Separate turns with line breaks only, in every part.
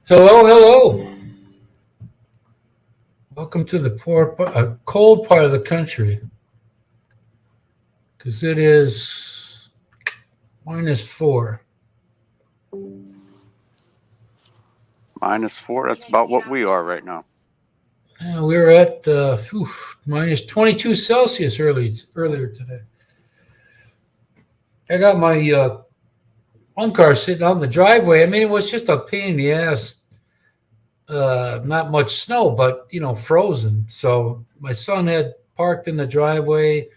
Hello, hello. Welcome to the cold part of the country because it is -4.
-4. That's about what we are right now.
Yeah, we were at -22 Celsius earlier today. I got my one car sitting on the driveway. I mean, it was just a pain in the ass. Not much snow, but frozen. So my son had parked in the driveway,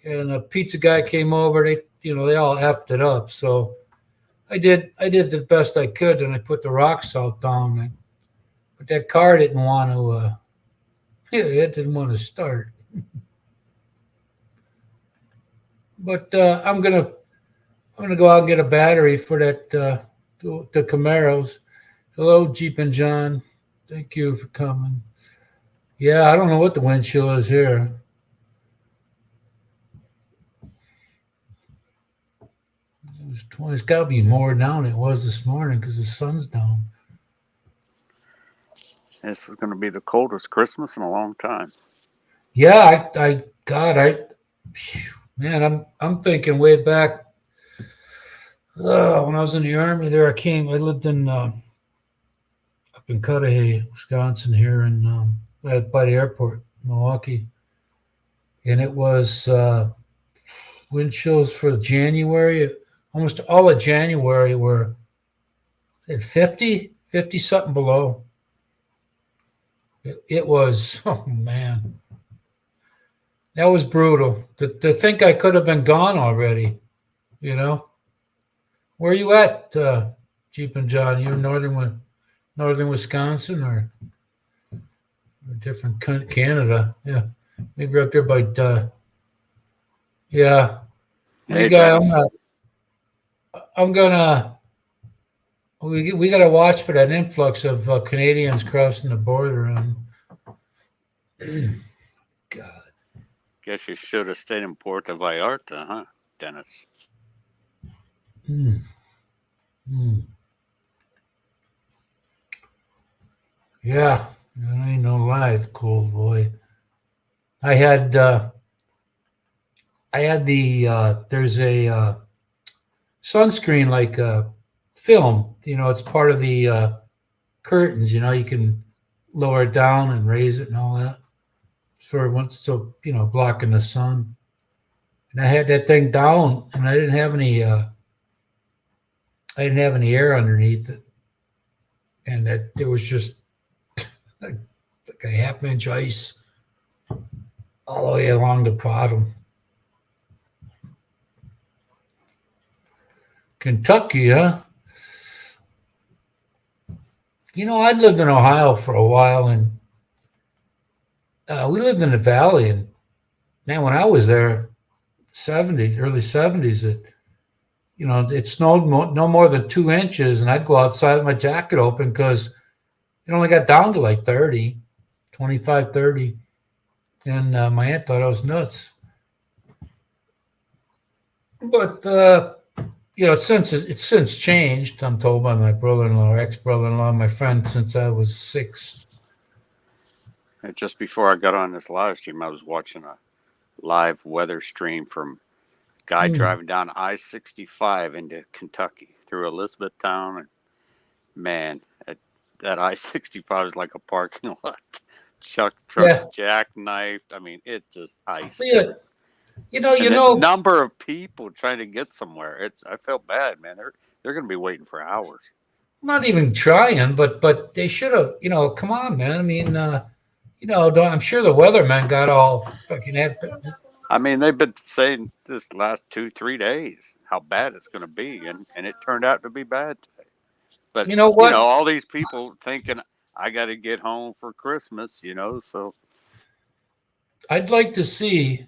and a pizza guy came over. They all effed it up. So I did the best I could, and I put the rock salt down. But that car didn't want to. It didn't want to start. But I'm gonna go out and get a battery for that the Camaros. Hello, Jeep and John. Thank you for coming. Yeah, I don't know what the wind chill is here. It's got to be more down than it was this morning because the sun's down.
This is going to be the coldest Christmas in a long time.
Yeah, God, man, I'm thinking way back. When I was in the army, I lived in up in Cudahy, Wisconsin, here in by the airport, Milwaukee, and it was wind chills for January. Almost all of January were at 50 something below. It was, oh man, that was brutal. To think I could have been gone already, you know. Where are you at, Jeep and John? You in northern Wisconsin or different Canada? Yeah, maybe up there by. Yeah, hey
Hey,
guy,
Dennis.
I'm gonna. We got to watch for that influx of Canadians crossing the border. And God,
Guess you should have stayed in Puerto Vallarta, huh, Dennis?
mm, mm. Yeah, that ain't no lie, cold boy. I had uh, I had there's a sunscreen like film. It's part of the curtains. You can lower it down and raise it and all that for once, so blocking the sun. And I had that thing down, and I didn't have any air underneath it, and that there was just like a half-inch ice all the way along the bottom. Kentucky, huh? I lived in Ohio for a while, and we lived in the valley. And man, when I was there, early 70s, it snowed no more than 2 inches, and I'd go outside with my jacket open because it only got down to like 30, 25, 30. And my aunt thought I was nuts. But it's since changed. I'm told by my brother-in-law, ex-brother-in-law, my friend since I was 6.
And just before I got on this live stream, I was watching a live weather stream from a guy
Mm.
driving down I-65 into Kentucky through Elizabethtown. And man, that I-65 is like a parking lot. Chuck trucks
Yeah,
jackknifed. I mean, it's just ice.
yeah. You know,
And
you
the
know.
number of people trying to get somewhere, I felt bad, man. They're going to be waiting for hours.
I'm not even trying, but they should have. Come on, man. I mean, I'm sure the weathermen got all fucking had.
I mean, they've been saying this last 2 3 days how bad it's going to be, and it turned out to be bad today. But
You know what?
all these people thinking I got to get home for Christmas, so
I'd like to see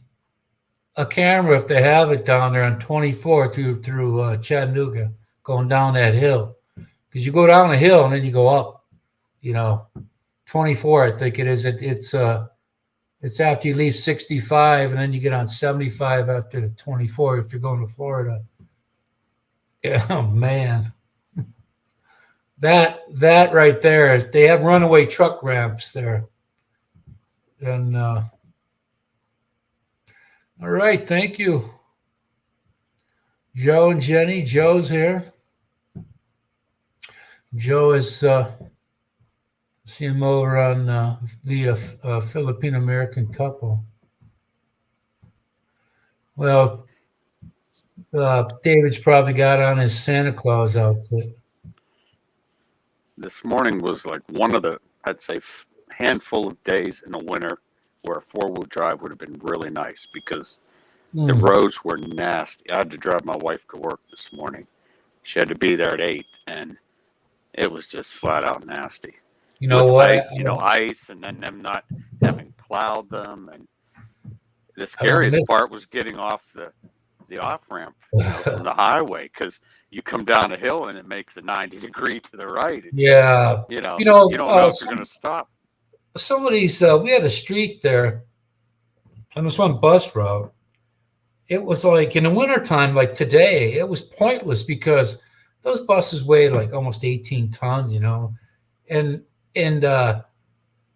a camera if they have it down there on 24 through Chattanooga, going down that hill. Because you go down the hill and then you go up. You know, 24, I think it is. It's after you leave 65, and then you get on 75 after the 24 if you're going to Florida. Yeah, oh man. That right there, they have runaway truck ramps there. And all right, thank you, Joe and Jenny. Joe's here. Joe is see him over on the Filipino American couple. Well, David's probably got on his Santa Claus outfit.
This morning was like one of the, I'd say, handful of days in the winter where a four-wheel drive would have been really nice because the roads were nasty. I had to drive my wife to work this morning. She had to be there at 8, and it was just flat out nasty.
You know
With
what?
ice, and then them not having plowed them, and the scariest part was getting off the off ramp from the highway because you come down a hill and it makes a 90-degree to the right. And,
Yeah,
you don't know if you're going to stop.
Some of these, we had a street there on this one bus route. It was like in the wintertime, like today, it was pointless because those buses weigh like almost 18 tons, and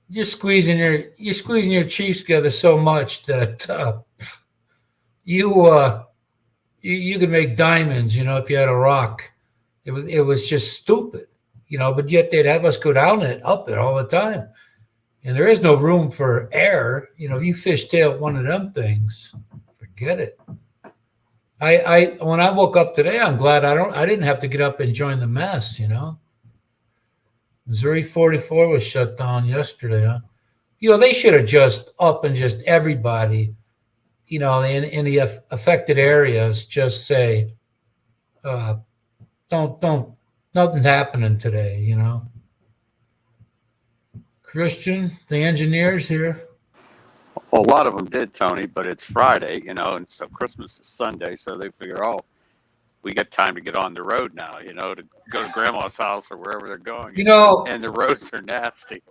you're squeezing your cheeks together so much that you could make diamonds, if you had a rock. It was just stupid, but yet they'd have us go down it, up it all the time. And there is no room for air. If you fishtail one of them things, forget it. I when I woke up today, I'm glad I didn't have to get up and join the mess, Missouri 44 was shut down yesterday, huh? They should have just up and just everybody, in the affected areas, just say, don't, nothing's happening today, Christian, the engineer's here.
Well, a lot of them did, Tony, but it's Friday, and so Christmas is Sunday, so they figure, we got time to get on the road now, to go to grandma's house or wherever they're going. And the roads are nasty.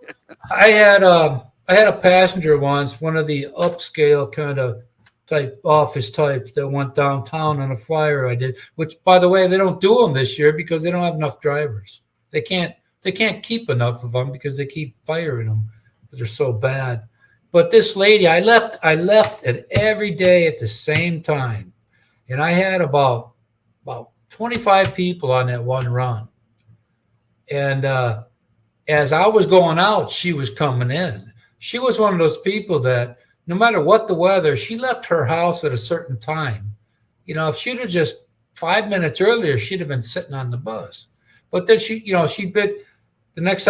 I had a passenger once, one of the upscale kind of type office types that went downtown on a flyer I did, which, by the way, they don't do them this year because they don't have enough drivers. They can't keep enough of them because they keep firing them because they're so bad. But this lady, I left it every day at the same time, and I had about 25 people on that one run. And as I was going out, she was coming in. She was one of those people that no matter what the weather, she left her house at a certain time. If she'd have just 5 minutes earlier, she'd have been sitting on the bus. But then she bit. The next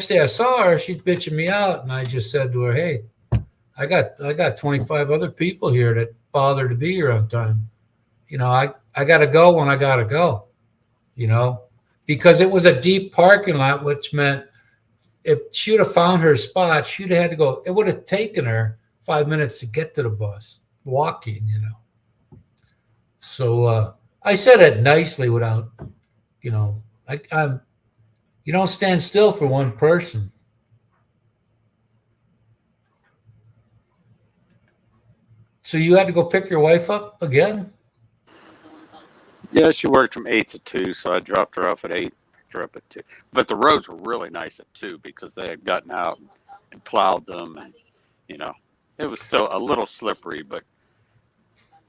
day I saw her, she's bitching me out, and I just said to her, "Hey, I got 25 other people here that bother to be here on time. I got to go when I got to go, because it was a deep parking lot, which meant if she would have found her spot, she'd have had to go. It would have taken her 5 minutes to get to the bus, walking, So I said it nicely without, I'm. You don't stand still for one person. So you had to go pick your wife up again?
Yeah, she worked from 8 to 2, so I dropped her off at 8, picked her up at 2. But the roads were really nice at 2 because they had gotten out and plowed them, and it was still a little slippery, but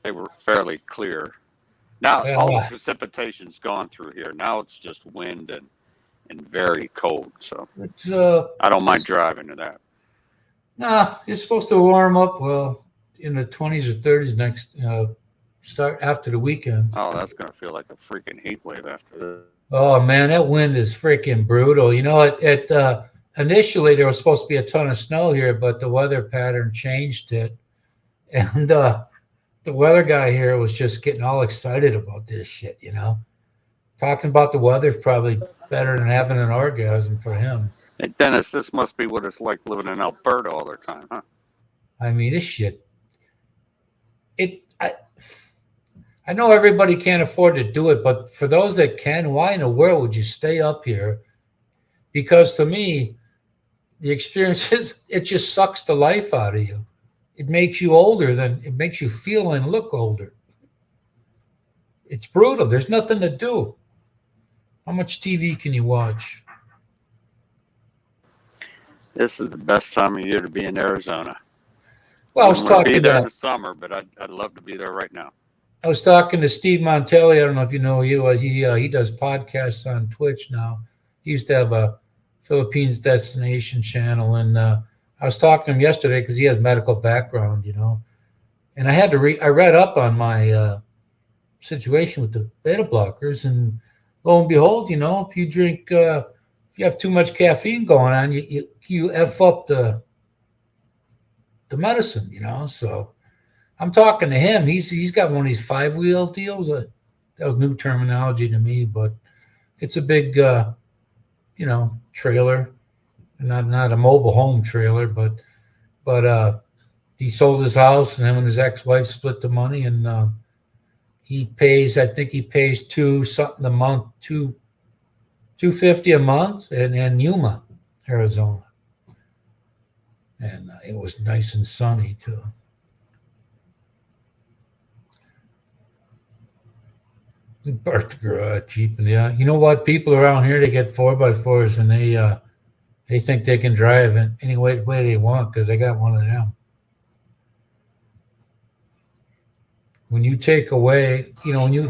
they were fairly clear. Now all the precipitation's gone through here. Now it's just wind and very cold, so I don't mind driving to that.
Nah, it's supposed to warm up in the 20s or 30s next start after the weekend.
Oh, that's gonna feel like a freaking heat wave after this.
Oh man, that wind is freaking brutal. Initially there was supposed to be a ton of snow here, but the weather pattern changed it, and the weather guy here was just getting all excited about this shit. Talking about the weather is probably better than having an orgasm for him.
Hey, Dennis, this must be what it's like living in Alberta all the time, huh?
I mean, this shit. I know everybody can't afford to do it, but for those that can, why in the world would you stay up here? Because to me, the experience is it just sucks the life out of you. It makes you it makes you feel and look older. It's brutal. There's nothing to do. How much TV can you watch?
This is the best time of year to be in Arizona.
Well, I was
Wouldn't want to be
talking
there in
to
the summer, but I'd love to be there right now.
Steve Montelli. I don't know if you know he does podcasts on Twitch now. He used to have a Philippines destination channel, and I was talking to him yesterday because he has medical background, and I had to I read up on my situation with the beta blockers, and lo and behold, if you drink, if you have too much caffeine going on, you f up the medicine, So I'm talking to him. He's got one of these 5-wheel deals. That was new terminology to me, but it's a big, trailer, not a mobile home trailer, but he sold his house, and him and his ex-wife split the money, and he pays. I think he pays $2 a month, $250 a month, in Yuma, Arizona, and it was nice and sunny too. Park the garage cheap, and yeah, you know what? People around here, they get 4x4s, and they think they can drive in any way they want because they got one of them. When you take away, when you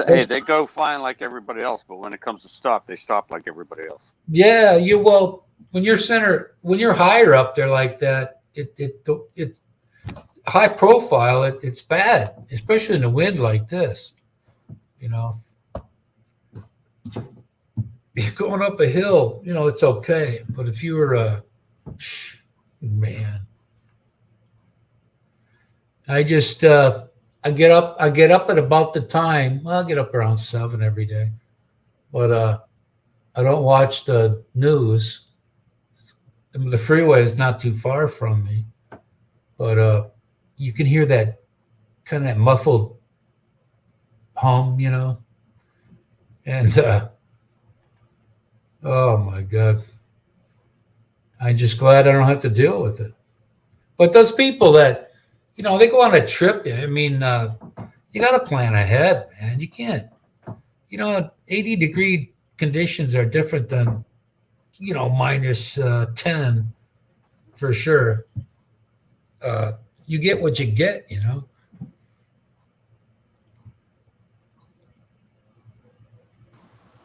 hey, they go fine like everybody else, but when it comes to stop, they stop like everybody else.
Yeah, when you're higher up there like that, it's high profile. It's bad, especially in the wind like this. You're going up a hill, it's okay. But if you were man, I just I get up at about the time. Well, I get up around 7 every day, but I don't watch the news. The freeway is not too far from me, but you can hear that kind of muffled hum, and oh my God, I'm just glad I don't have to deal with it. But those people that, they go on a trip, I mean, you got to plan ahead, man. You can't, 80-degree conditions are different than, minus 10 for sure. You get what you get,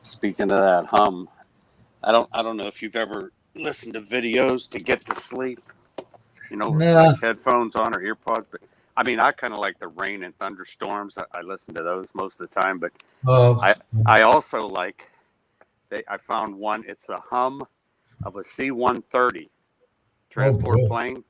Speaking of that hum, I don't know if you've ever listened to videos to get to sleep, with like headphones on or earpods. But I mean, I kind of like the rain and thunderstorms. I listen to those most of the time. But I also like, I found one. It's the hum of a C-130 transport plane.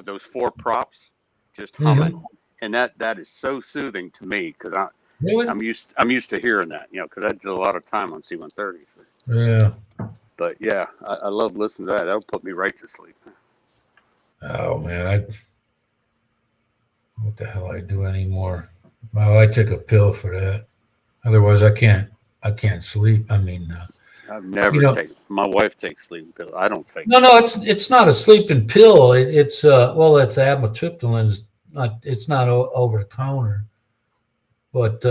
Those 4 props just humming, and that is so soothing to me because
Really?
I'm used to hearing that, because I did a lot of time on C-130s.
Yeah.
But yeah, I love listening to that. That'll put me right to sleep.
Oh man, what the hell I do anymore? Well, I took a pill for that. Otherwise, I can't sleep. I mean,
I've never taken. My wife takes sleeping pills. I don't take.
No, it's not a sleeping pill. It's amitriptyline. It's not over the counter. But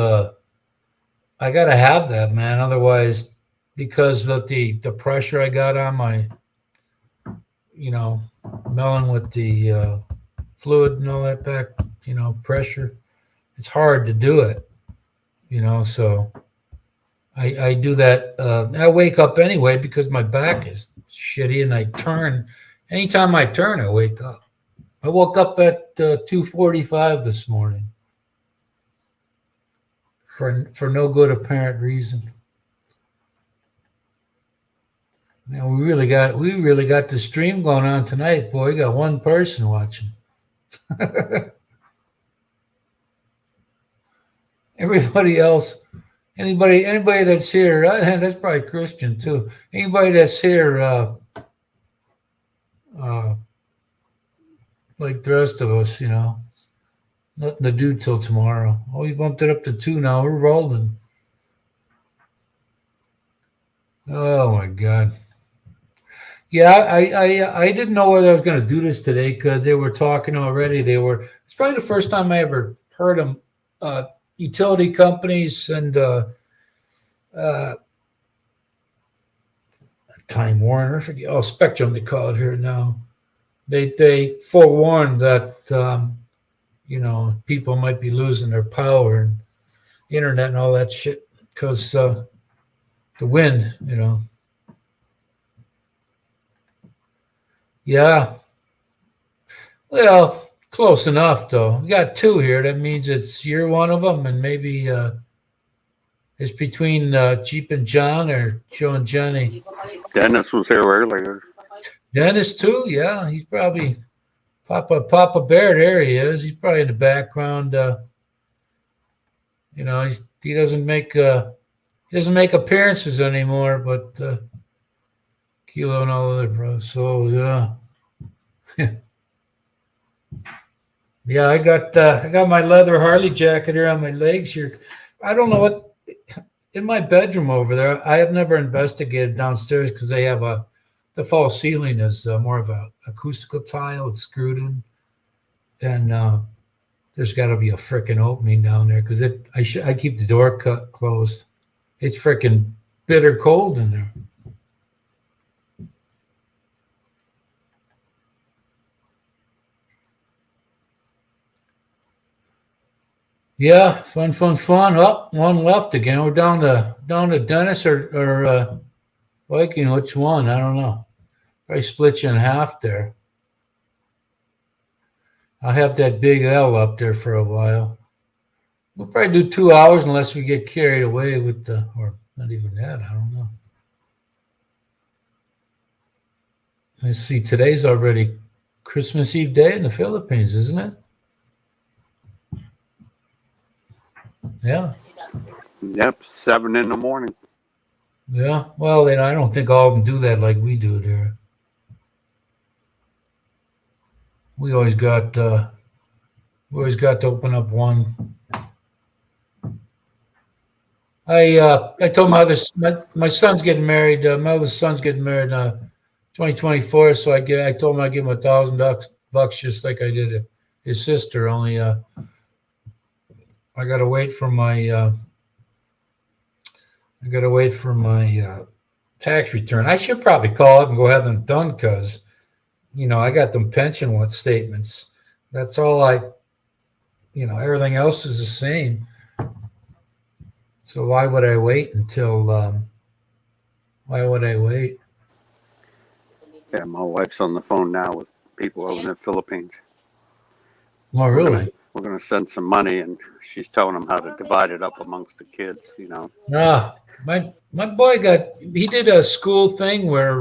I gotta have that, man. Otherwise, because of the pressure I got on my, melon with the fluid and all that back, pressure, it's hard to do it, So I do that. I wake up anyway because my back is shitty, and I turn. Anytime I turn, I wake up. I woke up at 2:45 this morning. For no good apparent reason. Now we really got the stream going on tonight, boy. We got one person watching. Everybody else, anybody that's here, that's probably Christian too. Anybody that's here, like the rest of us, nothing to do till tomorrow. Oh, we bumped it up to 2 now. We're rolling. Oh my God. Yeah, I didn't know whether I was going to do this today because they were talking already. It's probably the first time I ever heard them. Utility companies and uh, Time Warner, I forget, oh, Spectrum, they call it here now. They forewarned that people might be losing their power and internet and all that shit because the wind, Yeah, well, close enough though. We got two here. That means you're one of them, and maybe it's between Jeep and John or Joe and Johnny.
Dennis was here earlier.
Dennis too. Yeah, he's probably Papa Bear. There he is. He's probably in the background. He doesn't make appearances anymore, but Kilo and all other bros. So yeah. Yeah, I got my leather Harley jacket here on my legs here. I don't know what in my bedroom over there. I have never investigated downstairs because they have the false ceiling is more of a acoustical tile. It's screwed in, and there's got to be a freaking opening down there because I keep the door closed. It's freaking bitter cold in there. Yeah, fun. Oh, one left again. We're down to Dennis or Viking. Which one? I don't know. Probably split you in half there. I'll have that big L up there for a while. We'll probably do 2 hours unless we get carried away with or not even that. I don't know. Let's see. Today's already Christmas Eve day in the Philippines, isn't it? Yeah.
Yep, 7 in the morning.
Yeah. Well, I don't think all of them do that like we do there. We always got to open up one. I told my son's getting married. My other son's getting married 2024. So I told him I'd give him $1,000 just like I did his sister. Only I gotta wait for my tax return. I should probably call up and go have them done because I got them pension statements. That's all everything else is the same. So why would I wait until? Why would I wait?
Yeah, my wife's on the phone now with people over in the Philippines.
Oh, really?
We're gonna send some money, and she's telling them how to divide it up amongst the kids.
My boy did a school thing where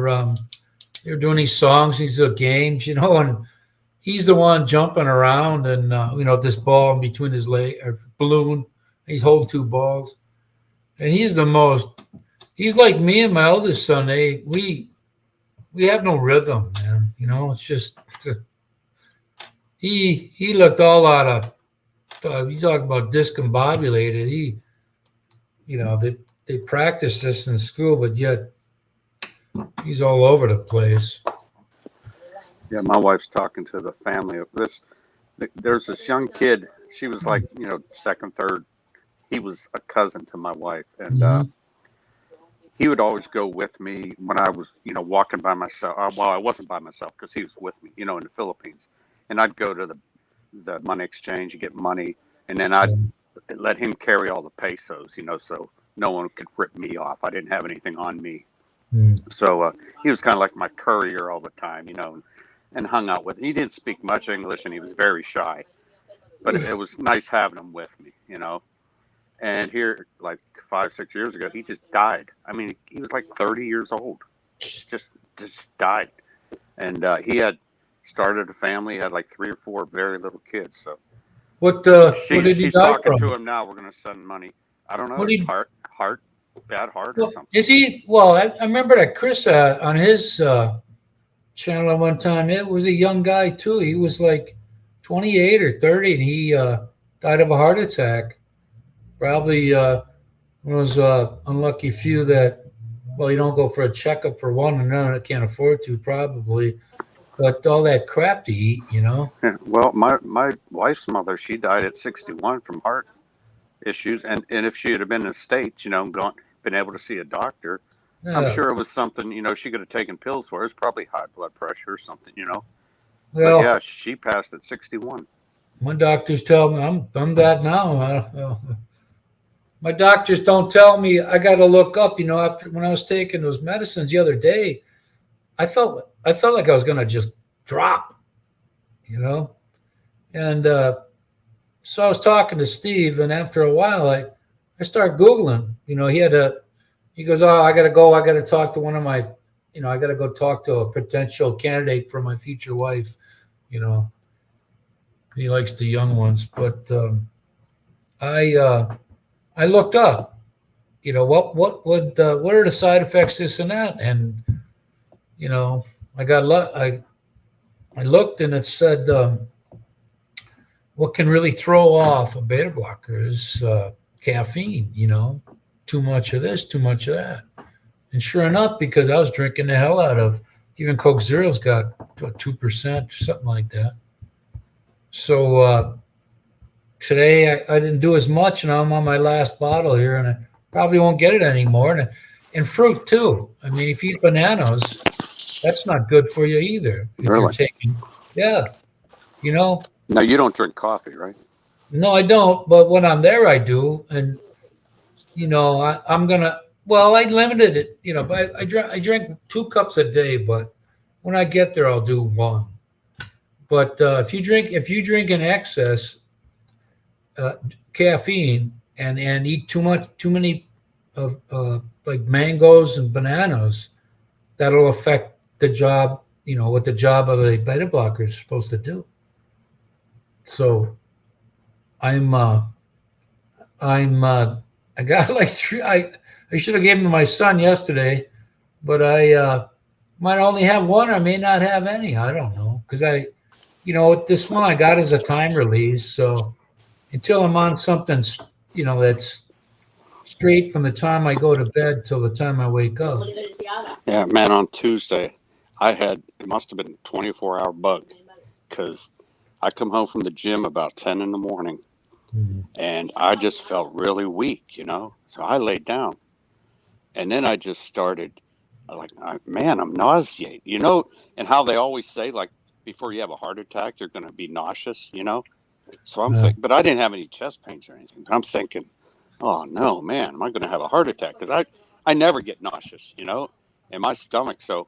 they were doing these songs, these games, and he's the one jumping around and this ball in between his leg or balloon. He's holding two balls, and he's like me and my eldest son. We have no rhythm, man. It's just he looked all out of. You talk about discombobulated. They practice this in school, but yet he's all over the place.
Yeah, my wife's talking to the family of this. There's this young kid. She was like, second, third. He was a cousin to my wife, and he would always go with me when I was, walking by myself. Well, I wasn't by myself because he was with me, in the Philippines. And I'd go to the money exchange and get money, and then I'd let him carry all the pesos, so no one could rip me off. I didn't have anything on me. So he was kind of like my courier all the time, and hung out with. He didn't speak much English, and he was very shy. But it was nice having him with me, And here, like 5-6 years ago, he just died. I mean, he was like 30 years old. Just died. And he had started a family, had like 3 or 4 very little kids. So
what did he
she's
die
talking
from?
to him now. We're going to send money. I don't know. Bad heart or something.
Is he? Well, I remember that Chris on his channel at one time. It was a young guy too. He was like 28 or 30, and he died of a heart attack. Probably one of those unlucky few that, you don't go for a checkup for one, and none that can't afford to probably. But all that crap to eat,
Yeah, well, my wife's mother, she died at 61 from heart issues, and if she had been in the States, gone, been able to see a doctor. I'm
Yeah.
sure it was something, she could have taken pills for. It was probably high blood pressure or something. But
Well,
yeah, she passed at 61.
my doctors tell me I'm that now. My doctors don't tell me I got to look up. After when I was taking those medicines the other day, I felt like I was gonna just drop. You know, and so I was talking to Steve, and after a while, I started Googling. He goes, "Oh, I got to go. I got to talk to one of my, I got to go talk to a potential candidate for my future wife." You know, he likes the young ones, but I looked up. What are the side effects, this and that, and you know, I got I looked and it said what can really throw off a beta blocker is caffeine. Too much of this, too much of that. And sure enough, because I was drinking the hell out of, even Coke Zero's got 2%, something like that. So today I didn't do as much, and I'm on my last bottle here, and I probably won't get it anymore. And fruit too. I mean, if you eat bananas, that's not good for you either. If you're
Really?
taking, yeah, you know.
No, you don't drink coffee, right?
No, I don't. But when I'm there, I do, and I'm gonna. Well, I limited it. But I drink 2 cups a day, but when I get there, I'll do one. But if you drink in excess uh, caffeine and eat too many of like mangoes and bananas, that'll affect the job. What the job of the beta blocker is supposed to do. So I'm I got like three. I should have given to my son yesterday, but I might only have one. I may not have any. I don't know because this one I got is a time release. So until I'm on something, that's straight from the time I go to bed till the time I wake up.
Yeah, man, on Tuesday, it must have been a 24-hour bug because I come home from the gym about 10 in the morning
Mhm.
and I just felt really weak. So I laid down and then I just started like, man, I'm nauseated, and how they always say, like, before you have a heart attack, you're going to be nauseous. So I'm
Yeah.
thinking, but I didn't have any chest pains or anything. But I'm thinking, oh no, man, am I going to have a heart attack? Because I never get nauseous, in my stomach. So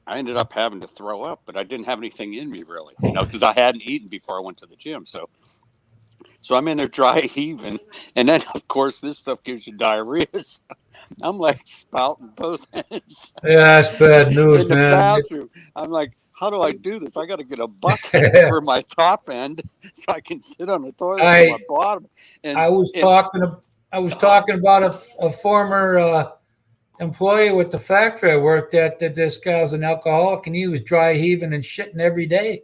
I ended up having to throw up, but I didn't have anything in me really, because I hadn't eaten before I went to the gym. So I'm in there dry heaving, and then of course this stuff gives you diarrhea. So I'm like spouting both ends
Yeah, that's bad news,
in the
man.
bathroom. I'm like, how do I do this? I got to get a bucket for my top end so I can sit on the toilet for my
I
bottom. And
I was
and
talking. I was talking about a former employee with the factory I worked at. That this guy was an alcoholic, and he was dry heaving and shitting every day.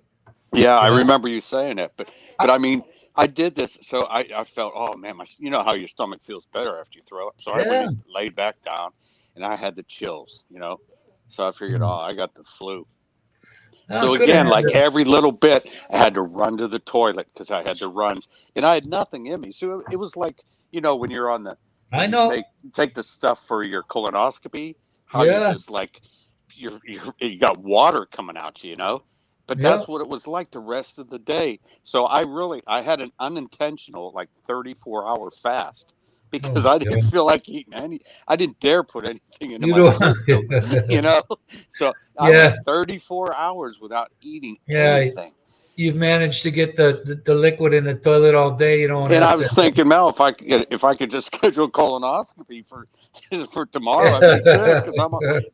yeah, I
You know,
remember you saying that, but
I,
I mean, I did this, so I felt, oh man, you know how your stomach feels better after you throw up. So I went
yeah.
and laid back down, and I had the chills. So I figured, oh, I got the flu.
I
So
could have
again,
had
like
that.
every little bit, I had to run to the toilet because I had to run, and I had nothing in me. So it was like, when you're
I
when you
know.
take the stuff for your colonoscopy, how you're
Yeah.
just like you got water coming out you. But
Yeah.
that's what it was like the rest of the day. So I had an unintentional like 34-hour fast
Oh
because
my
I didn't
God.
feel like eating I didn't dare put anything into
You
my
don't.
system, you know. So I
Yeah.
went 34 hours without eating
Yeah.
anything.
You've managed to get the liquid in the toilet all day. You don't
And
have
I
to.
was thinking, Mel, if I could just schedule a colonoscopy for tomorrow, I'd be good because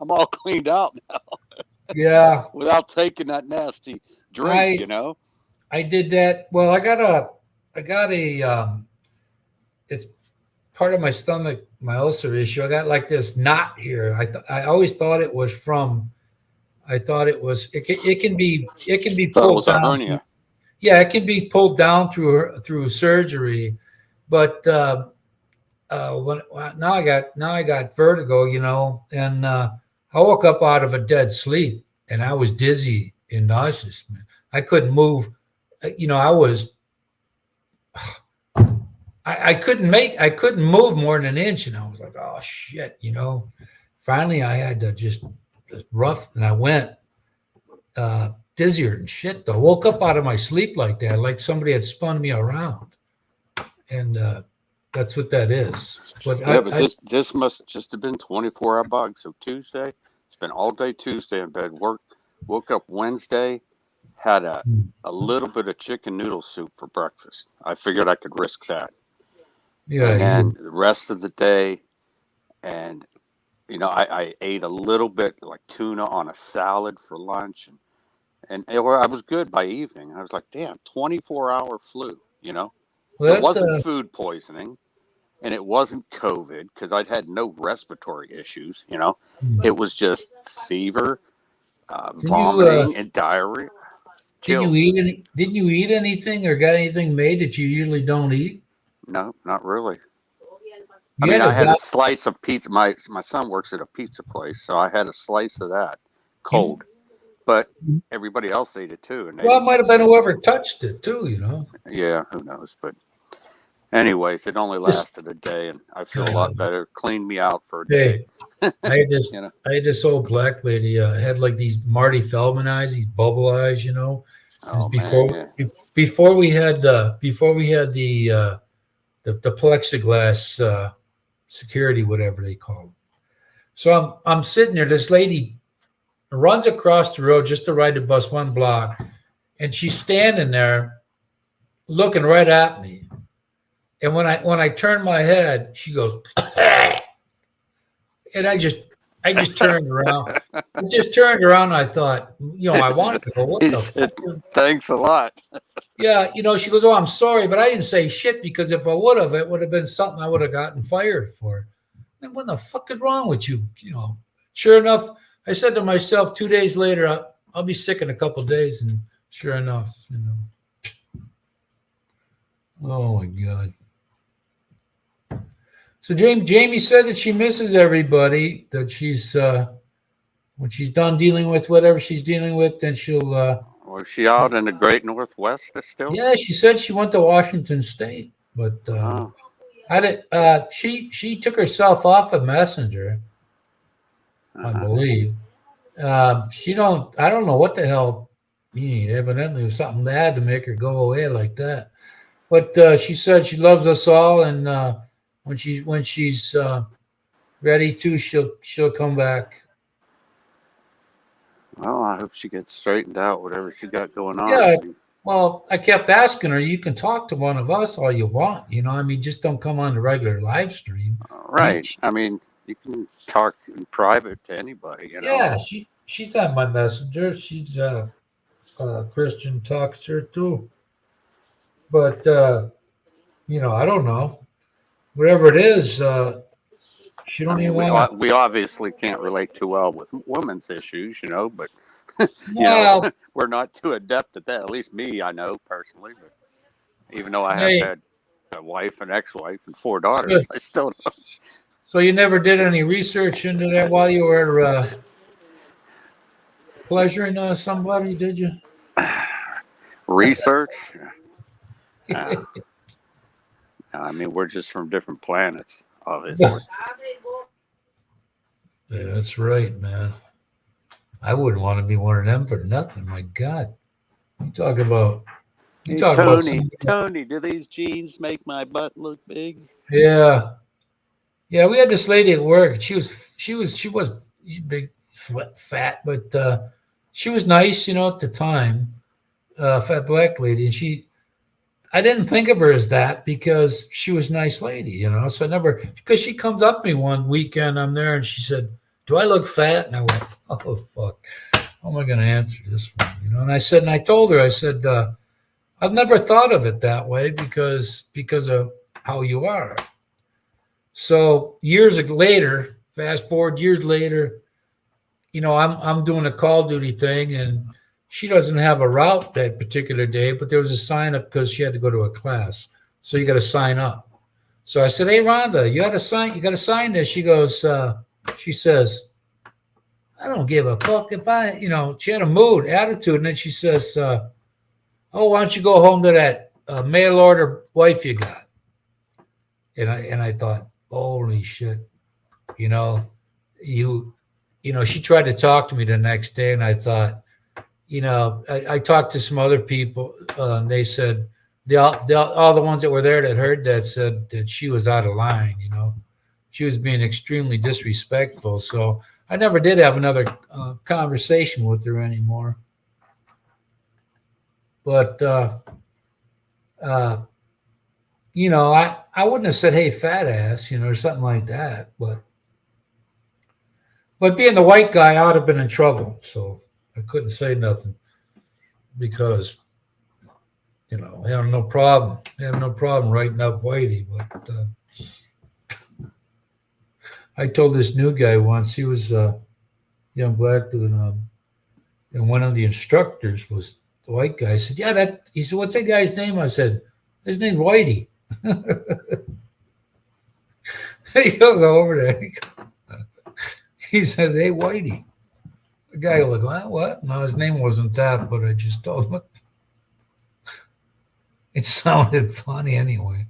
I'm all cleaned out now
Yeah.
without taking that nasty drink.
I I did that. Well, I got a it's part of my stomach, my ulcer issue. I got like this knot here. I always thought it was from. I thought it can be
Thought it
pulled
was a
down.
hernia.
Yeah, it can be pulled down through surgery, but when now I got vertigo, and I woke up out of a dead sleep, and I was dizzy and nauseous. Man. I couldn't move. I was I couldn't move more than an inch, and I was like, oh shit, Finally, I had to just rough, and I went dizzier and shit. Though, woke up out of my sleep like that, like somebody had spun me around, and that's what that is. But
Yeah, but this must just have been 24-hour bug. So Tuesday, spent all day Tuesday in bed. Woke up Wednesday, had a little bit of chicken noodle soup for breakfast. I figured I could risk that.
Yeah,
and then the rest of the day, and I ate a little bit like tuna on a salad for lunch, and I was good by evening. I was like, damn, 24-hour flu.
well,
It wasn't food poisoning, and it wasn't COVID because I'd had no respiratory issues. It was just fever, vomiting, and diarrhea.
Didn't you eat anything or got anything made that you usually don't eat?
No, not really. I had a slice of pizza. My son works at a pizza place, so I had a slice of that cold. But everybody else ate it too. And
it might have been whoever touched it too,
Yeah, who knows? But anyways, it only lasted a day, and I feel a lot better. Cleaned me out for a day.
I had this I had this old black lady had like these Marty Feldman eyes, these bubble eyes,
Oh,
before we had the plexiglass security, whatever they call them. So I'm sitting there. This lady runs across the road just to ride the bus 1 block, and she's standing there looking right at me. And when I turn my head, she goes, and I just turned around. I just turned around. And I thought, I wanted to go. What the fuck?
Thanks a lot.
Yeah, she goes, oh, I'm sorry, but I didn't say shit because if I would have, it would have been something I would have gotten fired for. And what the fuck is wrong with you? Sure enough, I said to myself 2 days later, I'll be sick in a couple of days, and sure enough, Oh my God. So Jamie said that she misses everybody, that she's when she's done dealing with whatever she's dealing with, then she'll
was she out in the Great Northwest still?
Yeah, she said she went to Washington State, but I did she took herself off of Messenger, I believe. I don't know what the hell evidently it was something bad to make her go away like that. But she said she loves us all, and when she's ready to, she'll come back.
Well, I hope she gets straightened out, whatever she got going on.
Yeah. Well, I kept asking her, you can talk to one of us all you want, just don't come on the regular live stream.
Right. You can talk in private to anybody,
Yeah, she's on my Messenger. She's a Christian talks to her too. But I don't know. Whatever it is, she don't even want.
We obviously can't relate too well with women's issues, but we're not too adept at that. At least me, I know personally. But even though I have had a wife, an ex-wife, and 4 daughters, I still don't.
So you never did any research into that while you were pleasuring somebody, did you?
Research? We're just from different planets, obviously.
Yeah, that's right, man. I wouldn't want to be one of them for nothing. My God. You talk about
Tony, do these jeans make my butt look big?
Yeah. Yeah, we had this lady at work. She was big, fat, but she was nice, at the time. Fat black lady. And I didn't think of her as that because she was a nice lady, So I never, because she comes up to me one weekend, I'm there, and she said, do I look fat? And I went, oh, fuck. How am I going to answer this one? And I told her, I said, I've never thought of it that way because of how you are. So years later, fast forward years later, I'm doing a call duty thing, and she doesn't have a route that particular day, but there was a sign up because she had to go to a class. So you got to sign up. So I said, hey, Rhonda, you got to sign this. She goes, she says, I don't give a fuck if she had a attitude. And then she says, why don't you go home to that mail order wife you got? I thought, holy shit, you know, she tried to talk to me the next day, and I thought, I talked to some other people, and they said all the ones that were there that heard that said that she was out of line. She was being extremely disrespectful. So I never did have another conversation with her anymore. But I wouldn't have said, "Hey, fat ass," or something like that. But being the white guy, I would have been in trouble. So I couldn't say nothing because, I have no problem. Writing up Whitey. But I told this new guy once, he was a young black dude, and one of the instructors was the white guy. I said, "Yeah, he said, what's that guy's name?" I said, "His name's Whitey." He goes over there. He says, "Hey, Whitey." The guy was like, "What?" No, his name wasn't that, but I just told him. It sounded funny anyway.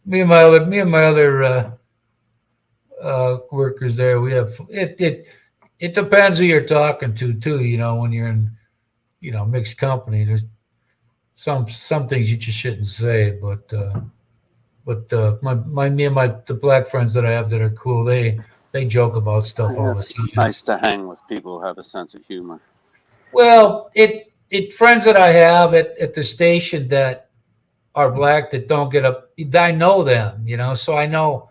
Me and my other workers there, we have it. It depends who you're talking to too. When you're in mixed company, there's some things you just shouldn't say. But the black friends that I have that are cool, they joke about stuff all the time.
It's nice to hang with people who have a sense of humor.
Well, it friends that I have at the station that are black that don't get up. I know them, so I know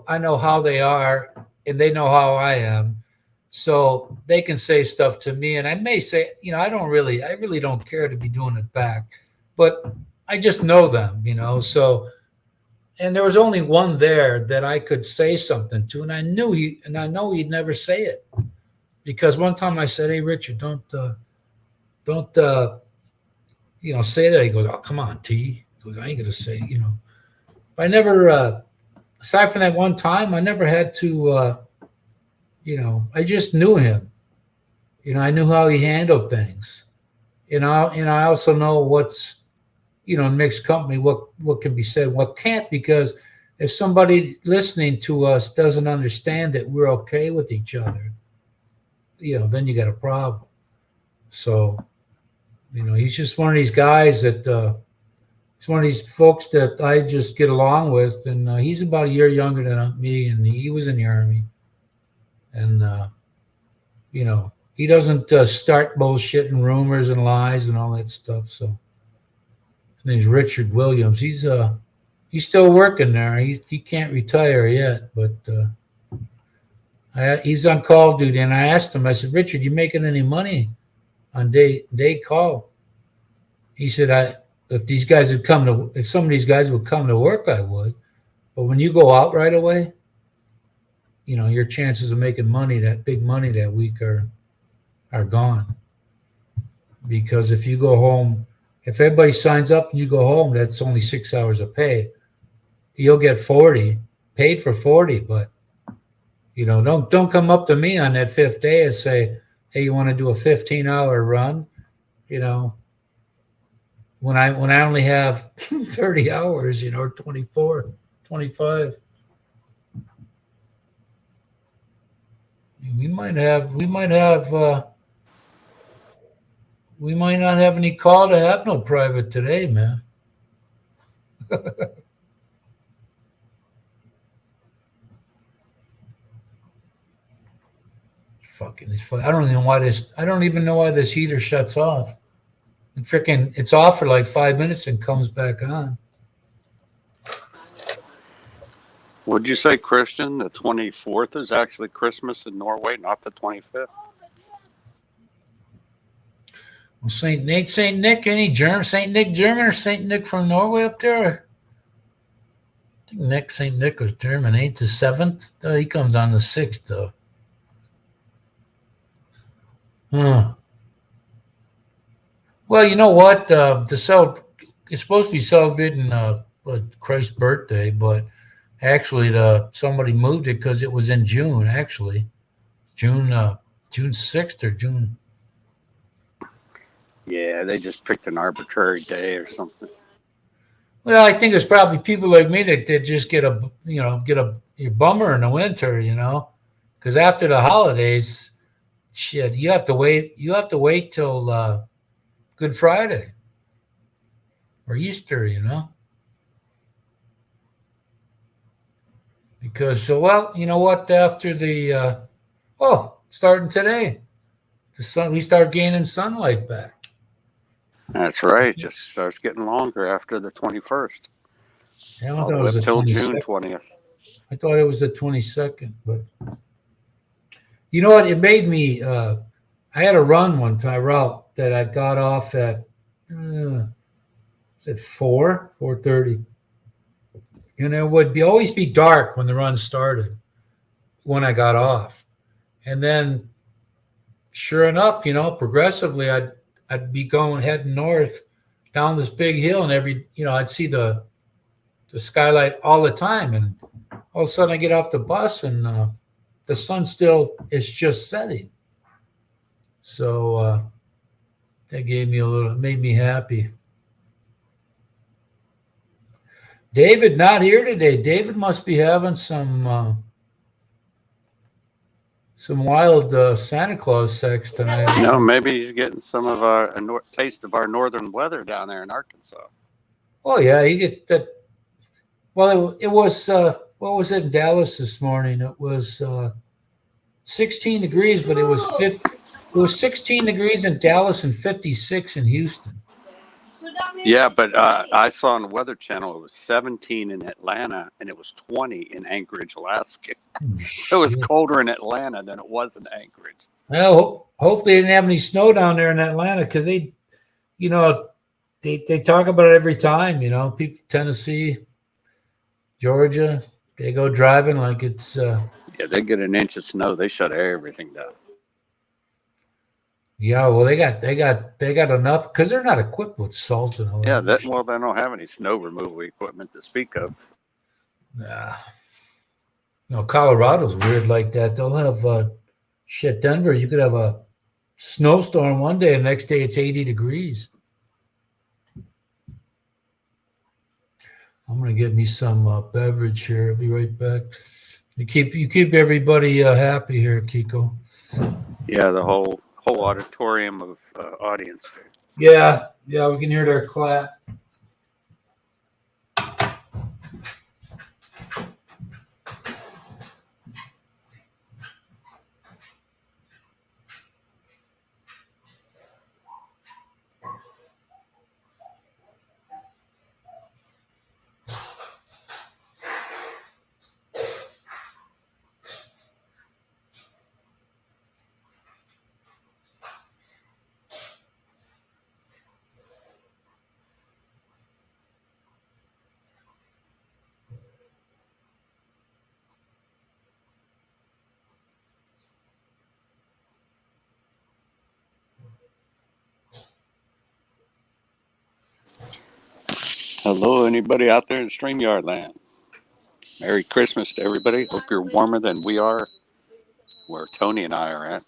how they are, and they know how I am. So they can say stuff to me, and I may say, I really don't care to be doing it back, but I just know them, So, and there was only one there that I could say something to, and I know he'd never say it, because one time I said, "Hey, Richard, don't say that." He goes, "Oh, come on, T." He goes, "I ain't gonna say, I never, aside from that one time, I never had to, I just knew him. I knew how he handled things. I also know what's, in mixed company, what can be said, what can't, because if somebody listening to us doesn't understand that we're okay with each other, then you got a problem. So, he's just one of these guys that, he's one of these folks that I just get along with, and he's about a year younger than me, and he was in the Army. And, he doesn't start bullshit and rumors and lies and all that stuff. So his name's Richard Williams. He's still working there. He can't retire yet, but he's on call duty. And I asked him, I said, "Richard, you making any money on day call?" He said, if some of these guys would come to work, I would. But when you go out right away, your chances of making money, that big money that week, are gone. Because if you go home, if everybody signs up and you go home, that's only 6 hours of pay. You'll get 40, paid for 40, but don't come up to me on that fifth day and say, "Hey, you want to do a 15-hour run?" When I only have 30 hours, 24, 25. We might not have any call to have no private today, man. I don't even know why this heater shuts off. It's off for like 5 minutes and comes back on.
Would you say, Christian, the 24th is actually Christmas in Norway, not the 25th?
Well, Saint Nick, any German? Saint Nick German or Saint Nick from Norway up there? I think Saint Nick was German. Ain't the 7th? He comes on the 6th, though. Huh. Well, you know what? It's supposed to be celebrating Christ's birthday, but actually somebody moved it because it was in June. Actually, June 6th or June.
Yeah, they just picked an arbitrary day or something.
Well, I think there's probably people like me that just get a bummer in the winter, because after the holidays, shit, you have to wait. You have to wait till Good Friday or Easter, because well, you know what? After starting today, the sun we start gaining sunlight back.
That's right. Just starts getting longer after the 21st,
Yeah, I
all
thought
the
it
way
was
up
the
till June
22nd.
20th.
I thought it was the 22nd, but you know what? It made me. I had a run one time route that I got off at 4:30, and it would be always be dark when the run started when I got off, and then sure enough, progressively I'd be going heading north down this big hill, and I'd see the skylight all the time, and all of a sudden I get off the bus and the sun still is just setting. So that made me happy. David not here today. David must be having some wild Santa Claus sex tonight.
No, maybe he's getting some of a taste of our northern weather down there in Arkansas.
Oh yeah, he gets that. Well, it was what was it in Dallas this morning? It was 16 degrees, but it was 50. It was 16 degrees in Dallas and 56 in Houston.
Yeah, but I saw on the Weather Channel it was 17 in Atlanta and it was 20 in Anchorage, Alaska. So it was colder in Atlanta than it was in Anchorage.
Well, hopefully they didn't have any snow down there in Atlanta because they talk about it every time. People, Tennessee, Georgia, they go driving like it's.
Yeah, they get an inch of snow, they shut everything down.
Yeah, well, they got enough because they're not equipped with salt and all
Yeah,
that.
well, they don't have any snow removal equipment to speak of.
Nah. No, Colorado's weird like that. They'll have Denver. You could have a snowstorm one day, and the next day it's 80 degrees. I'm gonna get me some beverage here. I'll be right back. You keep everybody happy here, Kiko.
Yeah, the whole auditorium of audience.
Yeah, we can hear their clap.
Hello, anybody out there in StreamYard land? Merry Christmas to everybody. Hope you're warmer than we are, where Tony and I are at.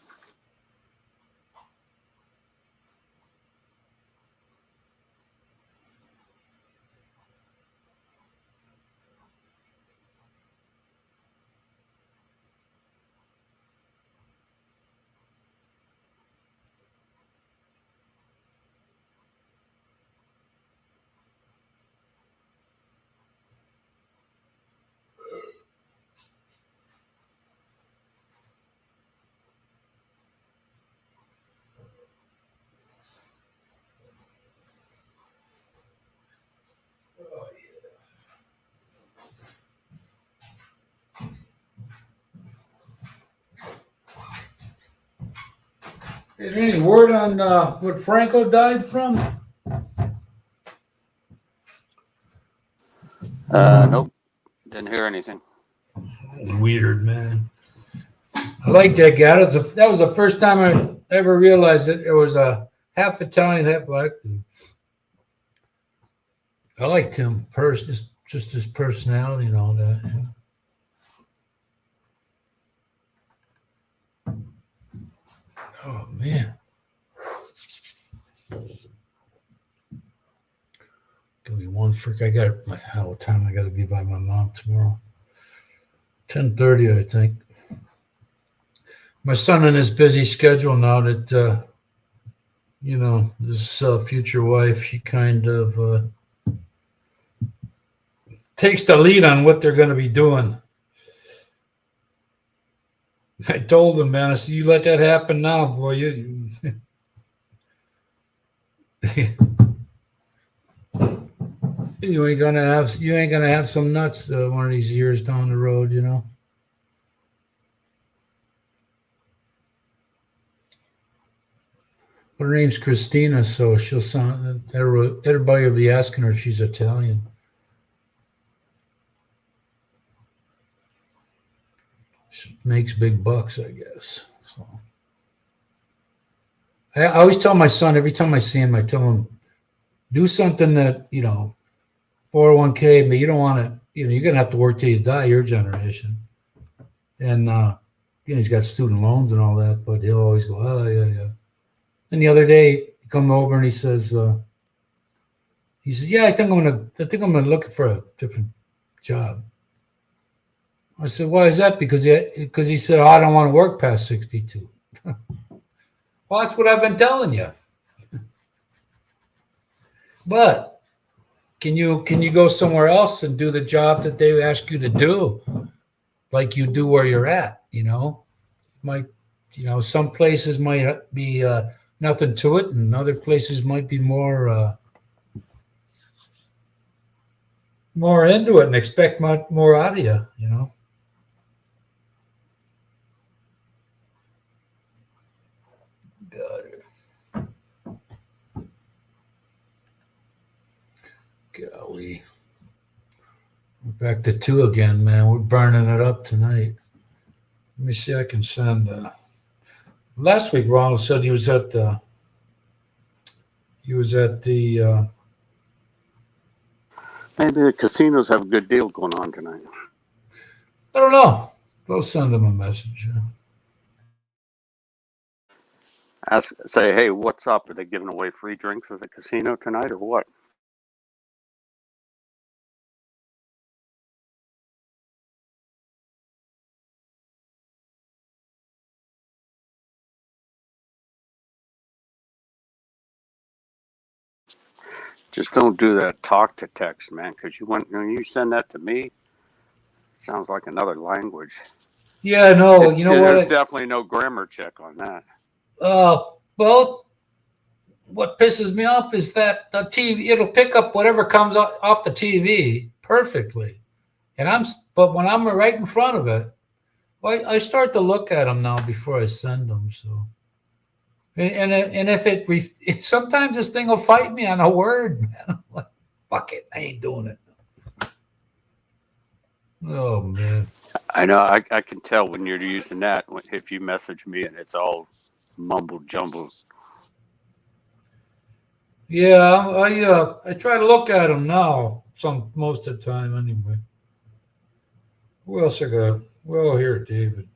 Is there any word on what Franco died from?
Nope, didn't hear anything.
Weird, man. I like that guy. That was the first time I ever realized that there was a half Italian, half black dude. I liked him just his personality and all that. Oh man. Give me one freak. I got what time I got to be by my mom tomorrow. 10:30, I think. My son in his busy schedule now that his future wife, she kind of takes the lead on what they're going to be doing. I told him, man, I said, you let that happen now, boy. You ain't gonna have some nuts one of these years down the road, you know. Her name's Christina, so she'll sound. Everybody will be asking her if she's Italian. She makes big bucks, I guess. So I always tell my son every time I see him, I tell him, do something that 401k, but you don't want to. You're gonna have to work till you die. Your generation, and he's got student loans and all that, but he'll always go, oh yeah. And the other day, he come over and he says, yeah, I think I'm gonna look for a different job. I said, why is that? Because he said, oh, I don't want to work past 62. Well, that's what I've been telling you. But can you go somewhere else and do the job that they ask you to do, like you do where you're at? Some places might be nothing to it, and other places might be more into it and expect much more out of you. Golly. We're back to 2 again, man. We're burning it up tonight. Let me see. I can send. Last week, Ronald said he was at the.
Maybe the casinos have a good deal going on tonight.
I don't know. Go send him a message.
Say, hey, what's up? Are they giving away free drinks at the casino tonight, or what? Just don't do that talk to text, man, because when you send that to me, it sounds like another language.
Yeah, no, you know what?
There's definitely no grammar check on that.
Well, what pisses me off is that the TV, it'll pick up whatever comes off the TV perfectly. But when I'm right in front of it, well, I start to look at them now before I send them. So, and if it sometimes this thing will fight me on a word, man. I'm like, fuck it, I ain't doing it. Oh man.
I know. I can tell when you're using that if you message me and it's all mumbled jumbled.
Yeah, I try to look at them now. Most of the time, anyway. Who else I got? Well, here, David.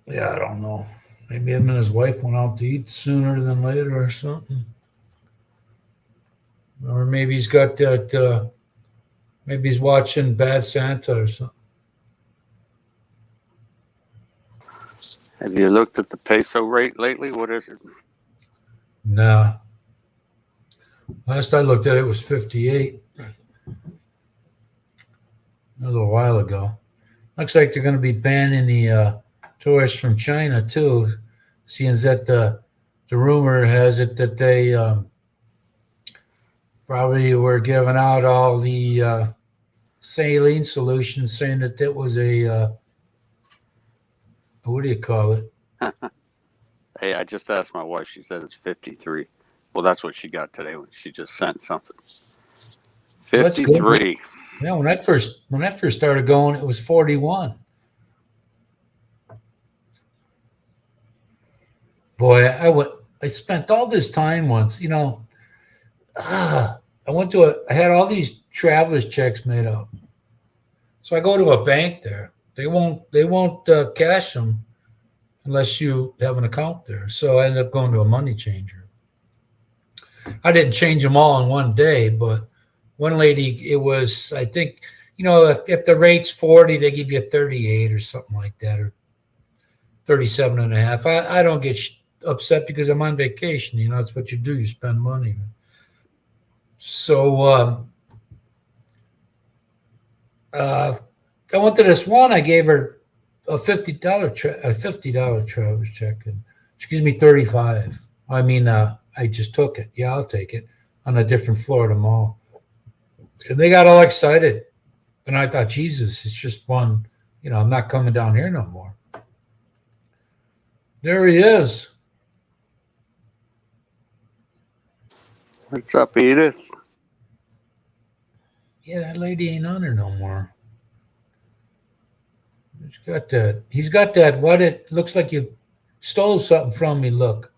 Yeah, I don't know. Maybe him and his wife went out to eat sooner than later or something. Or maybe he's got that, maybe he's watching Bad Santa or something.
Have you looked at the peso rate lately? What is it?
Nah. Last I looked at it was 58. A little while ago. Looks like they're going to be banning the tourists from China too, seeing that the rumor has it that they probably were giving out all the saline solutions, saying that it was a what do you call it?
Hey, I just asked my wife. She said it's 53. Well, that's what she got today when she just sent something. 53.
Yeah, when I first started going, it was 41. Boy, I spent all this time once, I had all these traveler's checks made up. So I go to a bank there. They won't cash them unless you have an account there. So I ended up going to a money changer. I didn't change them all in one day, but one lady, it was, I think, if the rate's 40, they give you 38 or something like that, or 37 and a half. I don't get upset because I'm on vacation. That's what you do. You spend money. So I went to this one. I gave her a $50 traveler's check, and she gives me 35. I mean, I just took it. Yeah, I'll take it, on a different Florida mall. And they got all excited. And I thought, Jesus, it's just one. I'm not coming down here no more. There he is.
What's up, Edith?
Yeah, that lady ain't on there no more. He's got that. What it looks like you stole something from me. Look.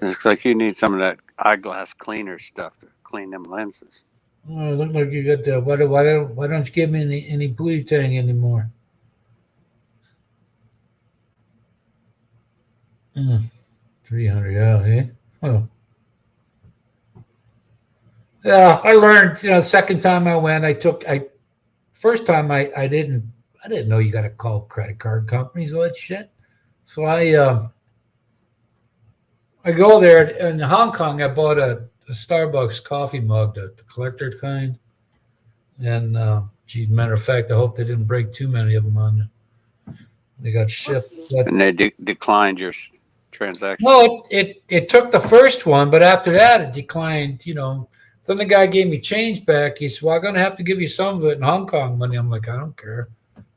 Looks like you need some of that eyeglass cleaner stuff to clean them lenses.
Oh, it looks like you got that. Why don't you give me any booty tang anymore? 300, yeah, hey? Oh. Yeah, I learned, second time I went, first time I didn't know you got to call credit card companies, all that shit. So I go there in Hong Kong. I bought a Starbucks coffee mug, the collector kind. And matter of fact, I hope they didn't break too many of them on there. They got shipped.
And they declined your transaction?
No, it took the first one, but after that it declined, Then the guy gave me change back. He said, well, I'm going to have to give you some of it in Hong Kong money. I'm like, I don't care.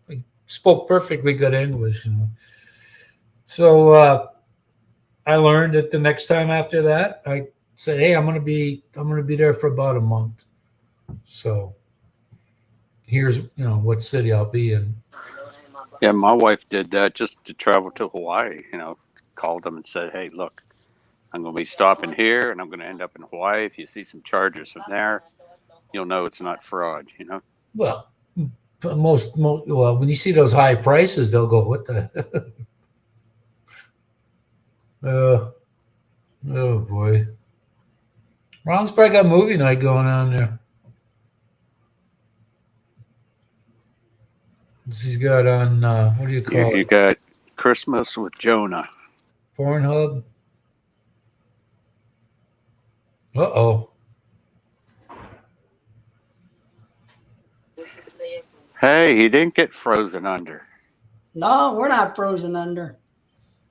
He spoke perfectly good English. So I learned that the next time after that, I said, hey, I'm going to be there for about a month. So here's, what city I'll be in.
Yeah, my wife did that just to travel to Hawaii, called them and said, hey, look, I'm going to be stopping here and I'm going to end up in Hawaii. If you see some charges from there, you'll know it's not fraud,
Well, when you see those high prices, they'll go, what the? Oh boy. Ron's probably got movie night going on there. He's got on, what do you call it?
You got Christmas with Jonah.
Pornhub. Uh-oh.
Hey, he didn't get frozen under.
No, we're not frozen under.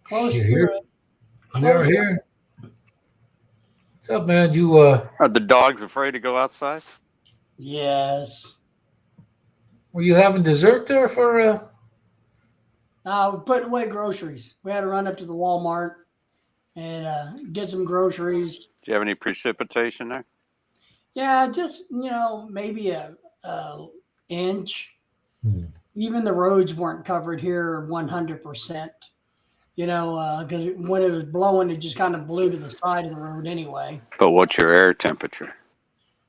Close to it.
You're here. What's up, man? You
Are the dogs afraid to go outside?
Yes.
were you having dessert there for
We're putting away groceries. We had to run up to the Walmart and get some groceries.
Do you have any precipitation there?
Yeah, just maybe a inch. Even the roads weren't covered here 100%. Because when it was blowing, it just kind of blew to the side of the road anyway.
But what's your air temperature?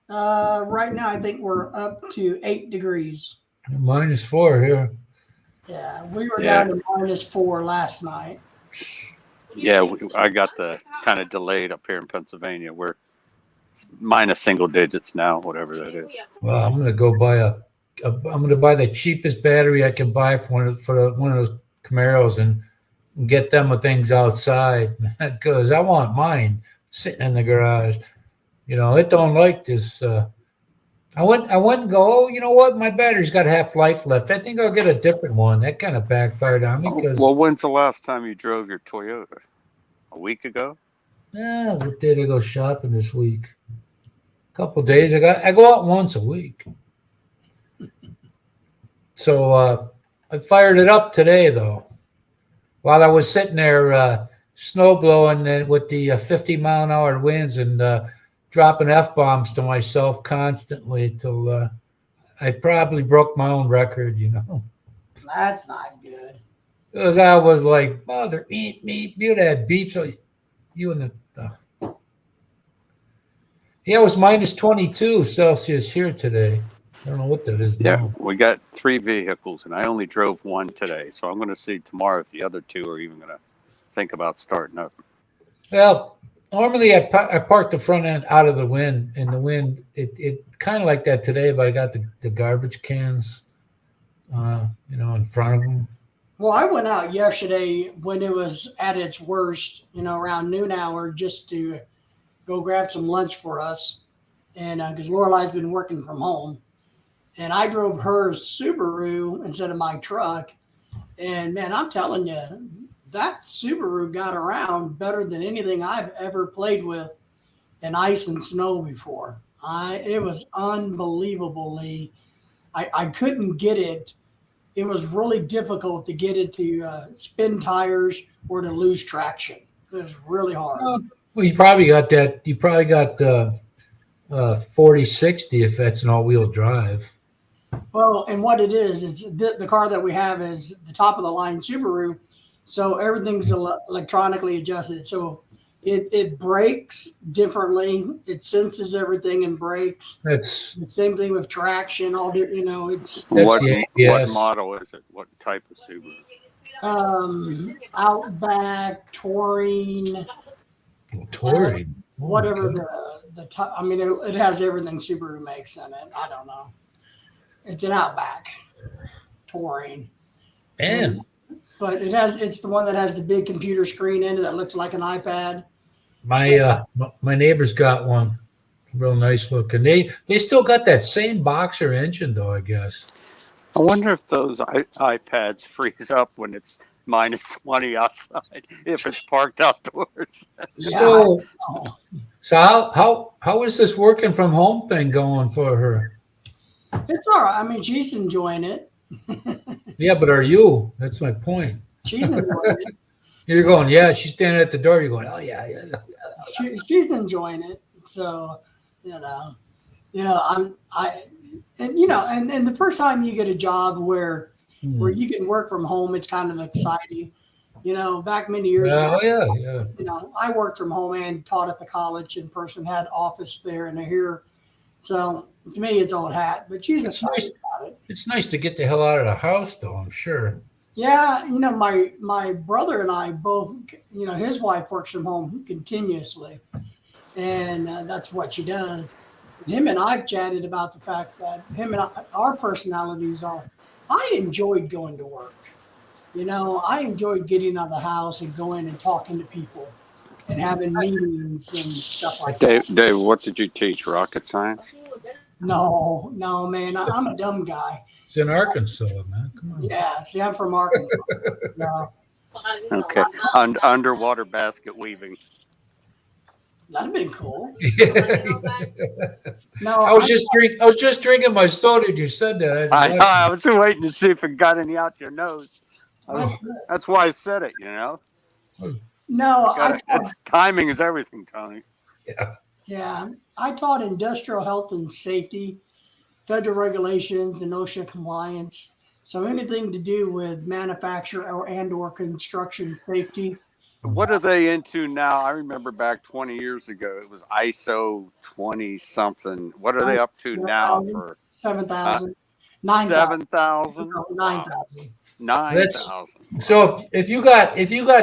Right now, I think we're up to 8 degrees.
-4 here?
Yeah, we were down to -4 last night.
Yeah, I got the kind of delayed up here in Pennsylvania. We're minus single digits now, whatever that is.
Well, I'm gonna go buy I'm gonna buy the cheapest battery I can buy for one of those Camaros and get them with things outside because I want mine sitting in the garage. It don't like this. I went and go, oh, you know what? My battery's got half life left. I think I'll get a different one. That kind of backfired on me because.
Well, when's the last time you drove your Toyota? A week ago?
Yeah, what day did I go shopping this week? A couple of days. I go out once a week. So I fired it up today though. While I was sitting there snow blowing with the 50-mile-an-hour winds and dropping F-bombs to myself constantly till I probably broke my own record,
That's not good.
Because I was like, mother, eat me. You that beach. So you and the. Yeah, it was minus 22 Celsius here today. I don't know what that is
Yeah,
now.
we got 3 vehicles, and I only drove one today. So I'm going to see tomorrow if the other 2 are even going to think about starting up.
Well, normally I park the front end out of the wind, and the wind, it kind of like that today, but I got the garbage cans, in front of them.
Well, I went out yesterday when it was at its worst, around noon hour, just to go grab some lunch for us. And because Lorelei's been working from home, and I drove her Subaru instead of my truck. And man, I'm telling you, that Subaru got around better than anything I've ever played with in ice and snow before. It was unbelievably. I couldn't get it. It was really difficult to get it to spin tires or to lose traction. It was really hard.
Well, you probably got that. You probably got the 4060 if that's an all-wheel drive.
Well, and what it is the car that we have is the top of the line Subaru, so everything's electronically adjusted. So it brakes differently. It senses everything and brakes.
That's
The same thing with traction. It's
What
yes.
model is it? What type of Subaru?
Outback, Touring,
touring.
whatever
Okay.
it has everything Subaru makes in it. I don't know. It's an Outback Touring.
Man,
But it's the one that has the big computer screen in it that looks like an iPad.
my neighbor's got one. Real nice looking. They still got that same boxer engine though, I guess.
I wonder if those iPads freeze up when it's minus 20 outside if it's parked outdoors.
Yeah,
So,
I know.
so how is this working from home thing going for her?
It's all right. I mean, she's enjoying it.
Yeah, but are you? That's my point.
She's enjoying it.
You're going, yeah. She's standing at the door. You're going, oh yeah.
She's enjoying it. So, and the first time you get a job where you can work from home, it's kind of exciting. Back many years ago,
Oh yeah.
I worked from home and taught at the college in person, had office there and here. So to me, it's old hat, but she's
It's
excited
nice.
about it.
It's nice to get the hell out of the house, though. I'm sure.
Yeah, my brother and I both, his wife works from home continuously, and that's what she does. Him and I've chatted about the fact that our personalities are. I enjoyed going to work. I enjoyed getting out of the house and going and talking to people and having meetings and stuff like that.
Dave, what did you teach? Rocket science?
No, man, I'm a dumb guy.
It's in Arkansas, man. Come on.
Yeah, see, I'm from Arkansas. No,
Okay. Underwater basket weaving.
that'd been cool.
I
No,
was just drinking my soda. You said that.
I was waiting to see if it got any out your nose.
Oh.
That's why I said it,
no,
Timing is everything, Tony.
yeah, I taught industrial health and safety, federal regulations, and OSHA compliance. So anything to do with manufacture or construction safety.
What are they into now? I remember back 20 years ago, it was ISO 20 something. What are they up to now for
7,000, 9,000,
7,000?
9,000.
9,000.
So if you got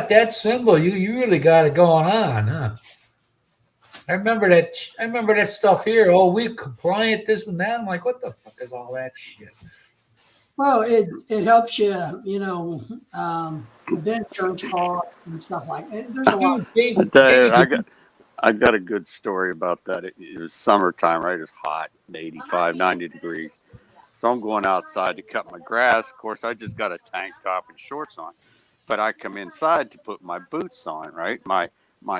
that symbol, you really got it going on, huh? I remember that stuff here. Oh, we compliant, this and that. I'm like, what the fuck is all that shit?
Well, it helps you, with insurance costs and stuff like that. There's a lot.
I tell you, I got a good story about that. It was summertime, right? It was hot, 85, 90 degrees. So I'm going outside to cut my grass. Of course, I just got a tank top and shorts on, but I come inside to put my boots on, right? My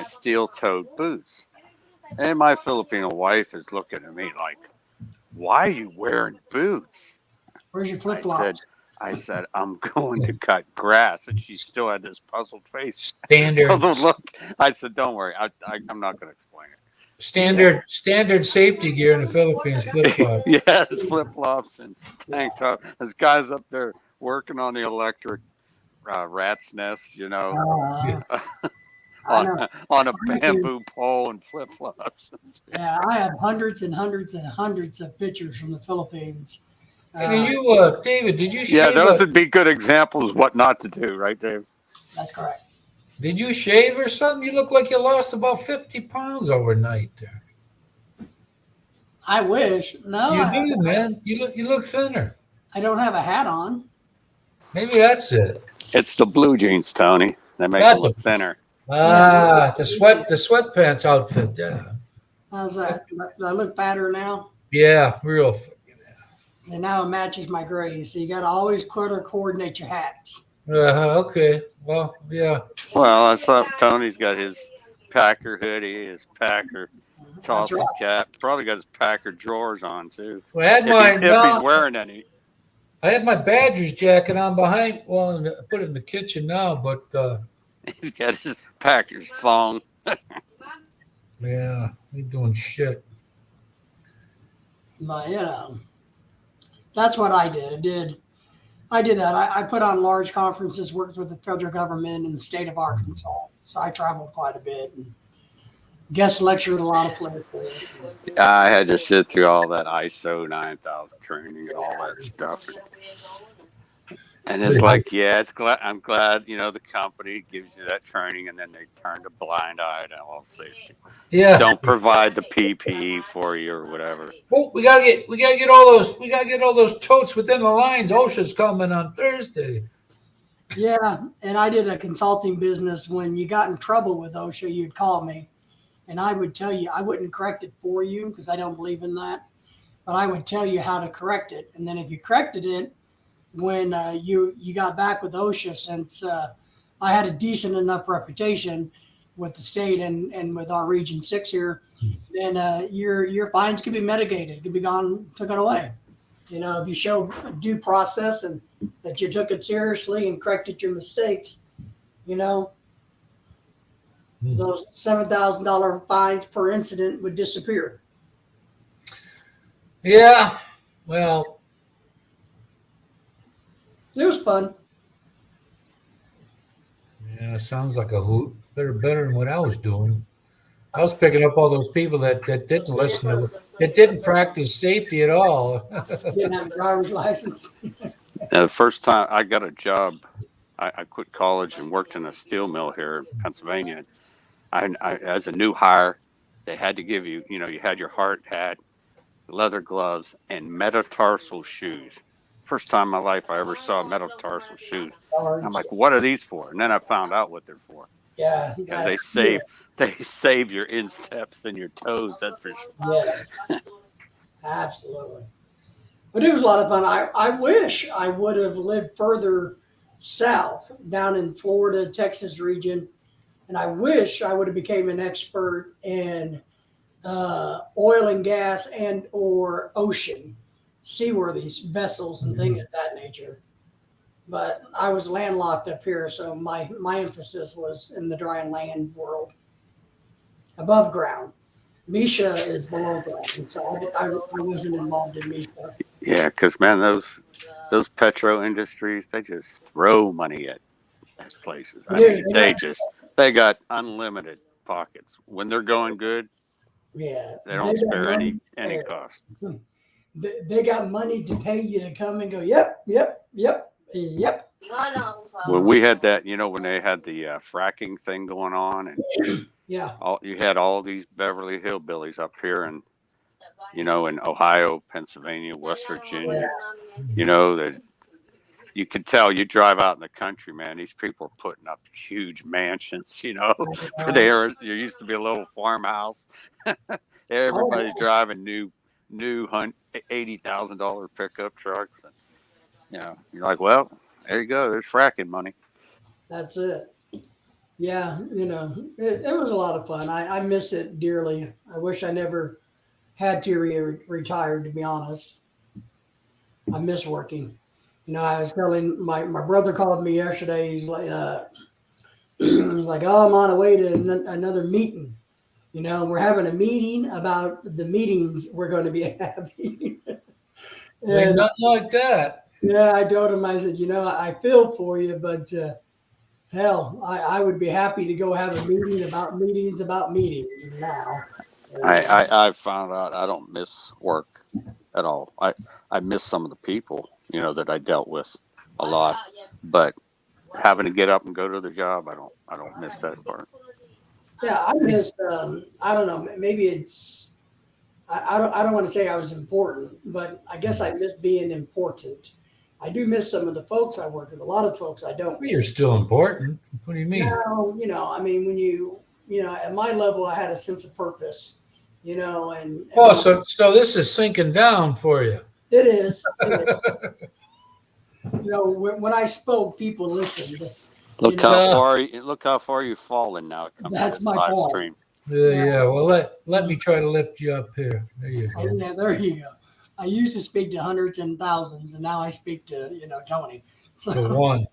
steel-toed boots. And my Filipino wife is looking at me like, why are you wearing boots?
Where's your flip flops?
I said, I'm going to cut grass. And she still had this puzzled face.
Standard
Puzzled look. I said, don't worry. I'm not going to explain it.
standard safety gear in the Philippines, flip flop.
Yes, flip flops and tank top. There's guys up there working on the electric. rat's nest,
Uh, I know.
on a
I do.
bamboo pole and flip flops.
Yeah, I have hundreds and hundreds and hundreds of pictures from the Philippines.
Hey, did you, David? Did you
Yeah,
shave?
those would be good examples what not to do, right, Dave?
That's correct.
Did you shave or something? You look like you lost about 50 pounds overnight there.
I wish. No,
You do, man. You look thinner.
I don't have a hat on.
Maybe that's it.
It's the blue jeans, Tony. They make
Got
it look thinner.
Ah, the sweatpants outfit. Yeah,
How's that? Do I look fatter now?
yeah, real.
And now it matches my gray. So you got to always coordinate your hats.
Okay. Well, yeah.
Well, I saw Tony's got his Packer hoodie, his Packer Tulsa cap. Probably got his Packer drawers on too.
Well, I had
If he's wearing any.
I had my Badgers jacket on behind. Well, I put it in the kitchen now, but
He's got his Packers thong.
yeah, ain't doing shit.
But that's what I did. I did that. I put on large conferences, worked with the federal government in the state of Arkansas. So I traveled quite a bit and guest lectured a lot of places.
I had to sit through all that ISO 9000 training and all that stuff. And it's like, yeah, I'm glad, the company gives you that training, and then they turn a blind eye to all safety.
Yeah.
Don't provide the PPE for you or whatever.
Oh, we gotta get all those totes within the lines. OSHA's coming on Thursday.
Yeah, and I did a consulting business. When you got in trouble with OSHA, you'd call me, and I would tell you, I wouldn't correct it for you because I don't believe in that, but I would tell you how to correct it. And then if you corrected it, when you got back with OSHA, since I had a decent enough reputation with the state and with our Region 6 here, then your fines could be mitigated, could be taken away. If you show due process and that you took it seriously and corrected your mistakes, those $7,000 fines per incident would disappear.
Yeah. Well,
it was fun.
Yeah, sounds like a hoot. Better than what I was doing. I was picking up all those people that didn't listen that didn't practice safety at all.
Didn't have a driver's license.
The first time I got a job, I quit college and worked in a steel mill here in Pennsylvania. I as a new hire, they had to give you, you had your hard hat, leather gloves, and metatarsal shoes. First time in my life I ever saw metatarsal shoes. I'm like, what are these for? And then I found out what they're for.
Yeah,
because they save your insteps and your toes. That's for sure.
Yeah, absolutely. But it was a lot of fun. I wish I would have lived further south, down in Florida, Texas region, and I wish I would have became an expert in oil and gas and or ocean seaworthy vessels and things of that nature. But I was landlocked up here, so my emphasis was in the dry and land world, above ground. Misha is below ground, so I wasn't involved in Misha.
Yeah, because man, those petro industries, they just throw money at places. I mean, they got unlimited pockets when they're going good.
Yeah,
they don't spare any cost.
They got money to pay you to come and go. Yep.
Well, we had that, when they had the fracking thing going on, and
yeah,
you had all these Beverly Hillbillies up here, and in Ohio, Pennsylvania, West Virginia, that you could tell. You drive out in the country, man. These people are putting up huge mansions. There used to be a little farmhouse. Everybody's driving new $80,000 pickup trucks, and you're like, well, there you go. There's fracking money.
That's it. Yeah, it was a lot of fun. I miss it dearly. I wish I never had to retire, to be honest. I miss working. I was telling my brother called me yesterday. He's like, he was like, oh, I'm on the way to another meeting. We're having a meeting about the meetings we're going to be having.
Ain't nothing like that.
Yeah, I told him, I said, I feel for you, but hell, I would be happy to go have a meeting about meetings now.
I found out I don't miss work at all. I miss some of the people, that I dealt with a lot, but having to get up and go to the job, I don't miss that part.
Yeah, I miss. I don't know. Maybe it's. I don't want to say I was important, but I guess I miss being important. I do miss some of the folks I work with. A lot of folks I don't.
Well, you're still important. What do you mean?
No, I mean, when at my level, I had a sense of purpose, and
Oh, so this is sinking down for you.
it is. When I spoke, people listened.
Look
You know,
how far you've fallen now. Coming to
That's
this
my
live
point.
stream.
Yeah. Well, let me try to lift you up here. There you go.
yeah, there you go. I used to speak to hundreds and thousands, and now I speak to Tony.
So
So,
one.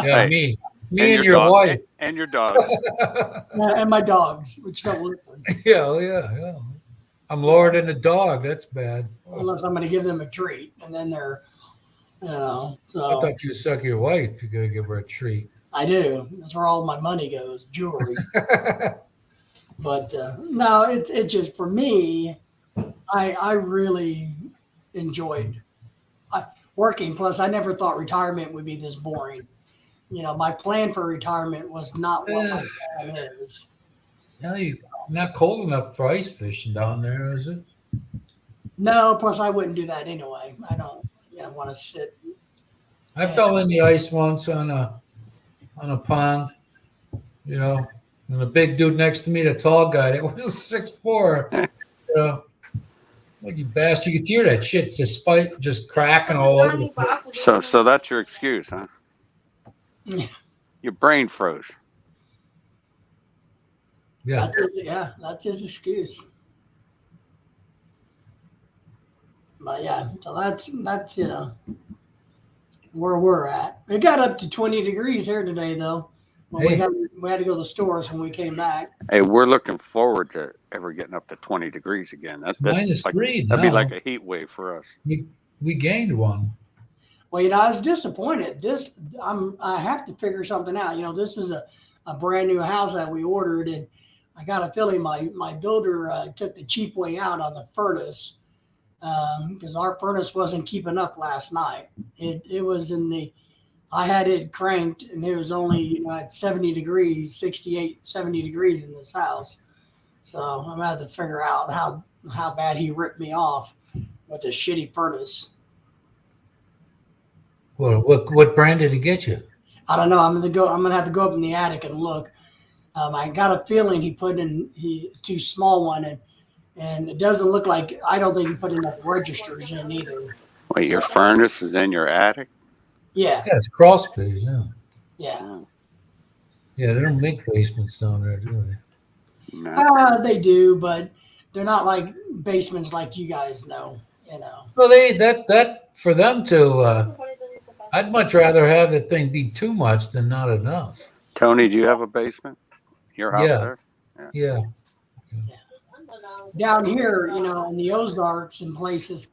Yeah,
Hey,
me and your
dog,
wife.
and your dogs.
and my dogs, which don't listen,
Yeah. I'm lording the dog. That's bad.
unless I'm going to give them a treat, and then they're,
I
So
thought you suck your wife. You're gonna give her a treat.
I do. That's where all my money goes, jewelry. But no, it's just for me. I really enjoyed working. Plus, I never thought retirement would be this boring. My plan for retirement was not what my plan is.
Now you're not cold enough for ice fishing down there, is it?
No, plus I wouldn't do that anyway. I don't want to sit.
I fell in the ice once on a pond, and the big dude next to me, the tall guy, that was 6'4", like you bastard, you could hear that shit just cracking all over the place.
So that's your excuse, huh?
Yeah.
Your brain froze.
Yeah.
That's his excuse. But yeah, so that's where we're at. It got up to 20 degrees here today, though. Well,
Hey.
we had to go to the stores when we came back.
Hey, we're looking forward to ever getting up to 20 degrees again. That's
-3
that'd be
now.
like a heat wave for us.
We gained one.
Well, I was disappointed. I have to figure something out. This is a brand new house that we ordered, and I got a feeling my builder took the cheap way out on the furnace because our furnace wasn't keeping up last night. It was I had it cranked, and it was only at 70 degrees, 68, 70 degrees in this house. So I'm gonna have to figure out how bad he ripped me off with the shitty furnace.
Well, what brand did he get you?
I don't know. I'm gonna have to go up in the attic and look. I got a feeling he put in too small one, and it doesn't look like. I don't think he put enough registers in either.
Wait, your furnace is in your attic?
Yeah,
Yeah, it's crawl space. Yeah.
yeah.
Yeah, they don't make basements down there, do they?
No.
They do, but they're not like basements like you guys know.
Well, that for them to. I'd much rather have the thing be too much than not enough.
Tony, do you have a basement? Your house
Yeah.
there?
Yeah.
Down here, in the Ozarks and places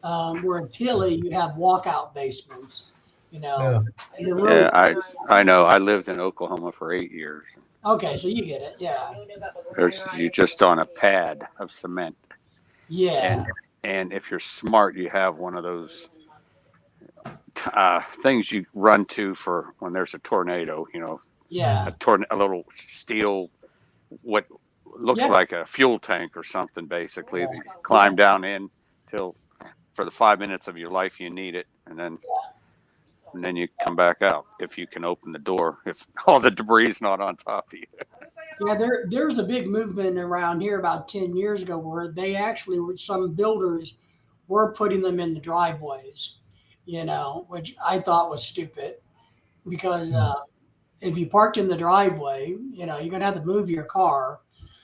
where it's hilly, you have walkout basements.
Yeah.
And they're really,
Yeah, I know. I lived in Oklahoma for 8 years.
okay, so you get it. Yeah,
You're just on a pad of cement.
yeah,
And if you're smart, you have one of those things you run to for when there's a tornado,
yeah.
a little steel, what looks
Yeah.
like a fuel tank or something, basically. You climb down in till for the 5 minutes of your life you need it, and then you come back out if you can open the door, if all the debris is not on top of you.
Yeah, there's a big movement around here about 10 years ago where they actually some builders were putting them in the driveways, which I thought was stupid because if you parked in the driveway, you're going to have to move your car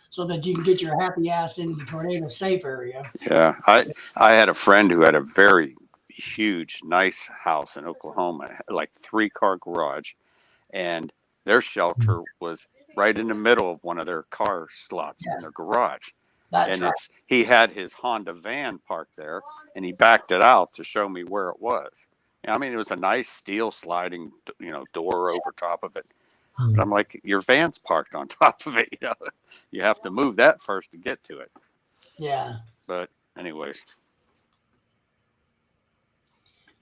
so that you can get your happy ass into the tornado safe area.
Yeah, I had a friend who had a very huge, nice house in Oklahoma, like 3-car garage, and their shelter was right in the middle of one of their car slots in their garage.
That's
And
right.
he had his Honda van parked there, and he backed it out to show me where it was. I mean, it was a nice steel sliding, door over top of it.
Hmm.
But I'm like, your van's parked on top of it. You have to move that first to get to it.
Yeah.
But anyways,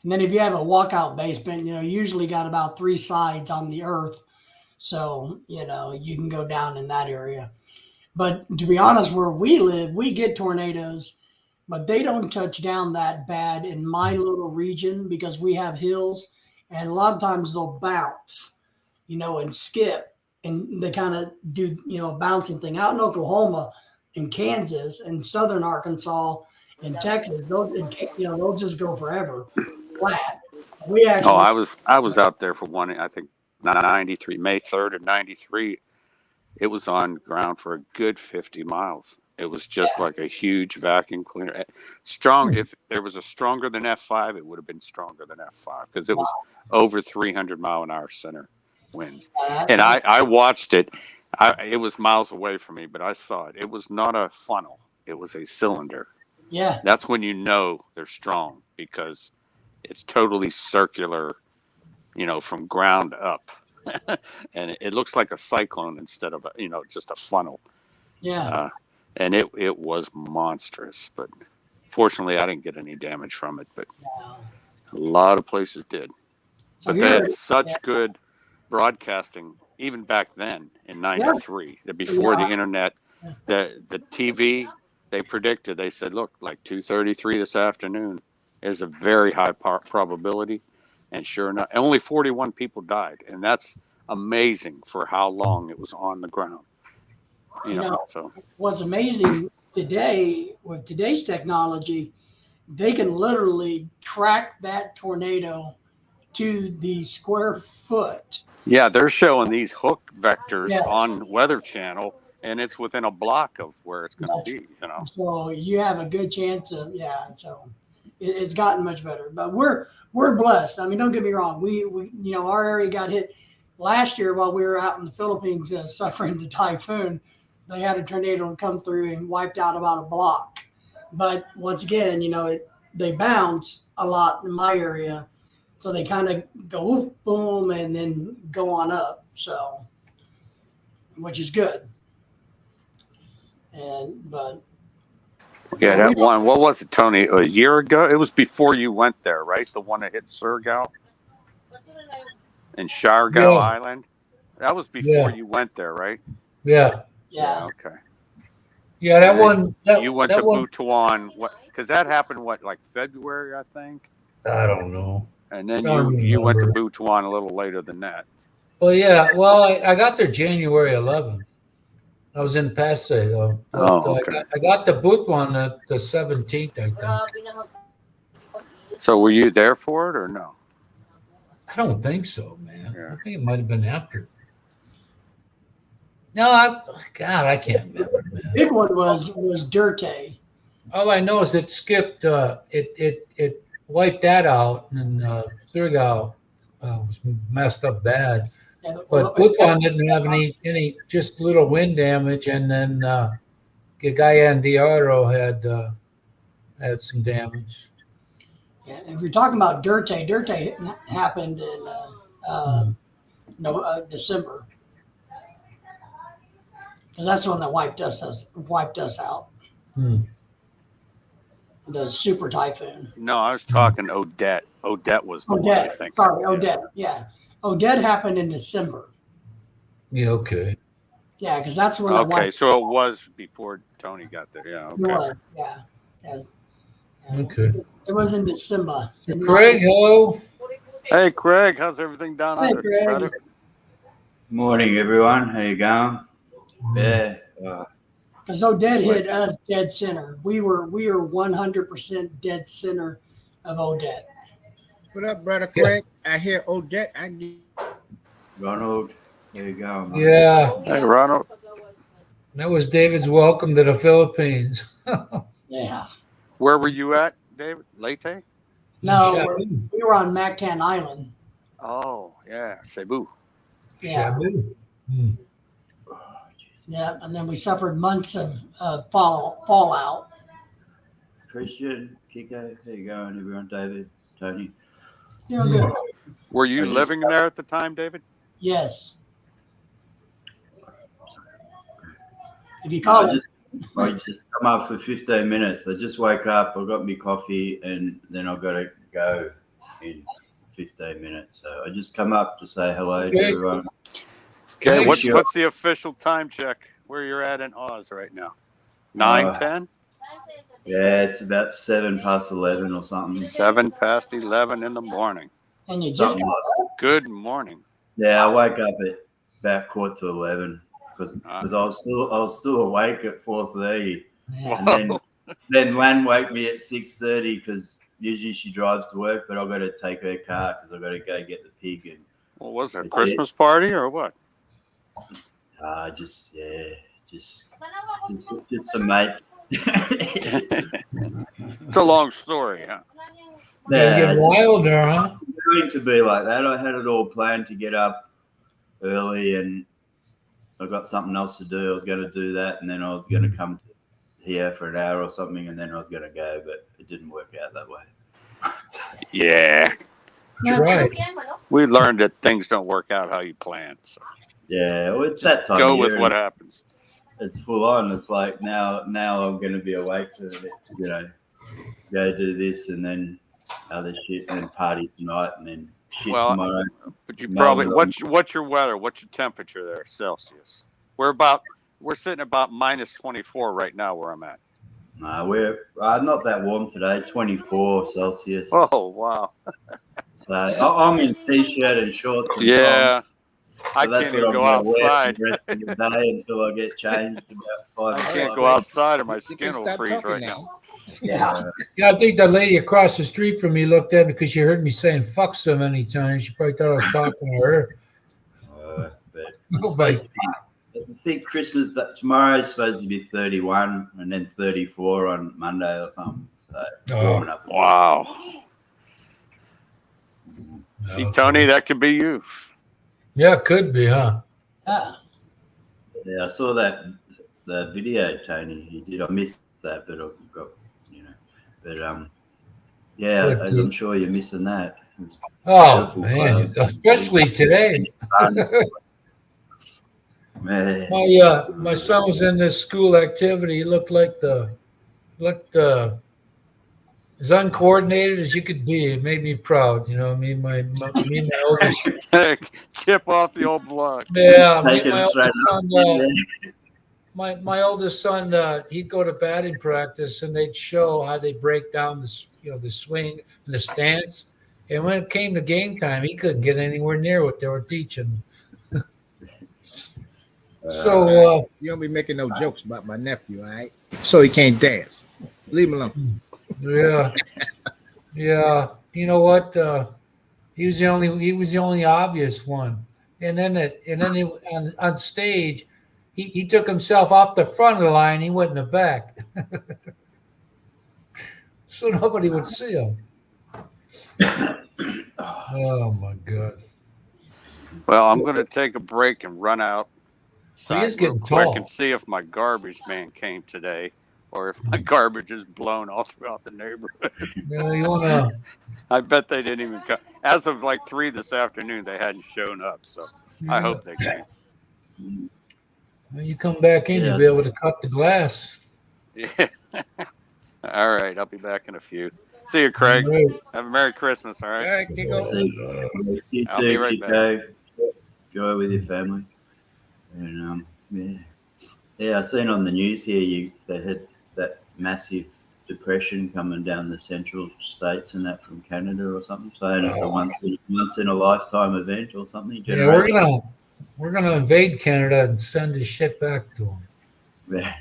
And then if you have a walkout basement, usually got about 3 sides on the earth. So, you can go down in that area. But to be honest, where we live, we get tornadoes, but they don't touch down that bad in my little region because we have hills, and a lot of times they'll bounce, and skip, and they kind of do, a bouncing thing. Out in Oklahoma, in Kansas, and southern Arkansas, in Texas, they'll just go forever flat. We actually,
I was out there for one. I think 93, May 3rd of 93. It was on ground for a good 50 miles. It was just like a huge vacuum cleaner. Strong. If there was a stronger than F5, it would have been stronger than F5 because it was over 300 mile an hour center winds. And I watched it. It was miles away from me, but I saw it. It was not a funnel. It was a cylinder.
yeah,
That's when you know they're strong because it's totally circular, from ground up. And it looks like a cyclone instead of just a funnel.
yeah.
And it was monstrous, but fortunately I didn't get any damage from it, but
Wow.
a lot of places did.
So
But they had
here,
such good broadcasting even back then in 93, that before the internet, the TV, they predicted, they said, look, like 2:33 this afternoon, there's a very high probability. And sure enough, only 41 people died. And that's amazing for how long it was on the ground. So
what's amazing today with today's technology, they can literally track that tornado to the square foot.
yeah, they're showing these hook vectors
Yeah.
on Weather Channel, and it's within a block of where it's going to be.
So you have a good chance of, so it's gotten much better, but we're blessed. I mean, don't get me wrong. We our area got hit last year while we were out in the Philippines suffering the typhoon. They had a tornado come through and wiped out about a block. But once again, they bounce a lot in my area. So they kind of go whoop, boom, and then go on up. So, which is good. But
Yeah, that one. What was it, Tony? A year ago? It was before you went there, right? The one that hit Surigao and Siargao Island. That was before you went there, right?
Yeah.
yeah,
Okay.
Yeah, that one.
You went to Butuan. Because that happened, like February, I think?
I don't know.
And then
Don't
you went to
remember.
Butuan a little later than that.
Well, yeah. Well, I got there January 11th. I was in Pasay though. But,
okay.
I got the boot one at the 17th, I think.
So were you there for it or no?
I don't think so, man.
Yeah.
I think it might have been after. No, I can't remember, man.
big one was Dirte.
All I know is it skipped. It wiped that out, and Surigao was messed up bad. But Butuan didn't have any just little wind damage, and then Cagayan de Oro had some damage.
Yeah, if you're talking about Dirte happened in December. And that's the one that wiped us out.
Hmm.
The super typhoon.
No, I was talking Odette. Odette was the one, I
Odette.
think.
Sorry, Odette. Yeah. Odette happened in December.
Yeah, okay.
Yeah, because that's when
Okay, so it was before Tony got there. Yeah, okay.
Yeah.
Okay.
It was in December.
Craig, hello.
Hey, Craig, how's everything down
Hey,
under?
Craig.
Brother?
Morning, everyone. How you going? Yeah.
Because Odette hit us dead center. We were 100% dead center of Odette.
What up, brother Craig? I hear Odette.
Ronald, how you going? man?
Yeah,
Hey, Ronald.
that was David's welcome to the Philippines.
Yeah.
Where were you at, David? Leyte?
No, we were on Mactan Island.
Oh, yeah, Cebu.
Yeah.
Shabu. Hmm.
Yeah, and then we suffered months of fallout.
Christian, Kiko, how you going, everyone? David, Tony.
Doing good.
Were you
I just-
living there at the time, David?
Yes. If you
I
call it,
just come up for 15 minutes. I just woke up, I got me coffee, and then I've got to go in 15 minutes. So I just come up to say hello to
Okay.
everyone.
Okay,
Make
what's
sure-
what's the official time check where you're at in Oz right now? 9, 10?
Yeah, it's about 7 past 11 or something.
7 past 11 in the morning.
and you just
Something
got
like-
Good morning.
Yeah, I woke up at about 11:15 because I was still awake at 4:30,
yeah.
and then Lan woke me at 6:30 because usually she drives to work, but I've got to take her car because I've got to go get the pig and
What was it?
That's
Christmas party or what?
just some mates.
It's a long story, huh?
Yeah,
Yeah,
get
just
wild there, huh?
going to be like that. I had it all planned to get up early, and I got something else to do. I was going to do that, and then I was going to come here for an hour or something, and then I was going to go, but it didn't work out that way.
Yeah.
That's right.
We learned that things don't work out how you plan. So
Yeah, well, it's that time.
go
of
with
year,
what
and
happens.
it's full on. It's like now I'm going to be awake to go do this and then other shit, and then party tonight, and then shit
Well,
tomorrow.
But you
No,
probably
no.
what's your weather? What's your temperature there, Celsius? We're sitting about minus 24 right now where I'm at.
No, we're not that warm today. 24 Celsius.
Oh wow.
So I'm in t-shirt and shorts. And
Yeah.
Tom,
I
so that's
can't
what
even
I'm
go
gonna wear
outside.
for the rest of the day until I get changed about
I
5
can't
o'clock.
go outside or my
You
skin
can
will
stop
freeze
talking
right
now.
now.
Yeah.
Yeah, I think the lady across the street from me looked at me because she heard me saying "fuck" so many times. She probably thought I was talking to her.
But it's
Oh, my
supposed to be, I think Christmas tomorrow is supposed to be 31 and then 34 on Monday or something. So
Oh.
warming up.
Wow. See, Tony, that could be you.
Yeah, it could be, huh?
Yeah.
Yeah, I saw the video, Tony. You did. I missed that, but I've got, But yeah,
Good,
I'm
dude.
sure you're missing that. It's
Oh
beautiful
man,
clouds.
especially today.
fun. Man.
My son was in this school activity. He looked as uncoordinated as you could be. It made me proud. You know, me and my oldest.
Tip off the old block.
Yeah, me and
Taking
my
it straight
oldest
up.
son. My oldest son, he'd go to batting practice, and they'd show how they break down the swing and the stance. And when it came to game time, he couldn't get anywhere near what they were teaching. So
You don't be making no jokes about my nephew, all right? So he can't dance. Leave him alone.
yeah. You know what? He was the only obvious one. And then on stage, he took himself off the front of the line. He went in the back, so nobody would see him. Oh my God!
Well, I'm going to take a break and run out.
He is
real
getting
quick
tall.
and see if my garbage man came today or if my garbage is blown all throughout the neighborhood.
You wanna?
I bet they didn't even come. As of like 3 this afternoon, they hadn't shown up. So I hope they came.
When you come back in, you'll be able to cut the glass.
Yeah. All right. I'll be back in a few. See you, Craig.
Right.
Have a Merry Christmas. All
All
right.
right, Kiko.
You
I'll be
too,
right back.
Kiko. Enjoy with your family. And I seen on the news here they had that massive depression coming down the central states and that from Canada or something, saying it's a once in a lifetime event or something.
Yeah, we're gonna invade Canada and send this shit back to them.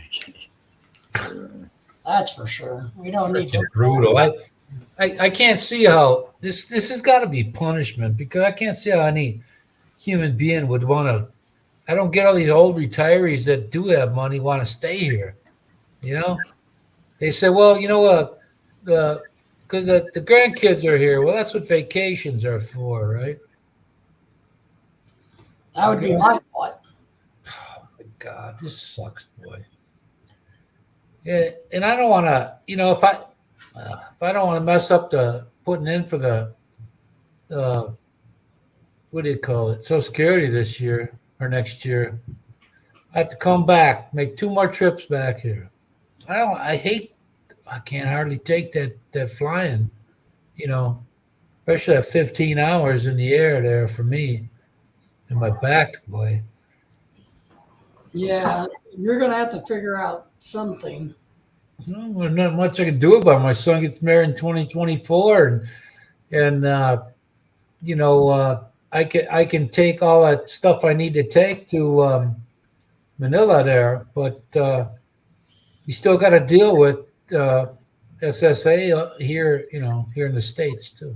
That's for sure. We don't need
Freaking brutal. I can't see how this has got to be punishment, because I can't see how any human being would want to. I don't get all these old retirees that do have money want to stay here. You know, they say, well, you know what, because the grandkids are here. Well, that's what vacations are for, right?
That would be my thought.
Oh my God, this sucks, boy. Yeah, and I don't want to, if I don't want to mess up the putting in for the what do you call it? Social Security this year or next year. I have to come back, make 2 more trips back here. I can't hardly take that flying, especially at 15 hours in the air there for me and my back, boy.
Yeah, you're gonna have to figure out something.
No, there's not much I can do about it. My son gets married in 2024 and I can take all that stuff I need to take to Manila there, but you still got to deal with SSA here, here in the States too.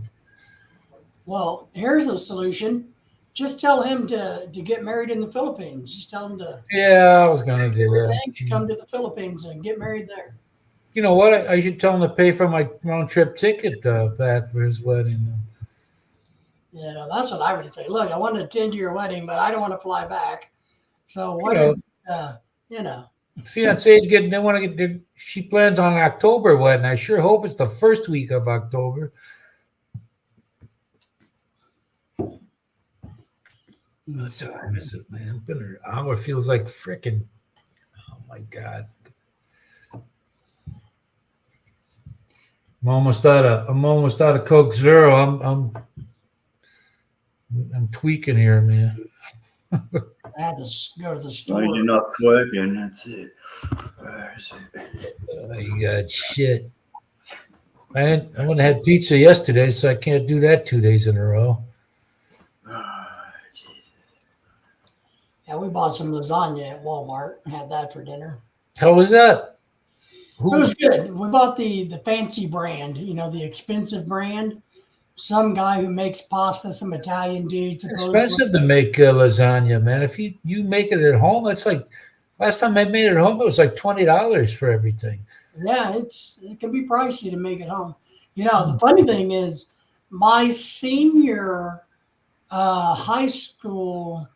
Well, here's a solution. Just tell him to get married in the Philippines. Just tell him to
Yeah, I was gonna do that.
come to the Philippines and get married there.
You know what? I should tell him to pay for my round trip ticket back for his wedding.
That's what I would say. Look, I want to attend your wedding, but I don't want to fly back. So what?
Fiance's getting. They want to get. She plans on an October wedding. I sure hope it's the first week of October. What time is it, man? Been an hour. Feels like freaking. Oh my god. I'm almost out of Coke Zero. I'm tweaking here, man.
I had to go to the store.
Well, you're not working. That's it. Where is it?
You got shit. I went and had pizza yesterday, so I can't do that 2 days in a row.
Oh, Jesus.
Yeah, we bought some lasagna at Walmart and had that for dinner.
How was that?
It was good. We bought the fancy brand, the expensive brand. Some guy who makes pasta, some Italian dude.
Expensive to make lasagna, man. If you make it at home, it's like last time I made it at home, it was like $20 for everything.
Yeah, it can be pricey to make it home. The funny thing is, my senior high school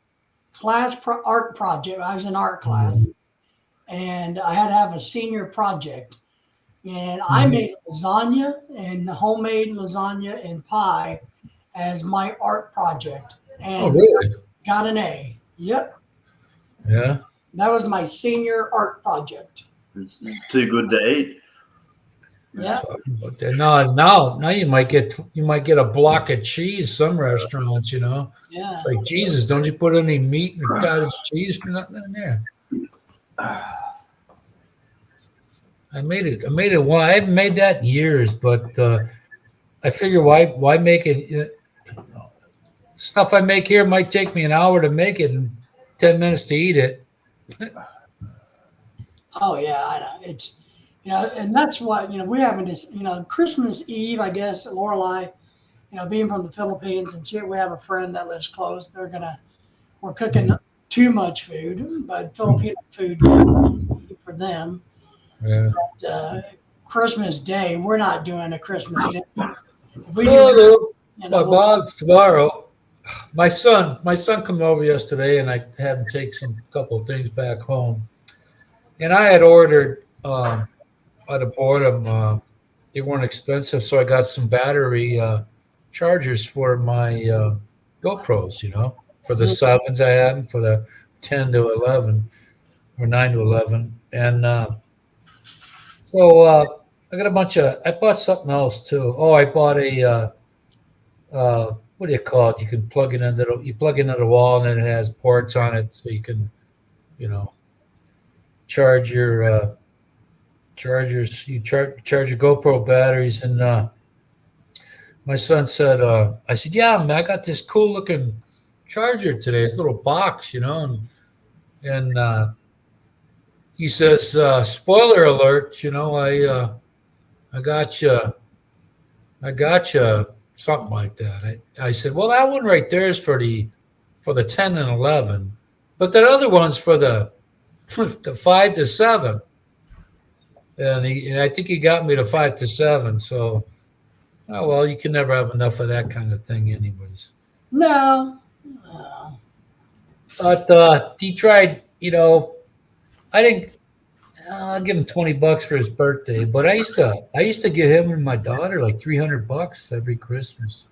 class art project. I was in art class, and I had to have a senior project. And I made lasagna and homemade lasagna and pie as my art project. And
really?
Got an A. Yep.
Yeah.
That was my senior art project.
It's too good to eat.
Yeah.
Now you might get a block of cheese. Some restaurants,
Yeah.
It's like, Jesus, don't you put any meat and cottage cheese for nothing in there? I made it. I haven't made that in years, but I figure why make it? Stuff I make here might take me an hour to make it and 10 minutes to eat it.
Oh yeah, I know. It's and that's what we're having this. Christmas Eve, I guess. Lorelei, being from the Philippines and shit, we have a friend that lives close. We're cooking too much food, but Filipino food for them.
Yeah.
But, Christmas Day, we're not doing a Christmas dinner.
My Bob's tomorrow. My son came over yesterday, and I had him take some couple of things back home. And I had ordered out of boredom. They weren't expensive, so I got some battery chargers for my GoPros. For the 7s I had, for the 10 to 11 or 9 to 11, and so I got a bunch of. I bought something else too. Oh, I bought a. What do you call it? You can plug it into the wall, and then it has ports on it, so you can, charge your chargers. You charge your GoPro batteries, and my son said, I said, yeah, man, I got this cool looking charger today. This little box, and he says, spoiler alert, I got you something like that. I said, well, that one right there is for the 10 and 11, but that other one's for the 5 to 7. And I think he got me to 5 to 7. So, oh, well, you can never have enough of that kind of thing anyways.
No.
But he tried, I think I'll give him $20 for his birthday, but I used to give him and my daughter like $300 every Christmas.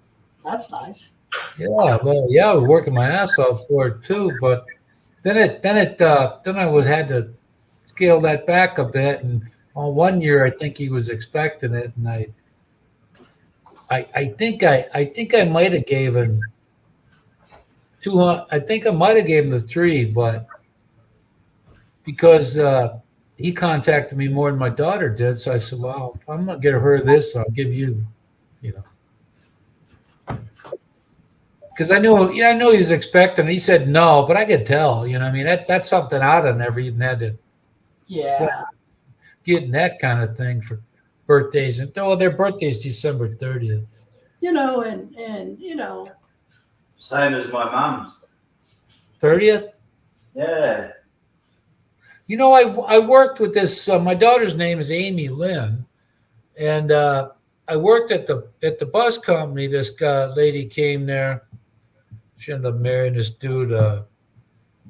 That's nice.
Yeah, well, yeah, I was working my ass off for it too, but then I would had to scale that back a bit. And on 1 year, I think he was expecting it, and I think I might have gave him 200. I think I might have gave him the 3, but because he contacted me more than my daughter did, so I said, "Well, I'm gonna get her this. I'll give you, you know." Because I knew he was expecting. He said no, but I could tell. You know, I mean, that's something I'd have never even had to
Yeah.
get that kind of thing for birthdays. And their birthday's December 30th.
You know, and you know,
Same as my mum's.
30th.
Yeah.
You know, I worked with this. My daughter's name is Amy Lynn, and I worked at the bus company. This lady came there. She ended up marrying this dude.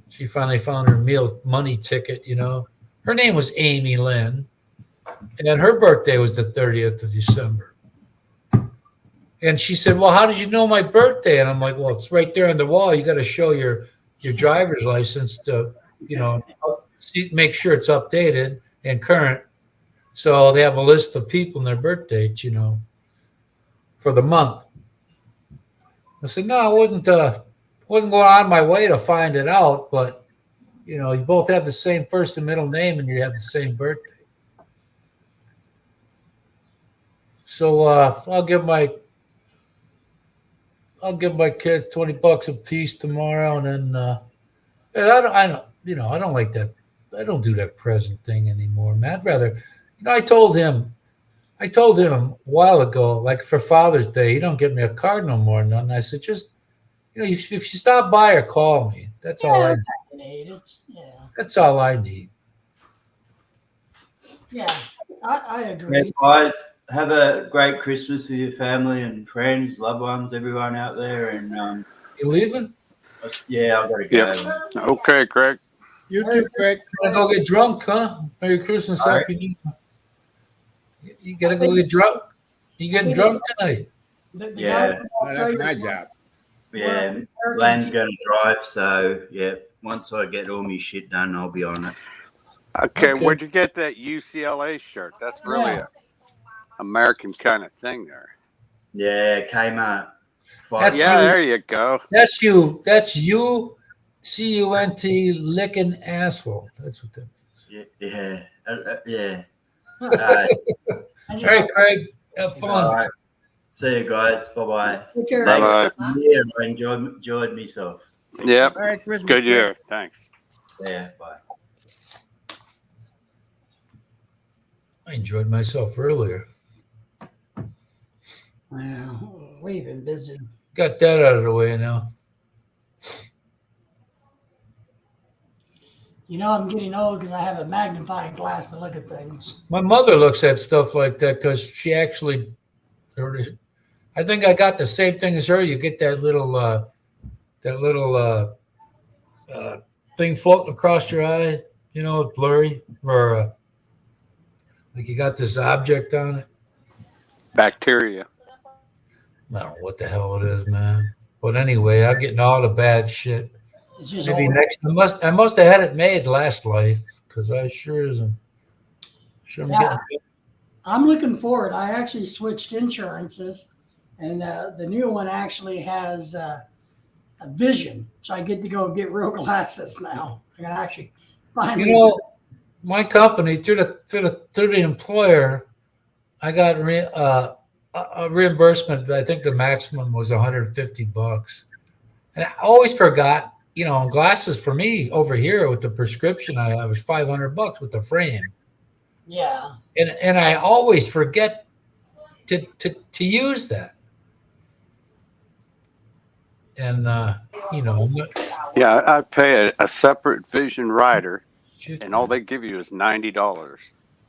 She finally found her money ticket. You know, her name was Amy Lynn, and her birthday was the 30th of December. And she said, "Well, how did you know my birthday?" And I'm like, "Well, it's right there on the wall. You got to show your driver's license to, you know, make sure it's updated and current." So they have a list of people and their birth dates, you know, for the month. I said, "No, I wouldn't go out of my way to find it out, but you know, you both have the same first and middle name, and you have the same birthday." So I'll give my kids $20 a piece tomorrow, and then I don't like that. I don't do that present thing anymore, man. I'd rather, you know, I told him a while ago, like for Father's Day, you don't get me a card no more, nothing. I said, just, you know, if you stop by or call me, that's all I. That's all I need.
Yeah, I
Yeah,
agree.
guys, have a great Christmas with your family and friends, loved ones, everyone out there. And
You leaving?
yeah, I've got to go.
Yep. Okay, Craig.
You too, Craig.
Gonna go get drunk, huh? Merry Christmas,
All right.
Happy New Year. You gotta go get drunk. You getting drunk tonight?
The
Yeah.
Oh, that's my job.
Yeah, Lan's going to drive, so yeah. Once I get all my shit done, I'll be on it.
Okay,
Okay.
where'd you get that UCLA shirt? That's really
Yeah.
a American kind of thing there.
Yeah, Kmart.
That's
Yeah,
you.
there you go.
That's you. That's you. CUNT licking asshole. That's what that.
Yeah. Yeah. All right.
I just
All right, Craig. Have fun.
All right. See you guys. Bye-bye.
take care.
Bye-bye.
Thanks. Yeah, I enjoyed myself.
Yep.
Merry Christmas.
Good
Craig.
year. Thanks.
Yeah, bye.
I enjoyed myself earlier.
Well, we've been busy.
Got that out of the way now.
You know, I'm getting old because I have a magnifying glass to look at things.
My mother looks at stuff like that because she actually. I think I got the same thing as her. You get that little thing floating across your eye. You know, it's blurry, or like you got this object on it.
Bacteria.
I don't know what the hell it is, man. But anyway, I'm getting all the bad shit.
It's just
Maybe
old.
next. I must have had it made last life because I sure isn't. Sure, I'm
Yeah.
getting.
I'm looking forward. I actually switched insurances, and the new one actually has a vision, so I get to go get real glasses now. I can actually finally.
You know, my company through the employer, I got a reimbursement. I think the maximum was $150, and I always forgot. You know, glasses for me over here with the prescription I have is $500 with the frame,
Yeah.
and I always forget to use that. And you know,
Yeah, I pay a separate vision rider, and all they give you is $90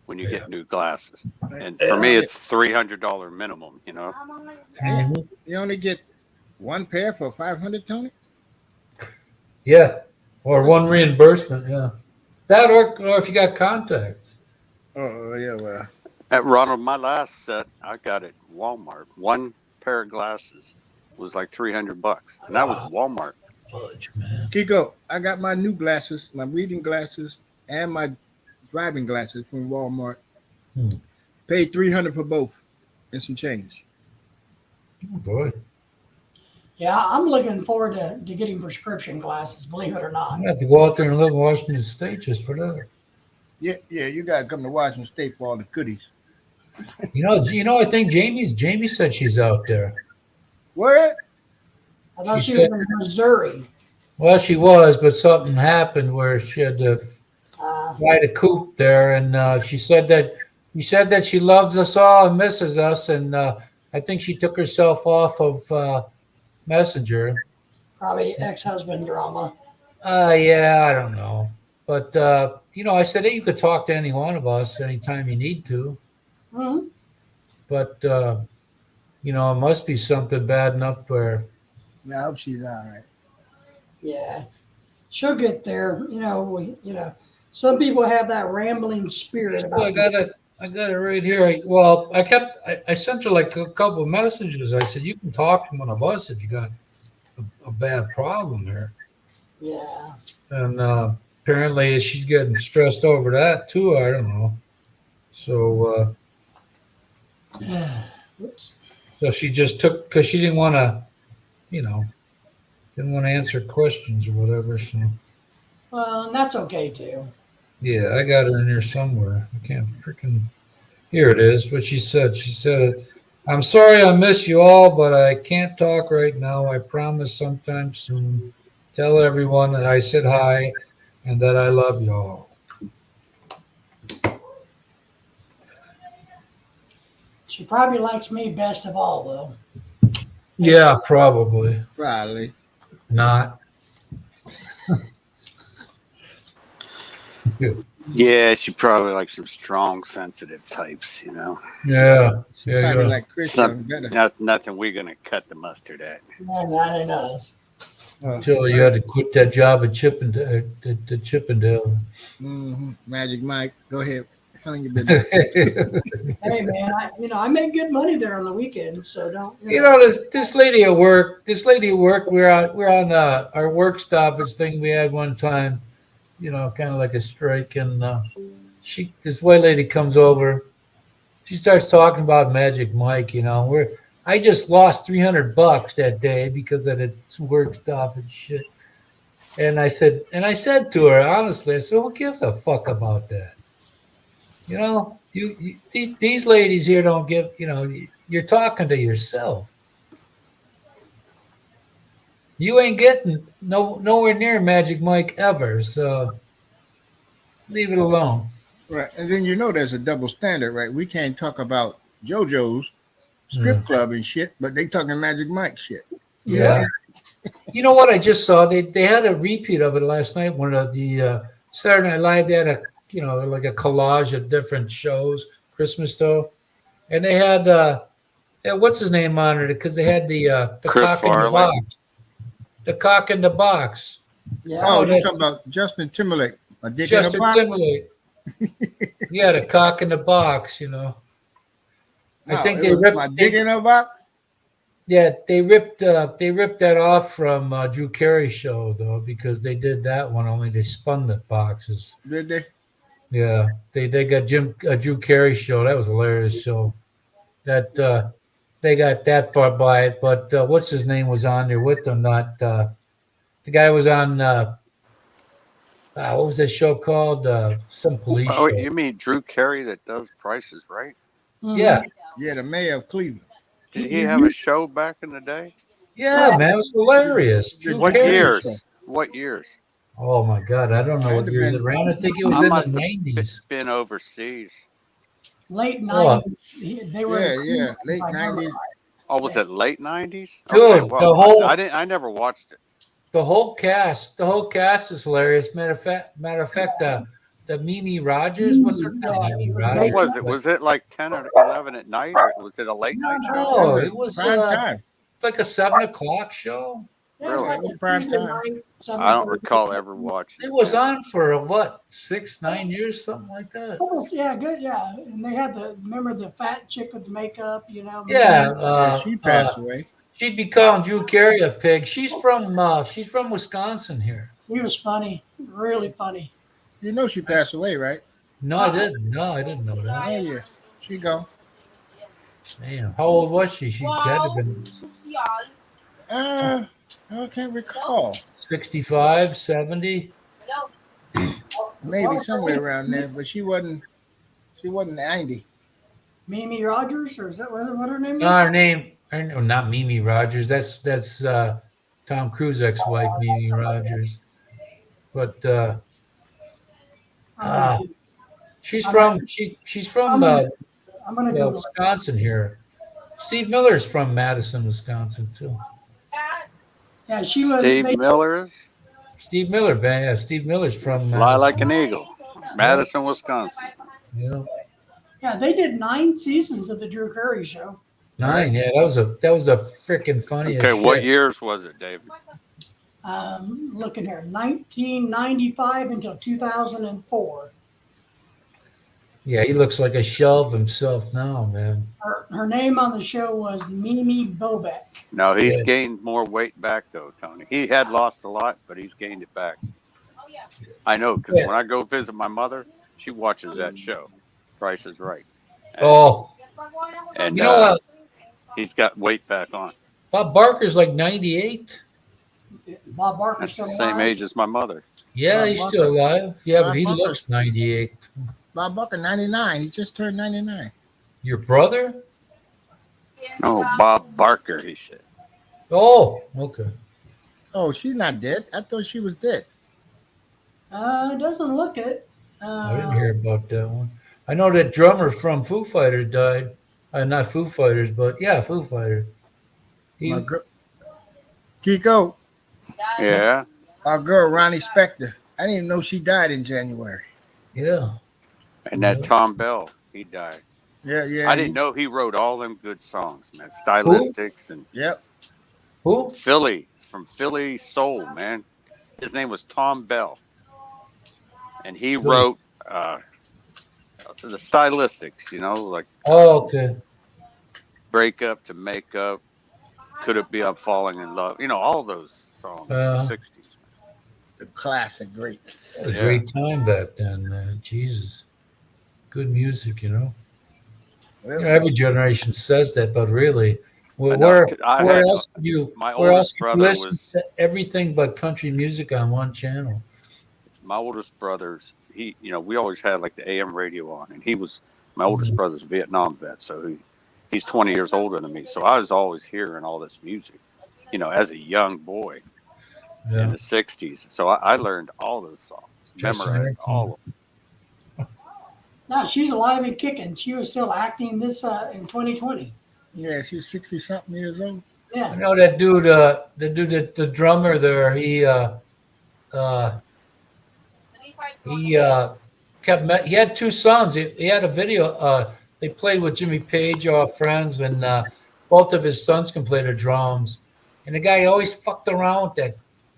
when you get new glasses. And for me, it's $300 minimum. You know.
Mhm.
You only get one pair for 500, Tony?
Yeah, or one reimbursement. Yeah, that or if you got contacts.
Oh, yeah, well.
At Ronald, my last set I got at Walmart. One pair of glasses was like $300, and that was Walmart.
Fudge, man.
Kiko, I got my new glasses, my reading glasses, and my driving glasses from Walmart. Paid $300 for both and some change.
Oh, boy.
Yeah, I'm looking forward to getting prescription glasses, believe it or not.
I have to go out there and live in Washington State just for that.
Yeah, you gotta come to Washington State for all the goodies.
I think Jamie said she's out there.
What?
I thought
She
she was
said-
in Missouri.
Well, she was, but something happened where she had to fly to Coop there, and she said that she loves us all and misses us, and I think she took herself off of Messenger.
Probably ex-husband drama.
Yeah, I don't know, but I said, hey, you could talk to any one of us anytime you need to,
Mhm.
but it must be something bad enough where.
Yeah, I hope she's all right.
Yeah, she'll get there. Some people have that rambling spirit about.
I got it right here. I sent her like a couple of messages. I said, you can talk to one of us if you got a bad problem here.
Yeah.
And apparently she's getting stressed over that too. I don't know. So,
Whoops.
so she just took, because she didn't want to, didn't want to answer questions or whatever. So,
Well, and that's okay too.
yeah, I got her in here somewhere. I can't freaking. Here it is. What she said. She said, I'm sorry I miss you all, but I can't talk right now. I promise sometime soon. Tell everyone that I said hi and that I love you all.
She probably likes me best of all, though.
Yeah, probably.
Probably.
Not.
Yeah, she probably likes some strong, sensitive types.
Yeah.
She
Yeah,
probably
yeah.
like Chris
Some-
better.
Nothing we're gonna cut the mustard at.
Not in us.
Until you had to quit that job at Chippendale.
Magic Mike, go ahead. Tell your business.
Hey man, I make good money there on the weekends, so don't.
This lady at work. We're on our work stoppage thing we had one time. Kind of like a strike, and this white lady comes over. She starts talking about Magic Mike. I just lost $300 that day because of the work stoppage shit. And I said to her honestly, I said, who gives a fuck about that? These ladies here don't give. You're talking to yourself. You ain't getting nowhere near Magic Mike ever, so leave it alone.
Right. And then there's a double standard, right? We can't talk about JoJo's strip club and shit, but they talking Magic Mike shit.
Yeah. You know what I just saw? They had a repeat of it last night. One of the Saturday Night Live, they had like a collage of different shows, Christmas though, and they had what's his name on it, because they had the
Chris
cock in the
Farley.
box. The cock in the box.
Yeah.
Oh, you're
that's-
talking about Justin Timberlake, a dick in a
Justin
box?
Timberlake. Yeah, the cock in the box. I think
it
they
was
ripped.
my dick in a box.
Yeah, they ripped that off from Drew Carey's show though, because they did that one. Only they spun the boxes.
Did they?
Yeah, they got Drew Carey show. That was a hilarious show. That they got that far by it, but what's his name was on there with them? Not the guy was on. What was that show called? Some police
Oh,
show.
you mean Drew Carey that does Prices Right?
Mhm.
Yeah,
Yeah, the mayor of Cleveland.
Did he have a show back in the day?
yeah, man, it was hilarious. Drew
What
Carey
years?
show.
What years?
Oh my God, I don't know what years it ran. I think it was
I
in
must
the
have
'90s.
been overseas.
Late
Oh.
90s. They were.
Yeah, late 90s.
Oh, was it late '90s?
Dude, the whole-
I never watched it.
The whole cast is hilarious. Matter of fact, the Mimi Rogers. What's her name? Mimi
What
Rogers.
was it? Was it like 10 or 11 at night? Or was it a late night show?
No, it was
prime time.
like a 7:00 show.
Yeah, it was
Really?
like a
Prime
Tuesday
time.
night,
I don't
7:30.
recall ever watching
It was on for 6-9 years, something like that.
Oh, yeah, good. Yeah, and they had remember the fat chick with the makeup,
Yeah,
She passed away.
She'd be calling Drew Carey a pig. She's from Wisconsin here.
He was funny, really funny.
You know she passed away, right?
No, I didn't. No, I didn't know that.
Oh yeah, she gone.
Damn. How old was she? She had to have been
I can't recall.
65, 70.
Maybe somewhere around there, but she wasn't 90.
Mimi Rogers, or is that what her name is?
No, her name. No, not Mimi Rogers. That's Tom Cruise's ex-wife, Mimi Rogers. But she's from
I'm gonna go.
Wisconsin here. Steve Miller's from Madison, Wisconsin too.
Yeah, she was.
Steve Miller is
Steve Miller, man. Yeah, Steve Miller's from
Fly Like an Eagle, Madison, Wisconsin.
Yeah,
Yeah, they did 9 seasons of the Drew Carey Show.
9. Yeah, that was a freaking funny.
Okay, what years was it, David?
Looking here, 1995 until 2004.
Yeah, he looks like a shell of himself now, man.
Her name on the show was Mimi Bobek.
No, he's
Yeah.
gained more weight back though, Tony. He had lost a lot, but he's gained it back. I know because
Yeah.
when I go visit my mother, she watches that show, Price is Right. And,
Oh,
and
you know what?
he's got weight back on.
Bob Barker's like 98.
Bob Barker's
That's
still
the same
alive.
age as my mother.
Yeah,
Bob
he's
Barker.
still alive. Yeah,
Bob
but he
Barker.
looks 98.
Bob Barker, 99. He just turned 99.
Your brother?
No, Bob Barker, he said.
Oh, okay.
Oh, she's not dead. I thought she was dead.
Doesn't look it.
I didn't hear about that one. I know that drummer from Foo Fighters died. Not Foo Fighters, but yeah, Foo Fighters. He,
My girl, Kiko,
Yeah.
our girl Ronnie Spector. I didn't even know she died in January.
yeah.
And that Tom Bell, he died.
Yeah.
I didn't know he wrote all them good songs, man. Stylistics and
Yep.
Who?
Philly, from Philly Soul, man. His name was Tom Bell. And he wrote the Stylistics, you know, like
Oh, okay.
Break Up to Make Up, Could It Be I'm Falling in Love, you know, all those songs in the 60s.
The classic greats.
It was a great time back then, man. Jesus. Good music, you know.
Well,
You know, every generation says that, but really,
I know,
where
'cause I
where
had-
else could you
my
where else
oldest
could you
brother
listen
was-
to everything but country music on one channel?
My oldest brother's, we always had like the AM radio on, and my oldest brother's a Vietnam vet, so he's 20 years older than me. So I was always hearing all this music, you know, as a young boy in
Yeah.
the 60s. So I learned all those songs, memorized all of them.
No, she's alive and kicking. She was still acting this in 2020.
yeah, she's 60 something years old.
I
Yeah.
know that dude, the drummer there, he he had 2 sons. He had a video. They played with Jimmy Page, all friends, and both of his sons can play the drums. And the guy always fucked around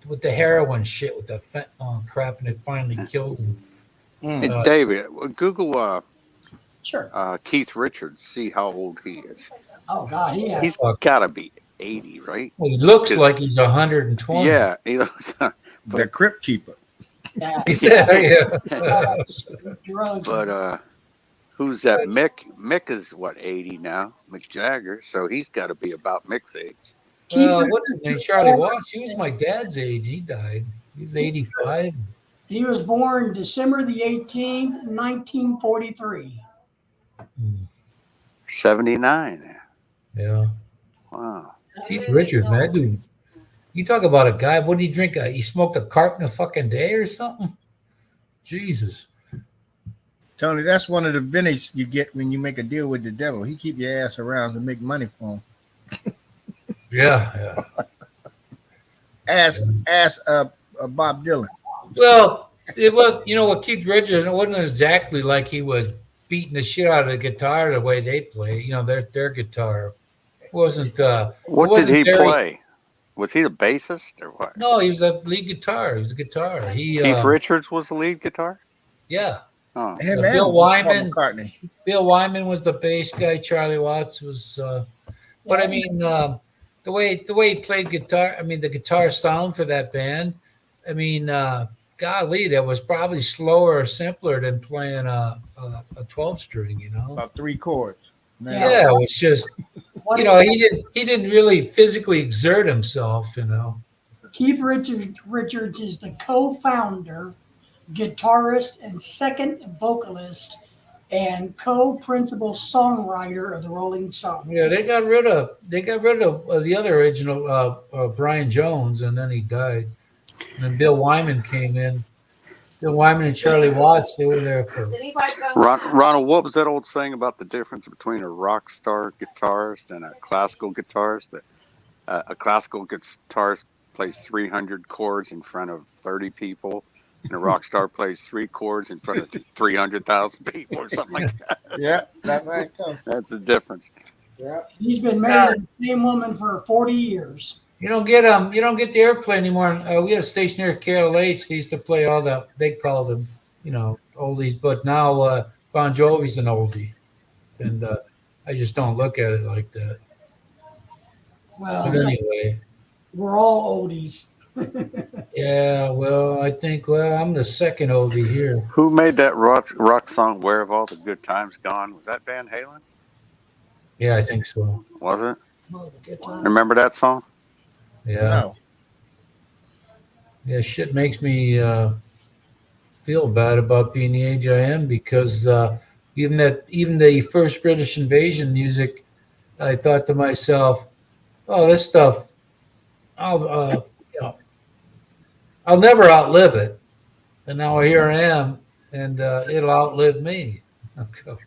with the heroin shit, with the fentanyl crap, and it finally killed him.
Hey, David, Google
Sure.
Keith Richards, see how old he is.
Oh God, he has.
He's got to be 80, right?
Well, he looks like he's 120.
Yeah, he looks.
The Crypt Keeper.
Yeah.
yeah.
Drugs.
But who's that? Mick is what, 80 now? Mick Jagger, so he's got to be about Mick's age.
What's his name? Charlie Watts. He was my dad's age. He died. He was 85.
He was born December the 18th, 1943.
79.
Yeah.
Wow.
Keith Richards, man, that dude. You talk about a guy. What did he drink? He smoked a carton a fucking day or something. Jesus.
Tony, that's one of the bennies you get when you make a deal with the devil. He keep your ass around to make money for him.
Yeah.
Ask Bob Dylan.
Well, it was. You know what, Keith Richards. It wasn't exactly like he was beating the shit out of the guitar the way they play. You know, their guitar wasn't.
What
wasn't
did he
very-
play? Was he the bassist or what?
No, he was a lead guitar. He was a guitar.
Keith Richards was the lead guitar?
Yeah.
Oh.
Him
Bill
and Paul
Wyman.
McCartney.
Bill Wyman was the bass guy. Charlie Watts was. But I mean, the way he played guitar. I mean, the guitar sound for that band. I mean, golly, that was probably slower or simpler than playing a 12 string. You know.
About 3 chords. Man.
Yeah, it was just
What
you know
is-
he didn't really physically exert himself. You know.
Keith Richards is the co-founder, guitarist, and second vocalist, and co-principal songwriter of the Rolling Stones.
Yeah, they got rid of the other original Brian Jones, and then he died. And then Bill Wyman came in. Bill Wyman and Charlie Watts, they were there for.
Ronald, what was that old saying about the difference between a rock star guitarist and a classical guitarist? That a classical guitarist plays 300 chords in front of 30 people, and a rock star plays 3 chords in front of 300,000 people, or something like that.
Yeah, that right. Come.
That's the difference.
Yeah.
He's been married to the same woman for 40 years.
You don't get the airplay anymore. We had a station here at KLH. They used to play all the, they called them, oldies. But now Bon Jovi's an oldie, and I just don't look at it like that.
Well,
But anyway,
we're all oldies.
yeah. Well, I think I'm the second oldie here.
Who made that rock song "Where Have All the Good Times Gone"? Was that Van Halen?
Yeah, I think so.
Was it?
Oh, the guitar.
Remember that song?
Yeah.
No.
Yeah, shit makes me feel bad about being the age I am because even the first British invasion music, I thought to myself, "Oh, this stuff, I'll never outlive it." And now here I am, and it'll outlive me. Okay.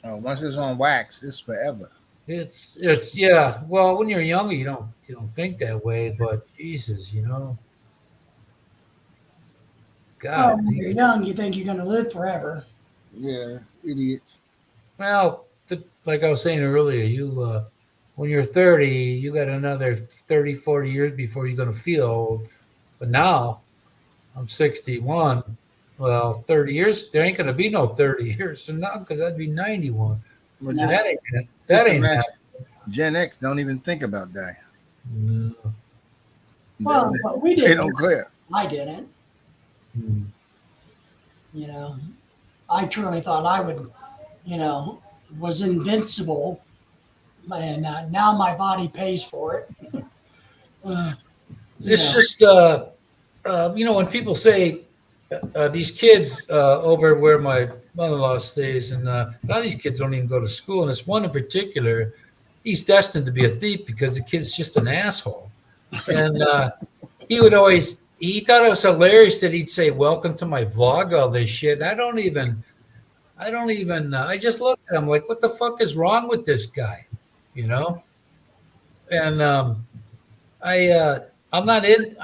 Oh, once it's on wax, it's forever.
It's yeah. Well, when you're younger, you don't think that way, but Jesus,
Well,
God.
when you're young, you think you're going to live forever.
Yeah, idiots.
Well, like I was saying earlier, you when you're 30, you got another 30, 40 years before you're going to feel old. But now, I'm 61. Well, 30 years, there ain't going to be no 30 years from now because I'd be 91.
But
No.
That ain't
just
happening.
imagine, Gen X don't even think about that.
No.
Well, but we
They
didn't.
don't care.
I didn't.
Mm.
I truly thought I would, was invincible. And now my body pays for it.
It's just, when people say these kids over where my mother-in-law stays, and a lot of these kids don't even go to school. And this one in particular, he's destined to be a thief because the kid's just an asshole. And he thought it was hilarious that he'd say, "Welcome to my vlog," all this shit. I just looked at him like, what the fuck is wrong with this guy? And I'm not in,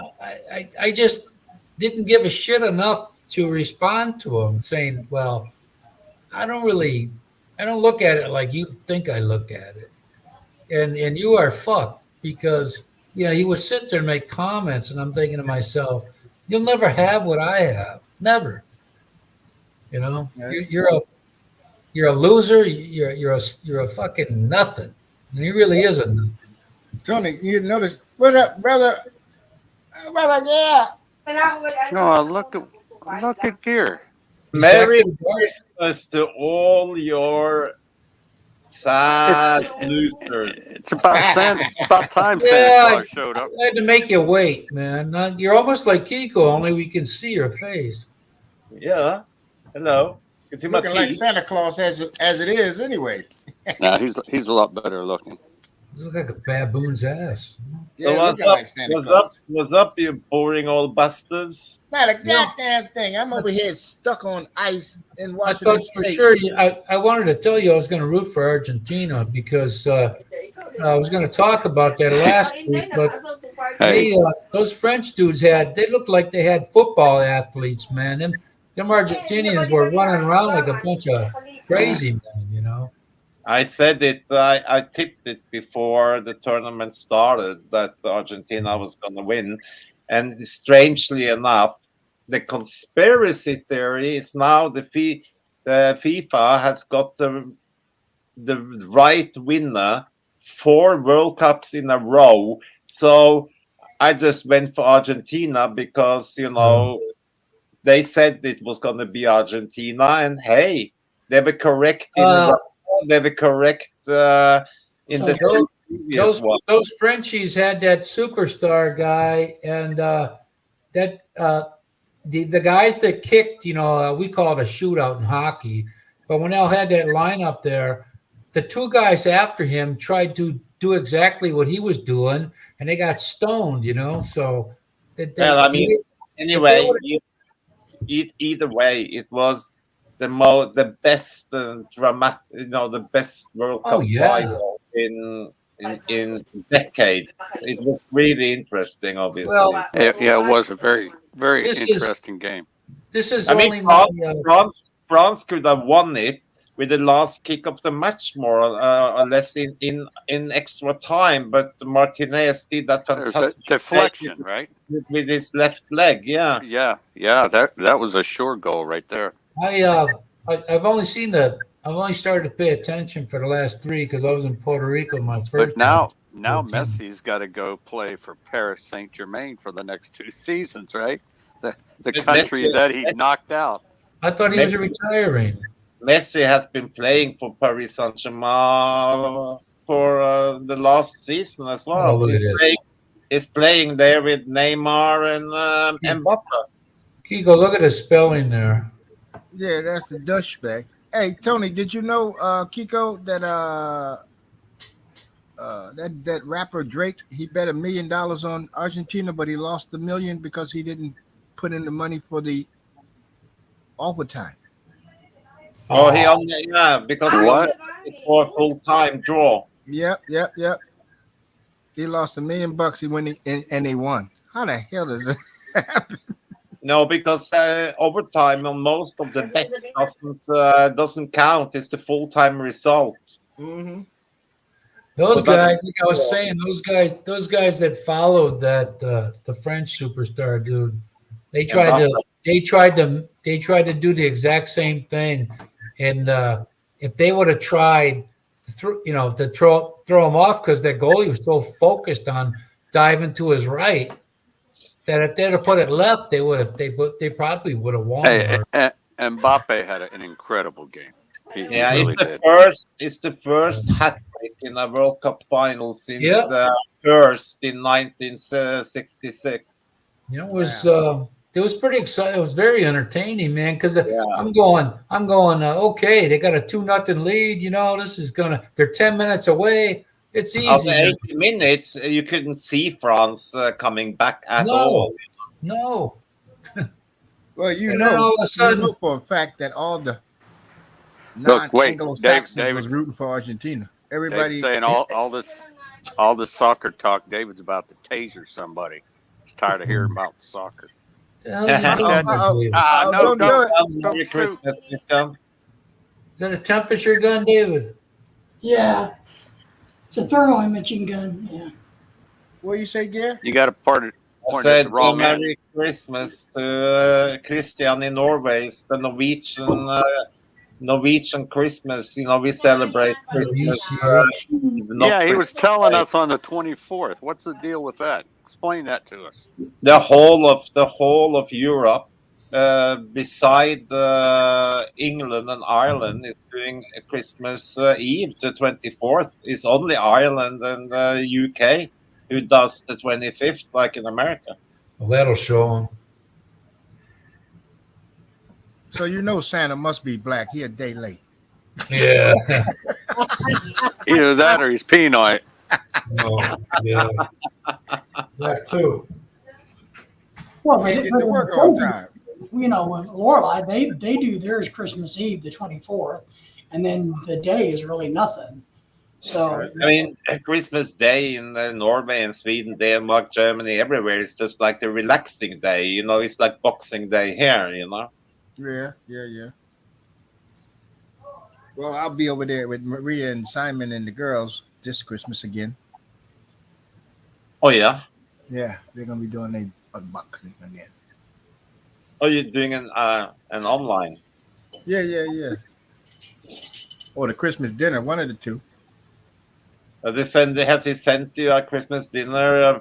I just didn't give a shit enough to respond to him saying, well, I don't look at it like you think I look at it. And you are fucked because, he would sit there and make comments and I'm thinking to myself, you'll never have what I have. Never.
Yeah.
You're a loser. You're a fucking nothing. And he really is a nothing.
Tony, you notice, what up, brother? Brother, yeah.
No, look at Gear.
Merry Christmas to all your sad losers.
It's about time Santa
Yeah.
Claus showed up.
I had to make you wait, man. You're almost like Kiko, only we can see your face.
Yeah. Hello. You can see my
Looking like
teeth.
Santa Claus as it is anyway.
No, he's a lot better looking.
You look like a baboon's ass.
Yeah,
So what's
looking
up?
like Santa
What's
Claus.
up? What's up, you boring old bastards?
Not a goddamn thing. I'm over here stuck on ice in
I
Washington
thought for
State.
sure. I wanted to tell you I was going to root for Argentina because I was going to talk about that last week, but
Hey,
those French dudes they looked like they had football athletes, man. Them Argentinians were running around like a bunch of crazy men,
I said it. I tipped it before the tournament started that Argentina was going to win, and strangely enough, the conspiracy theory is now the FIFA has got the right winner 4 World Cups in a row. So I just went for Argentina because, you know, they said it was going to be Argentina, and hey, they were correct in they were correct in
So
the
those-
previous one.
Those Frenchies had that superstar guy, and the guys that kicked, we call it a shootout in hockey. But when Al had that lineup there, the two guys after him tried to do exactly what he was doing, and they got stoned. So
Well, I mean, anyway, either way, it was the best dramatic, the best World Cup final in decades. It was really interesting, obviously.
Well,
Yeah, it was a very, very
This is-
interesting game.
this is
I
only
mean,
my,
France could have won it with the last kick of the match, more or less in extra time. But Martinez did that
There's a
fantastic
deflection, right?
with his left leg. Yeah.
Yeah. That was a sure goal right there.
I've only started to pay attention for the last 3 because I was in Puerto Rico my first.
But now
Okay.
Messi's got to go play for Paris Saint-Germain for the next 2 seasons, right? The
But
country
Messi-
that he knocked out.
I thought he was retiring.
Messi has been playing for Paris Saint-Germain for the last season as well.
Oh, look at this.
He's playing there with Neymar and Mbappe.
Kiko, look at the spelling there.
Yeah, that's the Dutch spec. Hey, Tony, did you know, Kiko, that that rapper Drake, he bet $1 million on Argentina, but he lost $1 million because he didn't put in the money for the overtime.
Oh, he only because he
What?
only for a full-time draw.
Yep. He lost $1 million. He went and they won. How the hell does that happen?
No, because overtime on most of the bets doesn't count. It's the full-time result.
Mm-hmm.
Those
But
guys, like I was saying, those guys that followed that the French superstar dude, they tried to do the exact same thing, and if they would have tried, to throw him off because their goalie was so focused on diving to his right that if they'd have put it left, they probably would have won.
Hey, Mbappe had an incredible game. He really did.
It's the first hat trick in a World Cup final since
Yeah.
first in 1966.
It was pretty exciting. It was very entertaining, man. Because I'm going. Okay, they got a 2-0 lead. They're 10 minutes away. It's easy.
After 80 minutes, you couldn't see France coming back at all.
No.
Well,
And then all of a sudden-
you know for a fact that all the
Look, wait,
non-Anglo-Saxons was
David-
rooting for Argentina.
David's
Everybody
saying all this soccer talk. David's about to taser somebody. He's tired of hearing about soccer.
Hell,
No,
don't do it.
Merry Christmas, Christian.
Is that a temperature gun, David?
Yeah. It's a thermal imaging gun. Yeah.
What do you say, Gare?
You got to
I
point at
said
the wrong end.
Merry Christmas to Christian in Norway. It's the Norwegian Christmas. We celebrate Christmas.
Yeah, he was telling us on the 24th. What's the deal with that? Explain that to us.
The whole of Europe, beside England and Ireland, is doing a Christmas Eve, the 24th. It's only Ireland and UK who does the 25th, like in America.
Well, that'll show them.
So Santa must be black. He a day late.
Yeah.
Either that or he's peanut.
Oh, yeah. That too.
Well,
Can't
but,
get to work on time.
when Lorelei, they do theirs Christmas Eve, the 24th, and then the day is really nothing. So
I mean, Christmas Day in Norway and Sweden, Denmark, Germany, everywhere, it's just like the relaxing day. It's like Boxing Day here.
Yeah. Well, I'll be over there with Maria and Simon and the girls this Christmas again.
Oh yeah.
Yeah, they're gonna be doing their unboxing again.
Oh, you're doing an online.
Yeah. Or the Christmas dinner, one of the two.
Has he sent you a Christmas dinner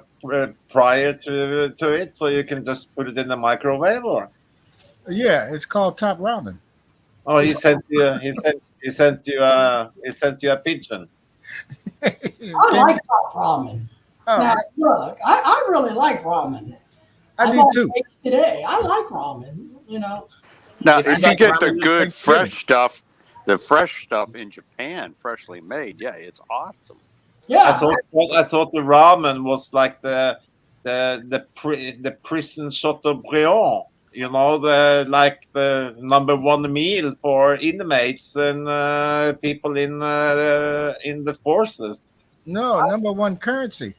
prior to it, so you can just put it in the microwave, or?
Yeah, it's called Top Ramen.
Oh, he sent you. He sent you a pigeon.
I like hot ramen.
Oh,
Now, look, I really like ramen.
I do
bought
too.
steak today. I like ramen. You know,
Now,
If
if
you
you get the
ramen,
good
it's good.
fresh stuff, the fresh stuff in Japan, freshly made, yeah, it's awesome.
yeah.
I thought the ramen was like the prison Chateaubriand. You know, the number one meal for inmates and people in the forces.
No, number one currency.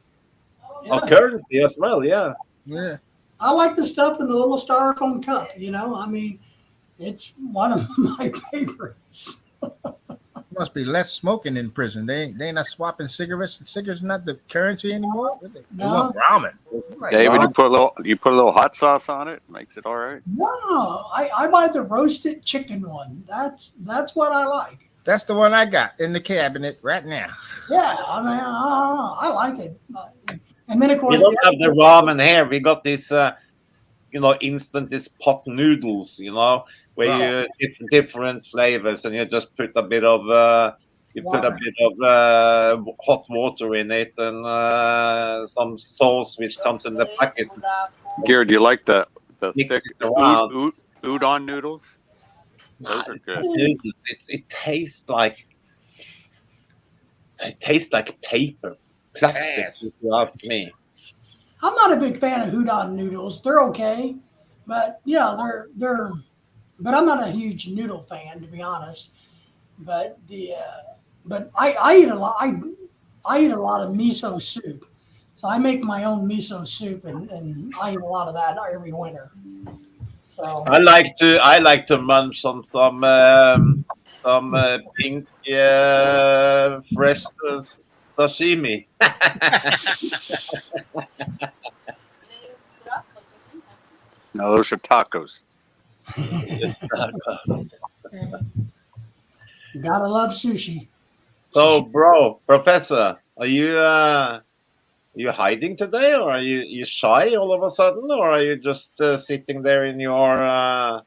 Oh,
Yeah.
currency as well, yeah.
Yeah.
I like the stuff in the little styrofoam cup. You know, I mean, it's one of my favorites.
Must be less smoking in prison. They not swapping cigarettes. Cigarettes not the currency anymore. They
No.
want ramen. Like,
David,
wow.
you put a little hot sauce on it, makes it all right.
No, I buy the roasted chicken one. That's what I like.
that's the one I got in the cabinet right now.
Yeah, I mean, I like it. And then of course,
We don't have the ramen here. We got this, instant this pot noodles. Where you get different flavors, and you just put a bit of hot water in it, and some sauce which comes in the packet.
Gary, do you like the
Mix
thick
it around.
udon noodles? Those are good.
Noodles, it tastes like paper, plastic.
Yes.
If you ask me.
I'm not a big fan of udon noodles. They're okay, but they're. But I'm not a huge noodle fan, to be honest. But I eat a lot. I eat a lot of miso soup, so I make my own miso soup, and I eat a lot of that every winter. So
I like to munch on some pink fresh sashimi.
No, those are tacos.
you gotta love sushi.
So, Professor, are you hiding today, or are you shy all of a sudden, or are you just sitting there in your?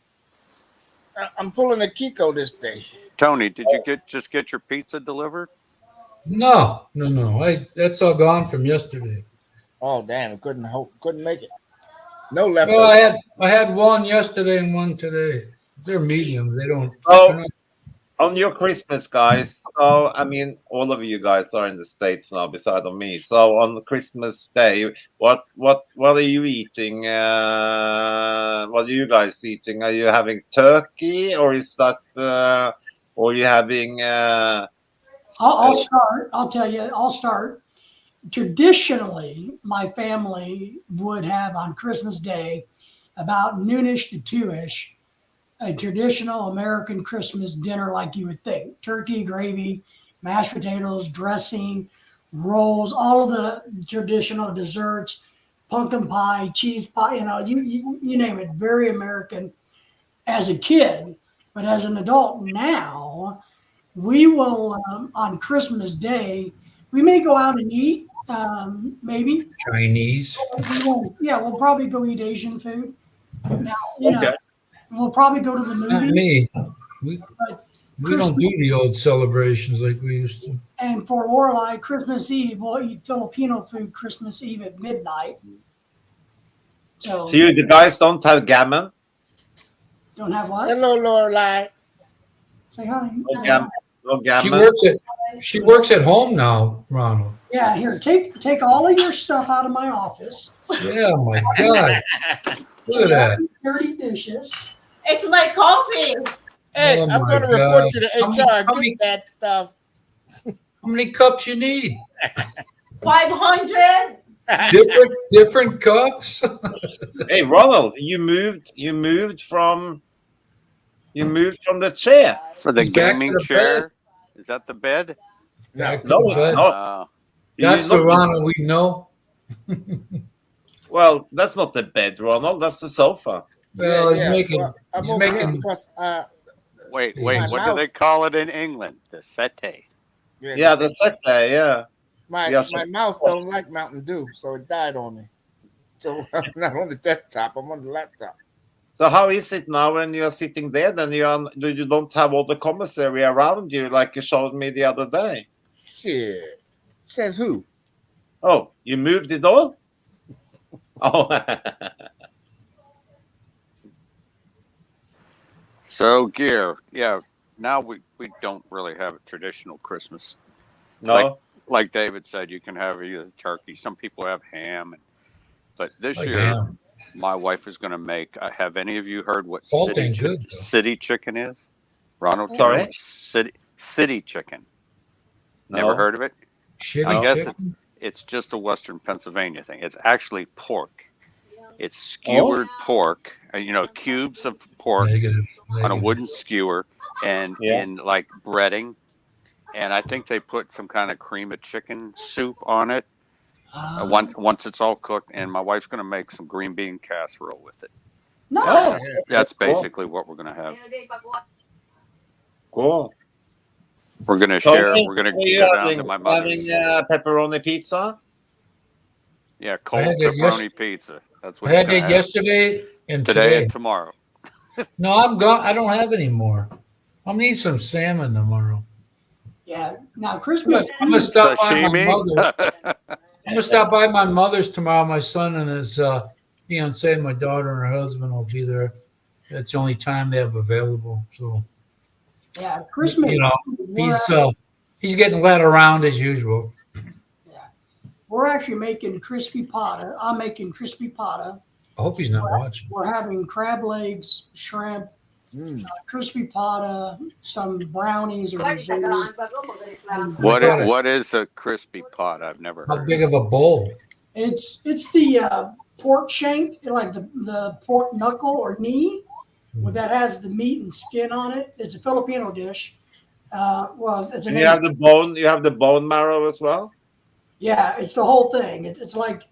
I'm pulling a Kiko this day.
Tony, did you just get your pizza delivered?
No. That's all gone from yesterday.
Oh damn! Couldn't make it. No
Well,
leftovers.
I had one yesterday and one today. They're mediums. They don't.
Oh.
they're not-
On your Christmas, guys. So, I mean, all of you guys are in the States now, beside of me. So, on Christmas Day, what are you eating? What are you guys eating? Are you having turkey, or is that, or are you having?
I'll start. I'll tell you. I'll start. Traditionally, my family would have on Christmas Day, about noonish to 2ish, a traditional American Christmas dinner like you would think: turkey, gravy, mashed potatoes, dressing, rolls, all of the traditional desserts, pumpkin pie, cheese pie. You name it. Very American as a kid, but as an adult now, we will on Christmas Day we may go out and eat. Maybe.
Chinese.
Yeah, we'll probably go eat Asian food. Now,
Okay.
we'll probably go to the
Not
movie.
me. We
But
don't do the old celebrations like we used to.
And for Lorelei, Christmas Eve, we'll eat Filipino food Christmas Eve at midnight. So
So you the guys don't have gammon?
don't have what?
Hello, Lorelei.
Say hi.
No gammon. No
She
gammon.
works at home now, Ronald.
Yeah, here, take all of your stuff out of my office.
Yeah, my God. Look at that.
Dirty dishes.
It's my coffee.
Hey,
Oh
I'm
my
going to report
God.
you to
How
HR.
many-
Get that stuff.
How many cups you need?
500.
Different cups?
Hey, Ronald, you moved from the chair.
For the
It's back to
gaming
the
chair? Is that the bed?
Back to
No,
the bed.
no.
That's the Ronald we know.
Well, that's not the bed, Ronald. That's the sofa.
Well, he's making.
Well, I'm
he's
over here
making-
because,
Wait,
My
what do they call it in England? The settee.
Yeah, the settee. Yeah.
My
Yes,
my
sir.
mouse don't like Mountain Dew, so it died on me. So I'm not on the desktop. I'm on the laptop.
So how is it now when you're sitting there? Then you don't have all the commissary around you like you showed me the other day.
Shit. Says who?
Oh, you moved it all? Oh,
So gear, yeah. Now we don't really have a traditional Christmas.
no.
Like David said, you can have either turkey. Some people have ham, but this
Like
year
ham.
my wife is going to make. Have any of you heard what
Salt ain't good, though.
city chicken is? Ronald, do you know
Sorry?
what city chicken.
No.
Never heard of it?
Shitty
I guess
chicken.
it's just a Western Pennsylvania thing. It's actually pork. It's skewered pork. Cubes of pork
Negative.
on a
negative.
wooden skewer and
Yeah.
in like breading. And I think they put some kind of cream of chicken soup on it once it's all cooked. And my wife's going to make some green bean casserole with it.
No,
Oh,
That's
cool.
basically what we're going to have.
Cool.
We're going to
So
share.
when
We're going to
are you
go down to
having,
my mother's.
having pepperoni pizza?
Yeah, cold
had that
pepperoni pizza. That's what
I had
we're gonna
that
have
yesterday and
today
today.
and tomorrow.
No, I'm gone. I don't have any more. I'm gonna eat some salmon tomorrow.
yeah. Now Christmas.
I'm gonna stop by my mother.
Sashimi.
I'm gonna stop by my mother's tomorrow. My son and his fiance, my daughter and her husband will be there. That's the only time they have available. So
Yeah, Christmas.
he's getting led around as usual.
We're actually making crispy pata. I'm making crispy pata.
I hope he's not watching.
We're having crab legs, shrimp, crispy pata, some brownies or risotto.
What is a crispy pot? I've never
How
heard.
big of a bowl?
It's the pork shank, like the pork knuckle or knee, that has the meat and skin on it. It's a Filipino dish. It's an
You have the bone. You have the bone marrow as well.
yeah, it's the whole thing. It's like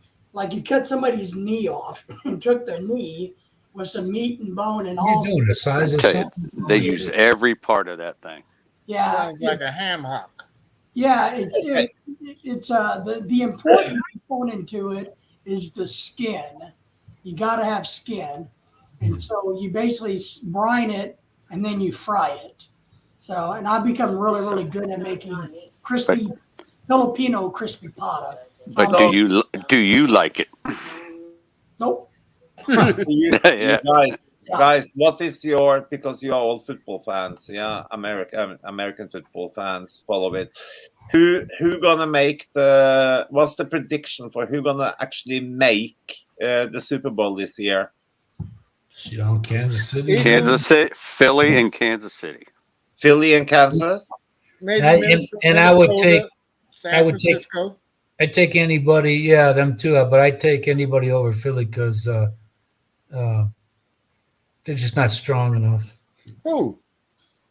you cut somebody's knee off and took their knee with some meat and bone and
What are
all.
you doing? The size of
Tell you,
something?
they use every part of that thing.
Yeah,
Sounds like a ham hock.
yeah. It's the important component to it is the skin. You got to have skin, and so you basically brine it and then you fry it. So, and I've become really, really good at making crispy Filipino crispy pata. So
But do you like it?
nope.
Yeah.
Guys, what is your, because you are all football fans, yeah, American football fans, follow it. Who gonna make what's the prediction for who gonna actually make the Super Bowl this year?
Kansas City.
Kansas City, Philly, and Kansas City.
Philly and Kansas?
Maybe
And I would
Minnesota,
take
San Francisco.
I'd take anybody. Yeah, them too. But I'd take anybody over Philly because they're just not strong enough.
Who?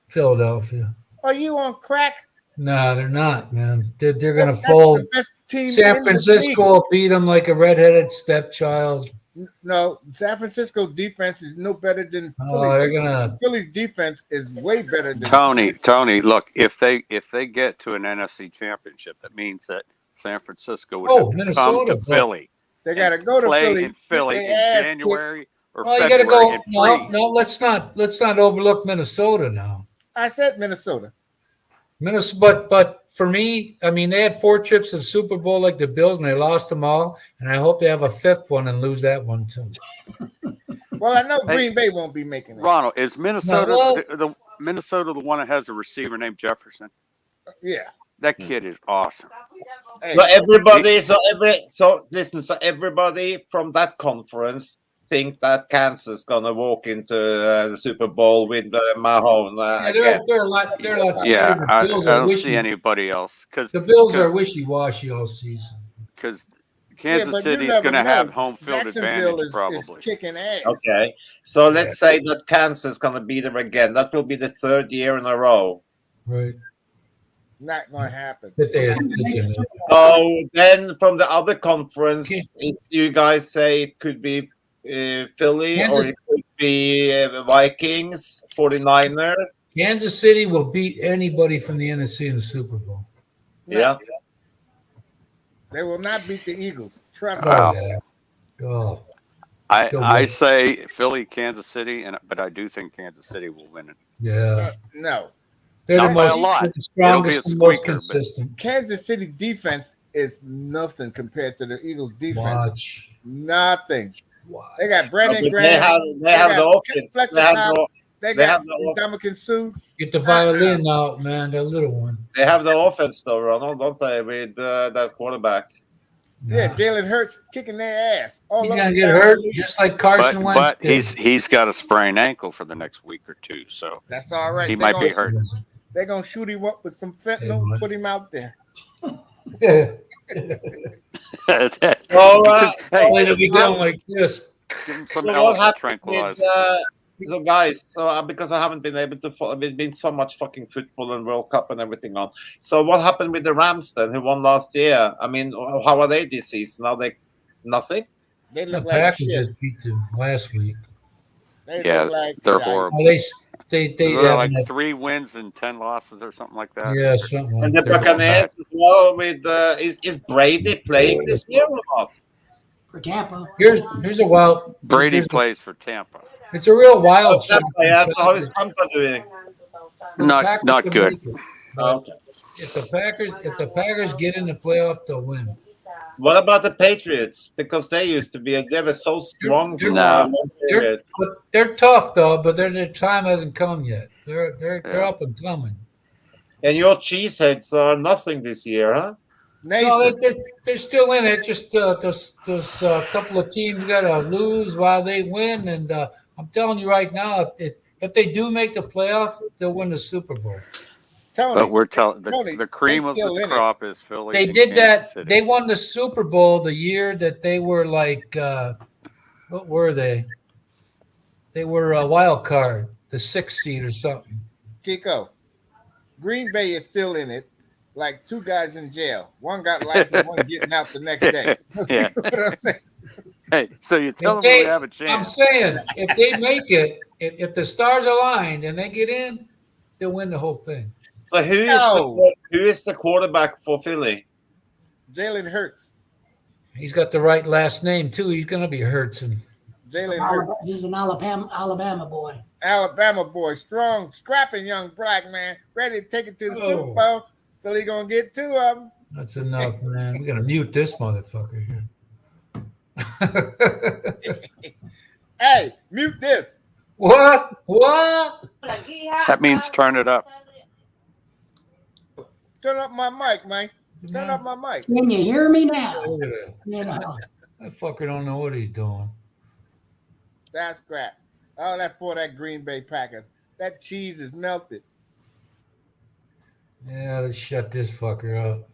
Philadelphia.
Are you on crack?
No, they're not, man. They're going to
That's
fold.
the best team
San
in the
Francisco will beat them like a redheaded stepchild.
league. No, San Francisco defense is no better than
Oh,
Philly's.
they're gonna.
Philly's defense is way better than
Tony, look, if they get to an NFC championship, that means that San Francisco would have to come
Minnesota,
to Philly.
They got to go to
play
Philly.
in Philly
Get
in
their ass kicked.
January or
Well, you got to
February
go.
and
No,
freeze.
no, let's not overlook Minnesota now.
I said Minnesota.
Minnesota, but for me, I mean, they had 4 trips to the Super Bowl like the Bills, and they lost them all. And I hope they have a 5th one and lose that one too.
Well, I know
Hey,
Green Bay won't be making it.
Ronald, is Minnesota
No, well-
the Minnesota the one that has a receiver named Jefferson?
Yeah.
That kid is awesome.
Hey,
So listen, so everybody from that conference think that Kansas gonna walk into the Super Bowl with Mahomes again.
They're a lot. They're a lot.
Yeah,
the
I
Bills are
don't
wishy-
see anybody else because
The Bills are wishy-washy all season.
Kansas
yeah, but you
City is
never
going to
know.
have home field
Jacksonville
advantage
is
probably.
kicking ass.
Okay, so let's say that Kansas gonna beat them again. That will be the 3rd year in a row.
Right.
Not going to happen.
That they
So then, from the other conference,
Okay.
you guys say it could be Philly or it could be Vikings, 49ers.
Kansas City will beat anybody from the NFC in the Super Bowl.
Yeah.
They will not beat the Eagles. Trust
Oh,
me.
Wow.
yeah. Oh, Go
I
Bills.
say Philly, Kansas City, but I do think Kansas City will win it.
yeah.
No.
They're
Not
the
by a
most,
lot.
they're the
It'll be a
strongest and most
squeaker, but
consistent.
Kansas City defense is nothing compared to the Eagles defense.
Watch.
Nothing.
Watch.
They got Brandon
They
Graham.
have the
got
offense.
Fletcher
They have
Cox.
the
They
they
got
have the
Dominican Sue.
Get the violin out, man. The little one.
They have the offense though, Ronald, don't they? With that quarterback.
Yeah,
Nah.
Jalen Hurts kicking their ass. All
He's
over
gonna
the
get
damn
hurt
league.
just like Carson Wentz
but
did.
he's got a sprained ankle for the next week or two, so
That's all right.
he
They
might
gonna,
be hurt.
They're gonna shoot him up with some fentanyl,
Hey,
put him out there.
Yeah.
Oh,
hey,
Wait till we going like this.
give him some
So what
elephant
happened
tranquilizer.
so guys, because I haven't been able to follow, there's been so much fucking football and World Cup and everything on. So what happened with the Rams then, who won last year? I mean, how are they this season? Are they nothing?
They
The
look like
Packers
shit.
just beat them last week.
They
Yeah,
look like
they're
shite.
horrible.
Oh, they
They're
haven't
like
had-
3 wins and 10 losses or something like that.
yeah, something
And
like
the
that.
Buccaneers as well. With is Brady playing this year or not?
For Tampa.
Here's a wild.
Brady
there's a-
plays for Tampa.
It's a real wild shot.
Yeah, so how is Tampa doing?
Not good.
Okay.
If the Packers get in the playoff, they'll win.
What about the Patriots? Because they used to be, they were so strong for a
Nah.
long period.
But they're tough though. But their time hasn't come yet. They're
Yeah.
up and coming.
And your cheeseheads are nothing this year, huh?
No,
Nathan,
they're still in it. Just those couple of teams got to lose while they win. And I'm telling you right now, if they do make the playoff, they'll win the Super Bowl.
Tony,
But we're telling
Tony,
the cream
they
of
still
the
in it.
crop is Philly.
They
and
did
Kansas
that.
City.
They won the Super Bowl the year that they were like, what were they? They were a wild card, the 6th seed or something.
Kiko, Green Bay is still in it. Like 2 guys in jail. One got life and one getting out the next day.
Yeah.
You know what I'm saying?
Hey, so you tell them
they-
we have a
I'm
chance.
saying if they make it, if the stars aligned and they get in, they'll win the whole thing.
So who is the quarterback for Philly?
Jalen Hurts.
He's got the right last name too. He's going to be Hurtson.
Jalen Hurts.
He's an Alabama boy.
Alabama boy. Strong, scrapping young black man. Ready to take it to the
Oh.
Super Bowl. Philly gonna get 2 of them.
That's enough, man. We're going to mute this motherfucker here.
Hey, mute this.
What? What?
That means turn it up.
Turn up my mic, man. Turn up my mic.
Can you hear me now?
Look at that.
You know,
That fucker don't know what he's doing.
That's crap. Oh, that for that Green Bay Packers. That cheese is melted.
Yeah, let's shut this fucker up.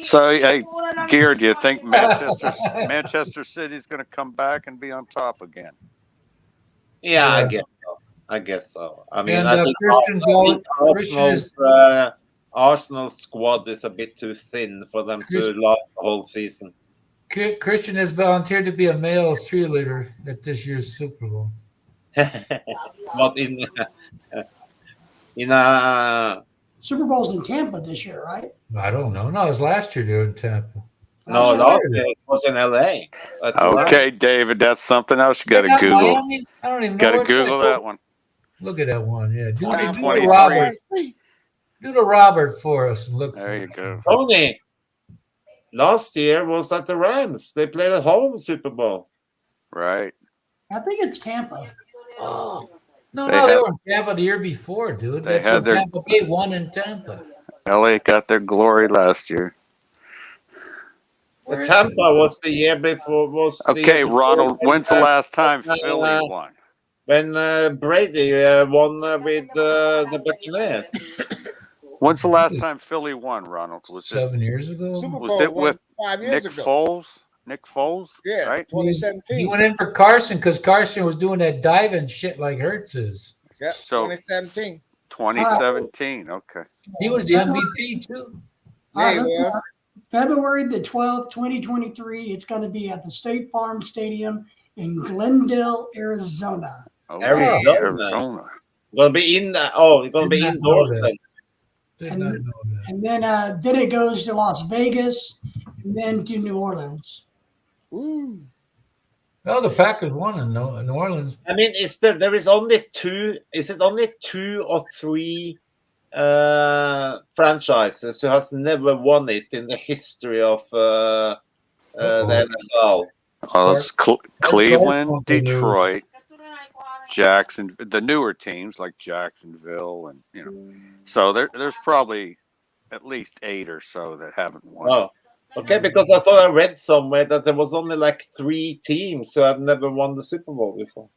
So, hey, Gear, do you think Manchester City's going to come back and be on top again?
Yeah, I
Yeah.
guess so. I guess so. I mean,
And,
I think
Christian's
Arsenal's squad is a bit too thin for them to
Christian-
last the whole season.
Christian has volunteered to be a male cheerleader at this year's Super Bowl.
But in
Super Bowl's in Tampa this year, right?
I don't know. No, it was last year they were in Tampa.
no,
Oh,
last year it was in LA. At the Rams.
Okay, David, that's something else you got to
Not
Google.
Miami? I don't even know.
Got to
where it's
Google
at.
that one.
Look at that one. Yeah, do the
2023.
Robert. Do the Robert for us and look.
There
for
you
it.
go.
Tony, last year was at the Rams. They played at home Super Bowl.
Right.
I think it's Tampa.
Oh. No,
They
they
had-
were in Tampa the year before, dude.
They
That's
had
when
their-
Tampa Bay won in Tampa.
LA got their glory last year.
Where is
Tampa
it?
was the year before.
Okay, Ronald, when's the last time Philly won?
When Brady won with the Buccaneers?
When's the last time Philly won, Ronald? Was it
7 years ago?
Super
Was
Bowl
it
was
with
5 years
Nick
ago.
Foles? Nick Foles?
Yeah,
Right?
He
2017.
went in for Carson because Carson was doing that diving shit like Hurts is.
Yep,
So-
2017.
2017. Okay.
He was the MVP too.
Yeah, he
All right,
was.
February the 12th, 2023. It's going to be at the State Farm Stadium in Glendale, Arizona.
Oh,
Arizona.
Arizona.
Gonna be in. It's gonna be
Did not know
indoors.
that.
Then.
Did not know that.
And then it goes to Las Vegas. And and then to New Orleans.
Ooh.
Well, the Packers won in New Orleans.
I mean, there is only two? Is it only 2 or 3 franchises who has never won it in the history of the NFL?
Well, it's Cleveland, Detroit, Jackson, the newer teams like Jacksonville, and so there's probably at least 8 or so that haven't won.
Oh, okay. Because I thought I read somewhere that there was only like 3 teams who have never won the Super Bowl before.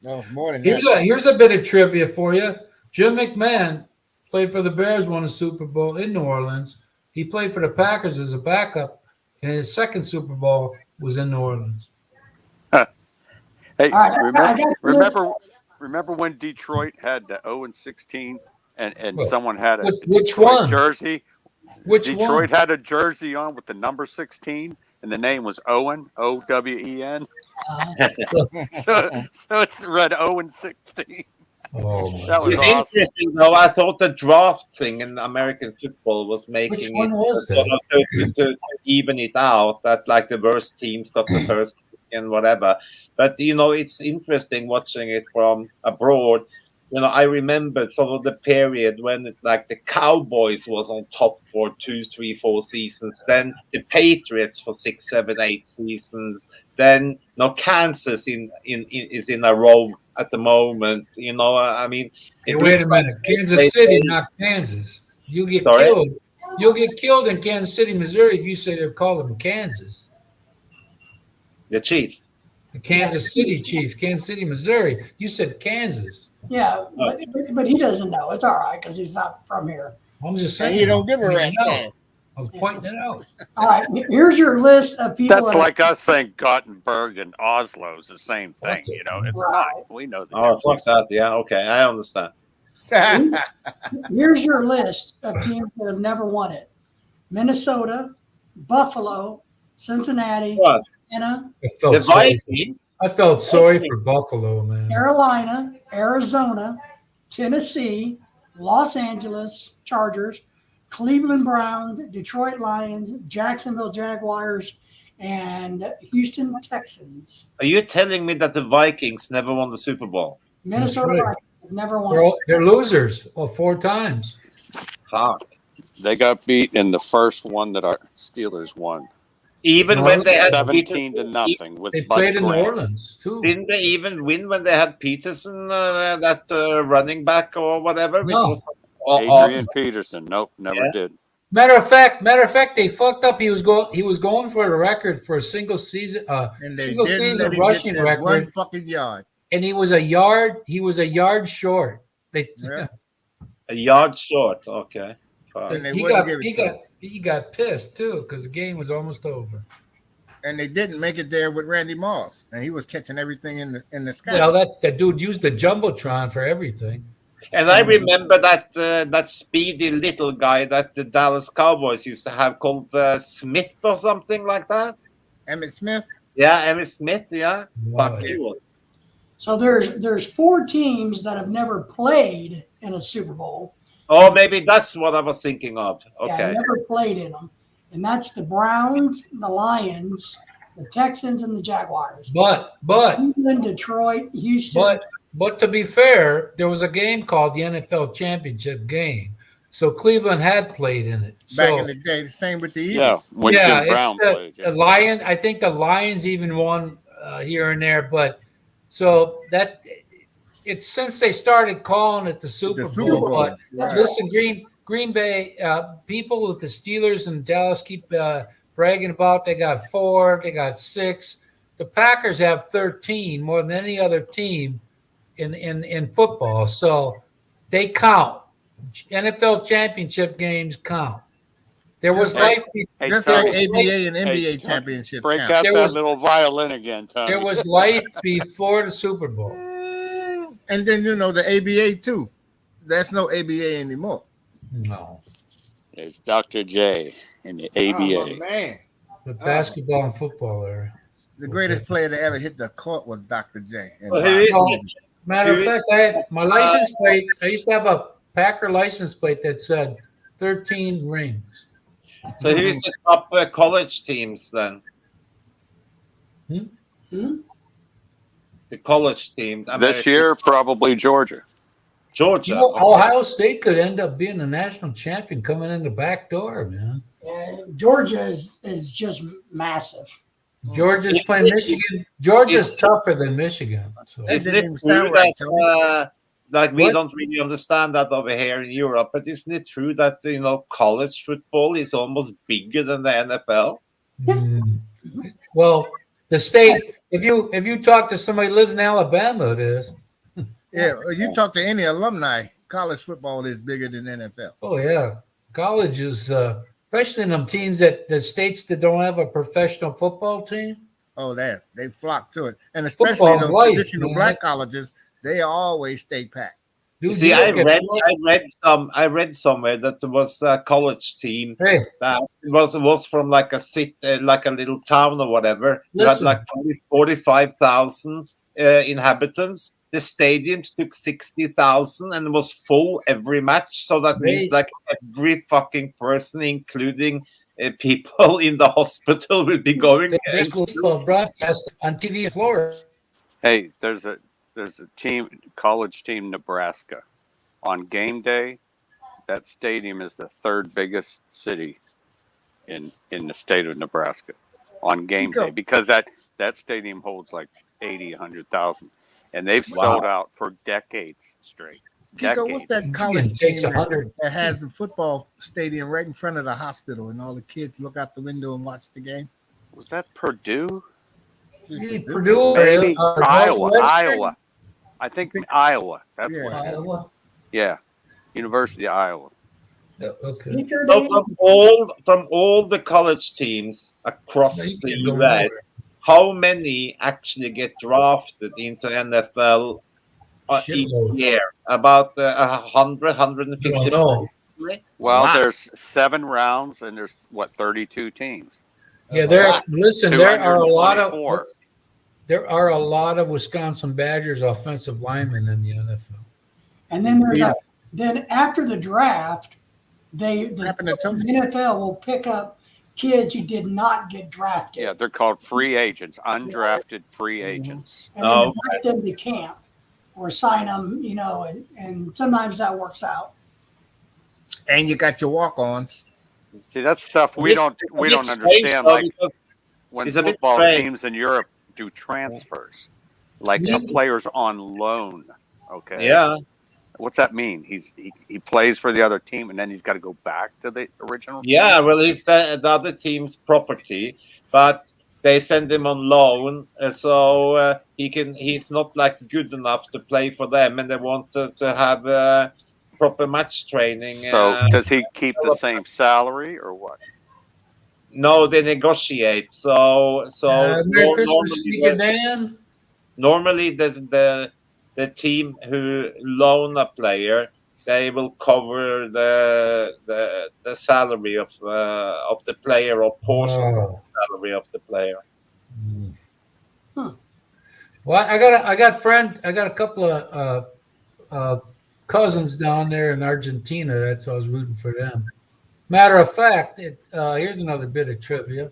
No, more than that.
Here's a bit of trivia for you. Jim McMahon played for the Bears, won a Super Bowl in New Orleans. He played for the Packers as a backup, and his second Super Bowl was in New Orleans.
Hey,
All right,
remember when Detroit had the 0-16 and
Well,
someone had a
which
Detroit
one?
jersey?
Which
Detroit
one?
had a jersey on with the number 16, and the name was Owen, Owen. So it's read 0-16.
Oh, my
That was
It's
awesome.
interesting, though. I thought the draft thing in American football was making
Which one
it
was
sort of to even it out, that like the worst teams got the first and whatever. But it's interesting watching it from abroad. I remember sort of the period when the Cowboys was on top for 2, 3, 4 seasons. Then the Patriots for 6, 7, 8 seasons. Then Kansas is in a row at the moment. I mean,
Hey, wait a minute. Kansas City, not Kansas. You get
Sorry?
killed. You'll get killed in Kansas City, Missouri, if you say they call them Kansas.
The Chiefs.
The Kansas City Chiefs, Kansas City, Missouri. You said Kansas.
Yeah, but he doesn't know. It's all right because he's not from here.
I'm just
And
saying.
you don't give a rat.
No. I was pointing it out.
All right, here's your list of people.
That's like us saying Gothenburg and Oslo is the same thing. It's
Right.
not. We know the
Oh,
difference.
fuck that. Yeah, okay. I understand.
Here's your list of teams that have never won it: Minnesota, Buffalo, Cincinnati,
What?
Atlanta,
I
The
felt sorry.
Vikings?
I felt sorry for Buffalo, man.
Carolina, Arizona, Tennessee, Los Angeles Chargers, Cleveland Browns, Detroit Lions, Jacksonville Jaguars, and Houston Texans.
Are you telling me that the Vikings never won the Super Bowl?
Minnesota
right.
Vikings have never won.
They're losers 4 times.
Fuck.
They got beat in the first one that our Steelers won.
Even
No,
when they had
17-0 with
They
Bud
played in New
Grant.
Orleans, too.
Didn't they even win when they had Peterson, that running back or whatever?
No.
Which was
Adrian Peterson. Nope, never
Yeah.
did.
Matter of fact, they fucked up. He was going for the record for a single season,
And they
single
didn't
season
let him
rushing
get that one
record,
fucking yard.
and he was a yard short.
Yeah.
a yard short. Okay. Fuck.
And they
he
wouldn't
got
give it
he
to him.
got he got pissed too because the game was almost over.
And they didn't make it there with Randy Moss, and he was catching everything in the sky.
Well, that dude used the jumbotron for everything.
And I remember that speedy little guy that the Dallas Cowboys used to have called Smith or something like that.
Emmitt Smith.
Yeah, Emmitt Smith. Yeah,
Wow.
fuck, he was.
So there's 4 teams that have never played in a Super Bowl.
Oh, maybe that's what I was thinking of.
Yeah,
Okay.
never played in them, and that's the Browns, the Lions, the Texans, and the Jaguars.
But
Cleveland, Detroit, Houston.
but to be fair, there was a game called the NFL Championship game, so Cleveland had played in it.
Back
So
in the day, the same with the
Yeah,
Eagles.
when
yeah,
Jim Brown
it's
played.
the Lion. I think the Lions even won here and there, but so that it's since they started calling it the Super Bowl. But
Right.
listen, Green Bay people with the Steelers and Dallas keep bragging about they got 4, they got 6. The Packers have 13, more than any other team in football. So they count. NFL championship games count. There was
Just like-
life.
Hey,
Just
Tony,
like ABA and
Hey,
NBA
Tony,
championship.
break
count.
out
There
that
was-
little violin again, Tony.
There was life before the Super Bowl.
And then the ABA too. That's no ABA anymore.
No,
It's Dr. J in the ABA.
Oh, man,
the basketball and football era.
the greatest player to ever hit the court was Dr. J. And
Well, who is
No,
it?
matter of fact, I had my license plate. I used to have a Packer license plate that said 13 rings.
So who's the top college teams then?
Hmm?
The college team.
This year, probably Georgia.
Georgia.
You know,
okay.
Ohio State could end up being the national champion coming in the back door, man.
Georgia is just massive.
Georgia's playing Michigan. Georgia's tougher than Michigan. So.
That
Isn't
didn't
it
even
true
sound right,
that, like we
What?
don't really understand that over here in Europe, but isn't it true that college football is almost bigger than the NFL?
Mm. Well, the state. If you talk to somebody who lives in Alabama, it is.
Yeah, you talk to any alumni, college football is bigger than NFL.
Oh yeah, college is especially in them teams the states that don't have a professional football team.
Oh, they flock to it, and especially
Football's
those
life,
traditional
man.
black colleges, they always stay packed.
Dude,
See,
you
I
look at-
read somewhere that there was a college team
Hey,
that was from like a city, like a little town or whatever. It had
Listen.
like 45,000 inhabitants. The stadiums took 60,000 and was full every match. So that means
Great.
like every fucking person, including people in the hospital, will be going.
this was broadcast on TV in Florida.
Hey, there's a team, college team, Nebraska. On game day, that stadium is the third biggest city in the state of Nebraska. On game
Chico.
day, because that stadium holds like 80, 100,000, and they've
Wow.
sold out for decades straight.
Chico, what's
Decades.
that college
Michigan
team
takes
that,
100.
that has the football stadium right in front of the hospital, and all the kids look out the window and watch the game?
Was that Purdue?
Purdue,
Maybe Iowa.
Northwestern?
Iowa. I think Iowa. That's
Yeah.
what it is.
Iowa.
Yeah, University of Iowa.
Yeah, okay.
Sneaker
So
day.
from all the college teams across
No, you
the
can go
US,
nowhere.
how many actually get drafted into NFL each
Shitload.
year? About 100,
I
150.
don't know.
Well,
Wow.
there's 7 rounds, and there's 32 teams.
Yeah, there are a lot of
224.
there are a lot of Wisconsin Badgers offensive linemen in the NFL.
And then
Yeah.
then after the draft, the
Happened to Tony.
NFL will pick up kids who did not get drafted.
Yeah, they're called free agents, undrafted free agents.
And then invite them to camp or sign them, and sometimes that works out.
And you got your walk-ons.
See, that's stuff we don't understand. Like when
it's a bit
football
strange.
teams in Europe do transfers, like a player's on loan. Okay.
Yeah,
What's that mean? He plays for the other team and then he's got to go back to the original.
yeah. Well, he's the other team's property, but they send him on loan, so he's not like good enough to play for them, and they want to have proper match training.
So does he keep the same salary or what?
No, they negotiate. So
Merry Christmas, Sneaker Dan.
normally the team who loan a player, they will cover the salary of the player or portion of
Oh.
the salary of the player.
Well, I got a couple of cousins down there in Argentina. That's why I was rooting for them. Matter of fact, here's another bit of trivia.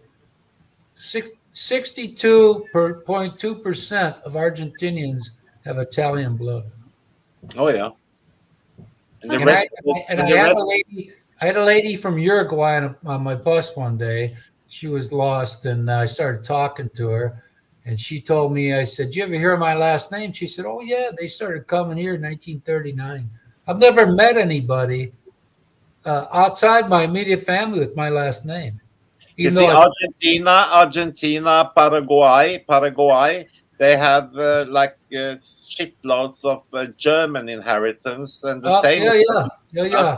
62.2% of Argentinians have Italian blood.
Oh yeah. And the
And
rest,
I had a lady from Uruguay on my bus one day. She was lost, and I started talking to her. And she told me, I said, "Did you ever hear my last name?" She said, "Oh, yeah, they started coming here in 1939. I've never met anybody outside my immediate family with my last name.
you
Even
see,
though
Argentina, Paraguay, they have shitloads of German inheritance, and the same
yeah.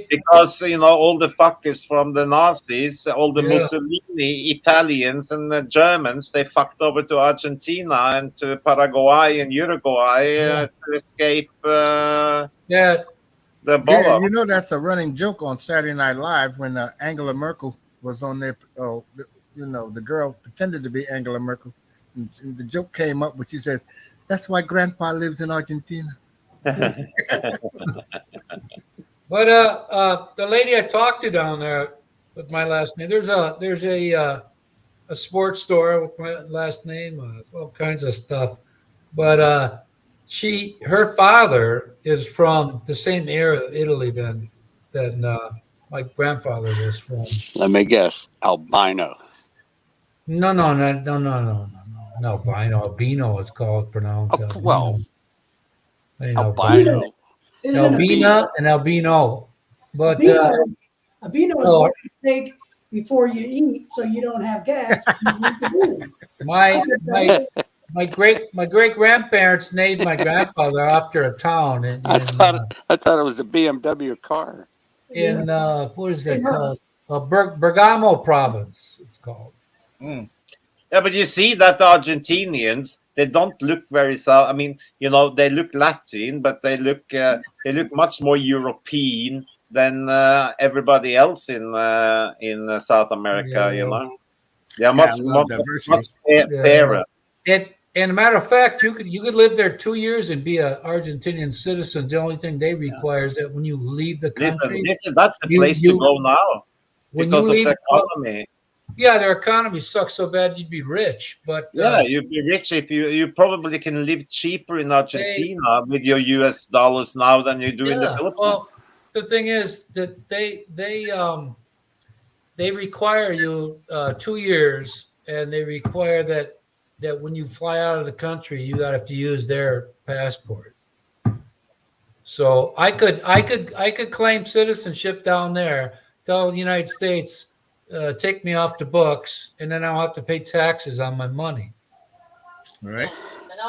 because all the fuckers from the Nazis, all the
Yeah.
Mussolini, Italians, and the Germans, they fucked over to Argentina and to Paraguay and Uruguay
Yeah.
to escape
Yeah,
the
Yeah,
bother.
you know that's a running joke on Saturday Night Live when Angela Merkel was on there. The girl pretended to be Angela Merkel, and the joke came up, but she says, "That's why Grandpa lives in Argentina."
but the lady I talked to down there, with my last name. There's a sports store with my last name, all kinds of stuff. But her father is from the same area of Italy than my grandfather was from.
Let me guess. Albino.
No, albino. It's called pronounced.
Oh, well,
Ain't
albino.
Isn't
Albina and albino, but
albino is what you take before you eat, so you don't have gas.
my great grandparents named my grandfather after a town
I thought it was a BMW car.
in what is that called? Bergamo province. It's called.
Yeah, but you see that the Argentinians, they don't look very South. I mean, you know, they look Latin, but they look much more European than everybody else in South America.
Yeah.
You know, they are much
diversity.
fairer.
And a matter of fact, you could live there 2 years and be an Argentinian citizen. The only thing they require is that when you leave the country,
Listen, that's the place to go now
when
because
you
of
leave,
the economy.
yeah, their economy sucks so bad you'd be rich. But
Yeah, you'd be rich if you probably can live cheaper in Argentina with your US dollars now than you do in the Philippines.
Well, the thing is that they require you 2 years, and they require that when you fly out of the country, you have to use their passport. So I could claim citizenship down there, tell the United States, take me off the books, and then I'll have to pay taxes on my money.
All right.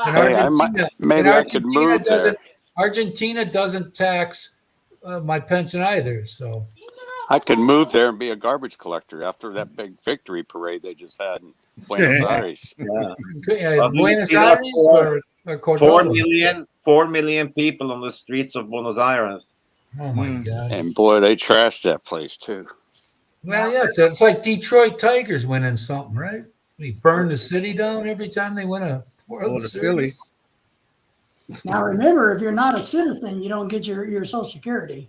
And
Hey, maybe I could move there.
Argentina doesn't tax my pension either. So
I could move there and be a garbage collector after that big victory parade they just had in Buenos Aires.
Yeah.
Buenos
you have
Aires or Cordoba?
4 million people on the streets of Buenos Aires.
Oh my God!
And boy, they trashed that place too.
Well, yeah, it's like Detroit Tigers winning something, right? They burn the city down every time they win a World
Or the
Series.
Phillies.
Now remember, if you're not a citizen, you don't get your Social Security.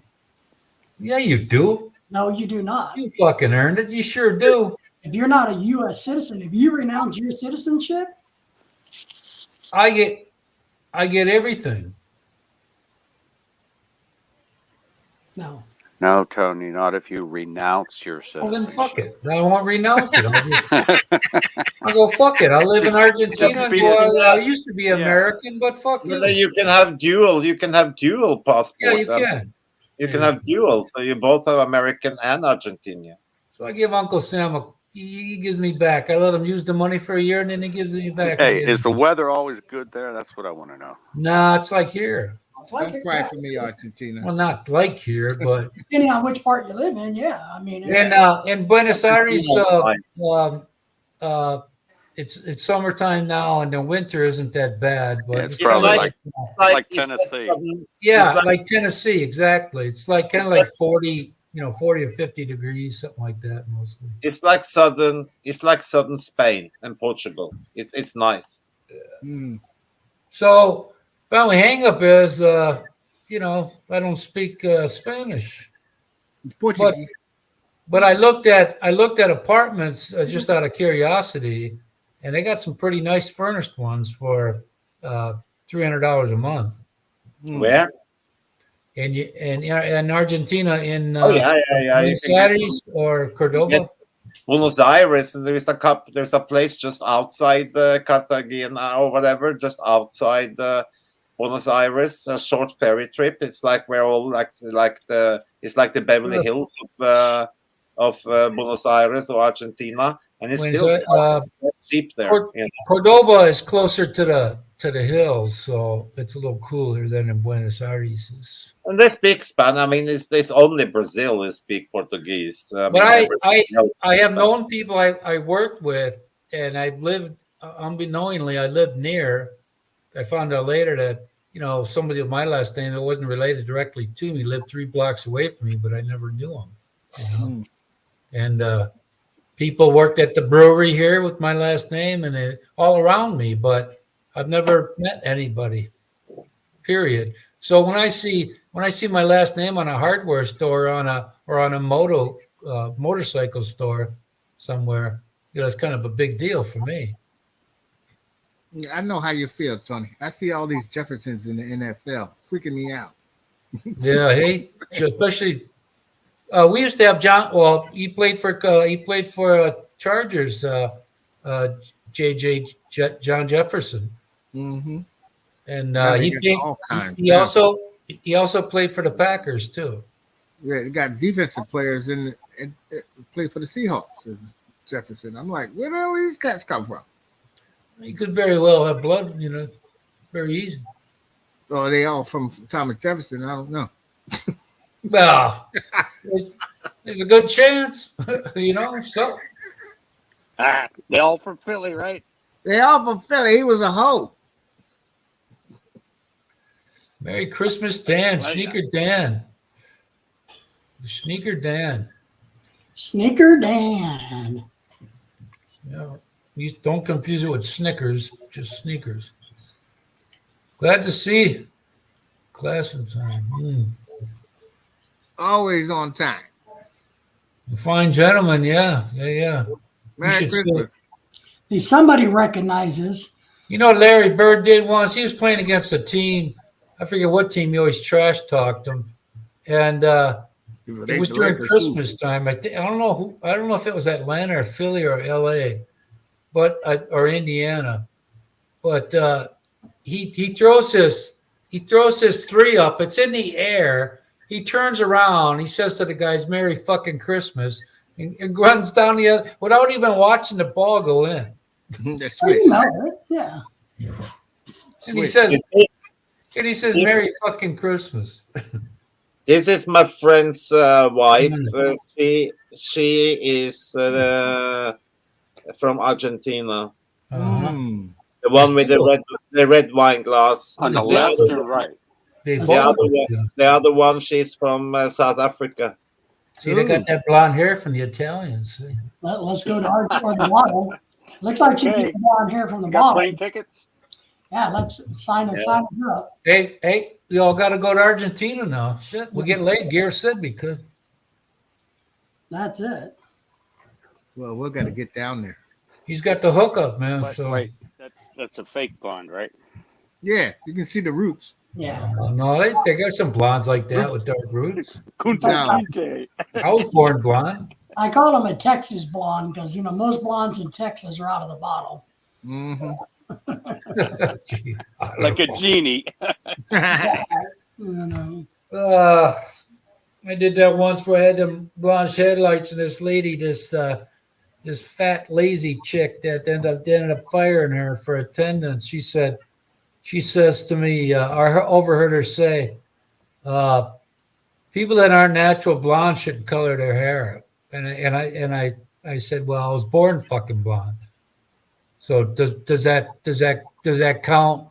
Yeah, you do.
No, you do not.
You fucking earned it. You sure do.
If you're not a U.S. citizen, if you renounce your citizenship,
I get everything.
no.
No, Tony, not if you renounce your
Well, then
citizenship.
fuck it. I won't renounce it. I'll go fuck it. I'll live in Argentina. And go, I used to be American, but fuck
You
you.
know, you can have dual passport.
Yeah, you can.
You can have dual, so you both have American and Argentinian.
So I give Uncle Sam he gives me back. I let him use the money for a year, and then he gives me back.
Hey,
again.
is the weather always good there? That's what I want to know.
Nah, it's like here.
It's like
Don't cry for me, Argentina.
Well, not like here, but
depending on which part you live in, yeah. I mean,
in Buenos Aires, it's summertime now, and the winter isn't that bad. But
Yeah, it's
it's
probably
like,
like Tennessee.
yeah,
it's like-
like Tennessee, exactly. It's like kind of like 40 to 50 degrees, something like that, mostly.
It's like southern Spain and Portugal. It's nice.
Mm.
So, the only hang up is, I don't speak Spanish.
Portuguese.
But I looked at apartments just out of curiosity, and they got some pretty nice furnished ones for $300 a month.
Mm.
Where?
In Argentina, in
You
Buenos
can get
Aires or Cordoba.
Buenos Aires, and there's a place just outside Cartagena or whatever, just outside Buenos Aires, a short ferry trip. It's like we're all it's like the Beverly Hills of Buenos Aires or Argentina, and it's still cheap there.
Cordoba is closer to the hills, so it's a little cooler than in Buenos Aires.
And they speak Spanish. I mean, it's only Brazil who speak Portuguese.
But I have known people I worked with, and I've lived unbeknowingly. I lived near. I found out later that somebody with my last name that wasn't related directly to me lived 3 blocks away from me, but I never knew him. And people worked at the brewery here with my last name, and all around me, but I've never met anybody. Period. So when I see my last name on a hardware store or on a moto motorcycle store somewhere. It's kind of a big deal for me.
I know how you feel, Tony. I see all these Jeffersons in the NFL freaking me out.
Yeah, hey, especially we used to have John. Well, he played for Chargers. John Jefferson,
Mm-hmm.
and
Now they
he
got
played,
all kinds.
he also played for the Packers too.
Yeah, they got defensive players and play for the Seahawks. Jefferson. I'm like, where do all these cats come from?
He could very well have blood. Very easy.
Oh, they all from Thomas Jefferson. I don't know.
Well, there's a good chance, So
They all from Philly, right?
They all from Philly. He was a hoe.
Merry Christmas, Dan.
Well,
Sneaker Dan. Sneaker Dan.
Sneaker Dan.
You don't confuse it with Snickers, just sneakers. Glad to see you. Class in time.
Always on time.
A fine gentleman, yeah.
Merry
should
Christmas.
See, somebody recognizes.
You know what Larry Bird did once? He was playing against a team. I forget what team. He always trash talked them, and it was during Christmas time. I don't know if it was Atlanta or Philly or L.A. or Indiana, but he throws his three up. It's in the air. He turns around. He says to the guys, "Merry fucking Christmas," and runs down the other without even watching the ball go in.
The
Oh,
switch.
you know it. Yeah.
And he
Switch.
says, "Merry fucking Christmas."
This is my friend's wife. She is from Argentina.
Mm.
The one with the red wine glass.
On the
The
left
other-
or right?
They
The
both-
The other one, she's from South Africa.
See, they got that blonde hair from the Italians. See?
Let's go to our or the bottom. Looks like she
Okay.
just down here from the
Got
bottom.
plane tickets?
Yeah, let's sign her up.
Hey, we all got to go to Argentina now. Shit, we get late. Gear said we could.
That's it.
Well, we're gonna get down there.
He's got the hookup, man.
But
So
wait, that's a fake blonde, right?
Yeah, you can see the roots.
Yeah.
no, they got some blondes like that with dark roots.
No.
Okay.
I was born blonde.
I call them a Texas blonde because, most blondes in Texas are out of the bottle.
Mm-hmm.
Gee, I don't
Like a
know.
genie.
I did that once where I had them blonde headlights, and this lady, this fat lazy chick that ended up firing her for attendance. She says to me, I overheard her say, people that aren't natural blonde shouldn't color their hair. And I said, well, I was born fucking blonde. So does that count?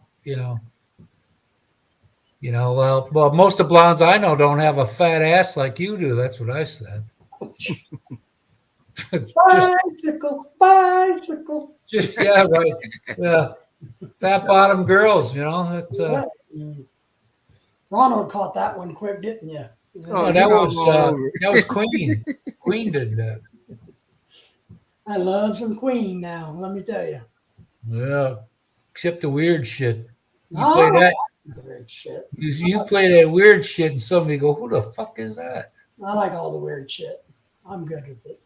Well, most of the blondes I know don't have a fat ass like you do. That's what I said.
Bicycle.
Yeah, right. Yeah, fat bottom girls. That's,
Ronald caught that one quick, didn't you?
Oh,
that
you
was
all over.
that was Queen. Queen did that.
I love some Queen now, let me tell you.
Yeah, except the weird shit. You
Oh,
play that.
weird shit.
You play that weird shit, and somebody go, "Who the fuck is that?"
I like all the weird shit. I'm good with it.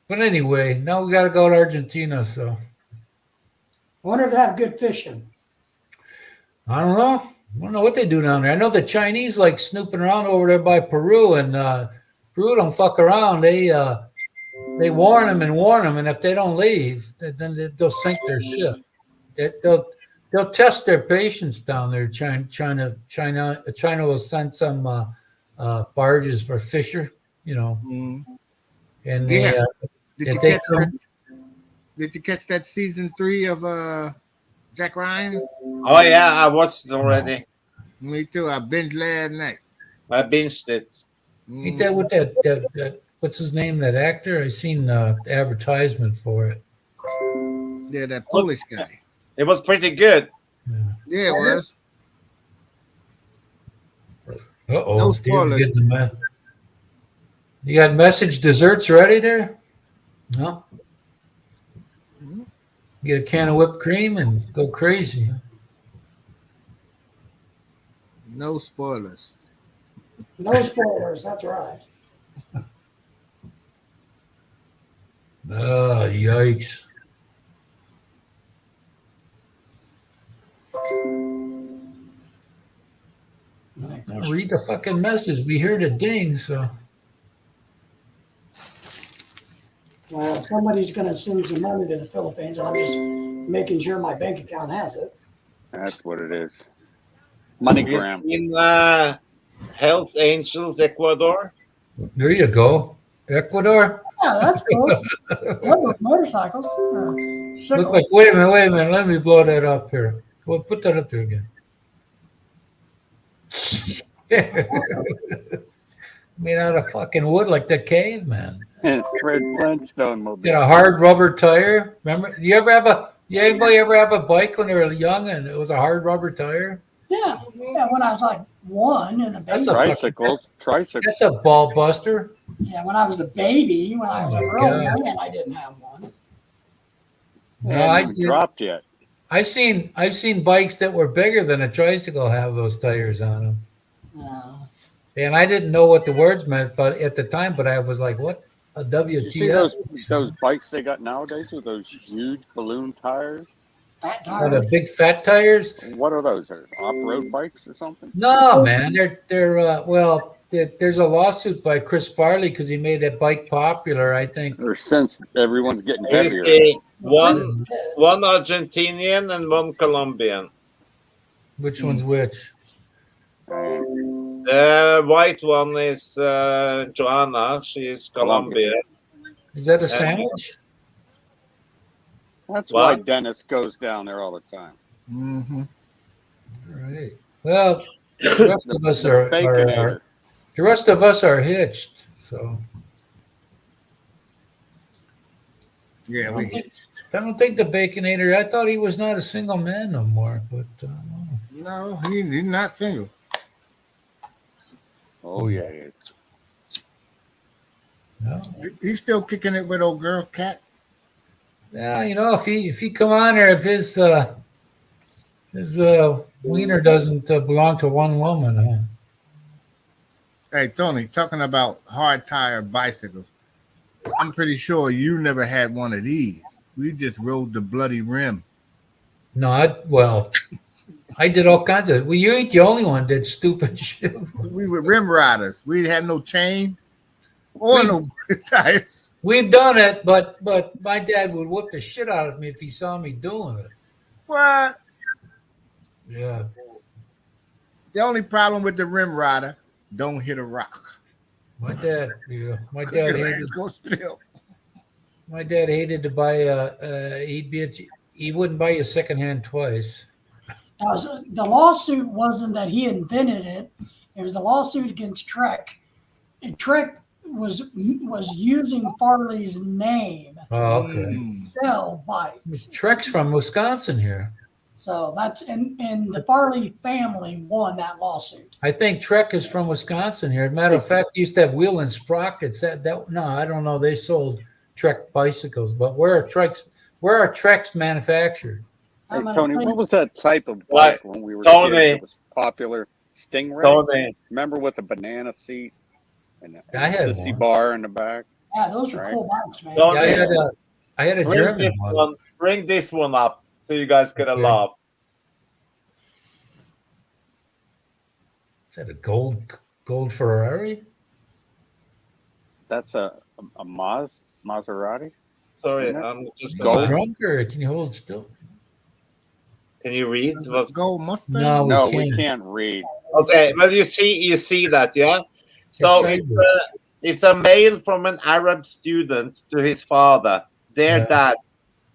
But anyway, now we got to go to Argentina. So
I wonder if they have good fishing.
I don't know. I don't know what they do down there. I know the Chinese like snooping around over there by Peru, and Peru don't fuck around. They warn them, and if they don't leave, then they'll sink their ship. They'll test their patience down there. China will send some barges for fisher,
Mm.
and
Yeah.
they,
Did
if
you
they
catch
come-
that? Did you catch that season 3 of Jack Ryan?
Oh yeah, I watched it already.
Me too. I binged last night.
I binged it.
ain't that what that what's his name? That actor? I seen advertisement for it.
Yeah, that Polish guy.
It was pretty good.
Yeah, it was.
Uh-oh.
No
Dave's
spoilers.
getting the mess. You got message desserts ready there? No? Get a can of whipped cream and go crazy.
No spoilers.
No spoilers. That's right.
Oh, yikes. Now read the fucking message. We heard a ding, so.
Well, somebody's going to send some money to the Philippines, and I'm just making sure my bank account has it.
That's what it is.
Have you
MoneyGram.
seen Hells Angels Ecuador?
There you go. Ecuador.
Yeah, that's cool. What with motorcycles?
Look
Sickles.
like, wait a minute. Let me blow that up here. Well, put that up there again. Made out of fucking wood like the caveman.
Fred Flintstone mobile.
Get a hard rubber tire. Remember? Anybody ever have a bike when they were young and it was a hard rubber tire?
Yeah, when I was like one and a baby.
That's a
Tricycles.
That's a ball buster.
Yeah, when I was a baby, when I was a
Oh,
real
God.
young, and I didn't have one.
No, I did.
dropped yet.
I've seen bikes that were bigger than a tricycle have those tires on them.
No.
And I didn't know what the words meant, but at the time, I was like, "What a
You see
WTF?"
those bikes they got nowadays with those huge balloon tires?
Fat
What, the
tire.
big fat tires?
What are those? Off-road bikes or something?
No, man. There's a lawsuit by Chris Farley because he made that bike popular. I think.
Or since everyone's getting
You
heavier.
see one Argentinian and one Colombian.
Which one's which?
The white one is Joanna. She is Colombian.
Is that a sandwich?
That's
Well-
why Dennis goes down there all the time.
Mm-hmm.
Right. Well, the rest of us are
Baconator.
the rest of us are hitched. So
Yeah, we
I don't think the Baconator. I thought he was not a single man no more. But
no, he's not single.
Oh yeah, yeah.
no.
He's still kicking it with old girl Cat.
Yeah, if he come on there, if his wiener doesn't belong to one woman, huh?
Hey Tony, talking about hard tire bicycles. I'm pretty sure you never had one of these. We just rode the bloody rim.
No, I did all kinds of. Well, you ain't the only one that did stupid shit.
We were rim riders. We had no chain or no tires.
We've done it, but my dad would whoop the shit out of me if he saw me doing it.
What?
Yeah.
The only problem with the rim rider, don't hit a rock.
My dad
Your
hated.
ass go spill.
My dad hated to buy. He wouldn't buy you secondhand twice.
The lawsuit wasn't that he invented it. It was a lawsuit against Trek. And Trek was using Farley's name
Oh, okay.
to sell bikes.
Trek's from Wisconsin here.
So that's and the Farley family won that lawsuit.
I think Trek is from Wisconsin here. As a matter of fact, they used to have wheel and sprockets. No, I don't know. They sold Trek bicycles, but where are Treks manufactured?
Hey,
I'm gonna
Tony,
play-
what was that type of
What?
bike when we were
Tony.
kids that was popular? Stingray?
Tony,
Remember with the banana seat and the
I had
sissy
one.
bar in the back?
Yeah, those are
Right.
cool bikes, man.
Don't-
Yeah, I had a
bring
German
this
one.
one. Bring this one up so you guys get a
Okay.
laugh.
Is that a gold Ferrari?
That's a Maserati?
Sorry,
Isn't it?
I'm just
Are
Gold?
you drunk or can you hold still?
Can you read?
That's a gold Mustang.
No,
No,
we
we
can't.
can't read.
Okay, well you see that, yeah. So
Yes, I
it's a mail from an Arab student to his father. Dear
Yeah.
Dad,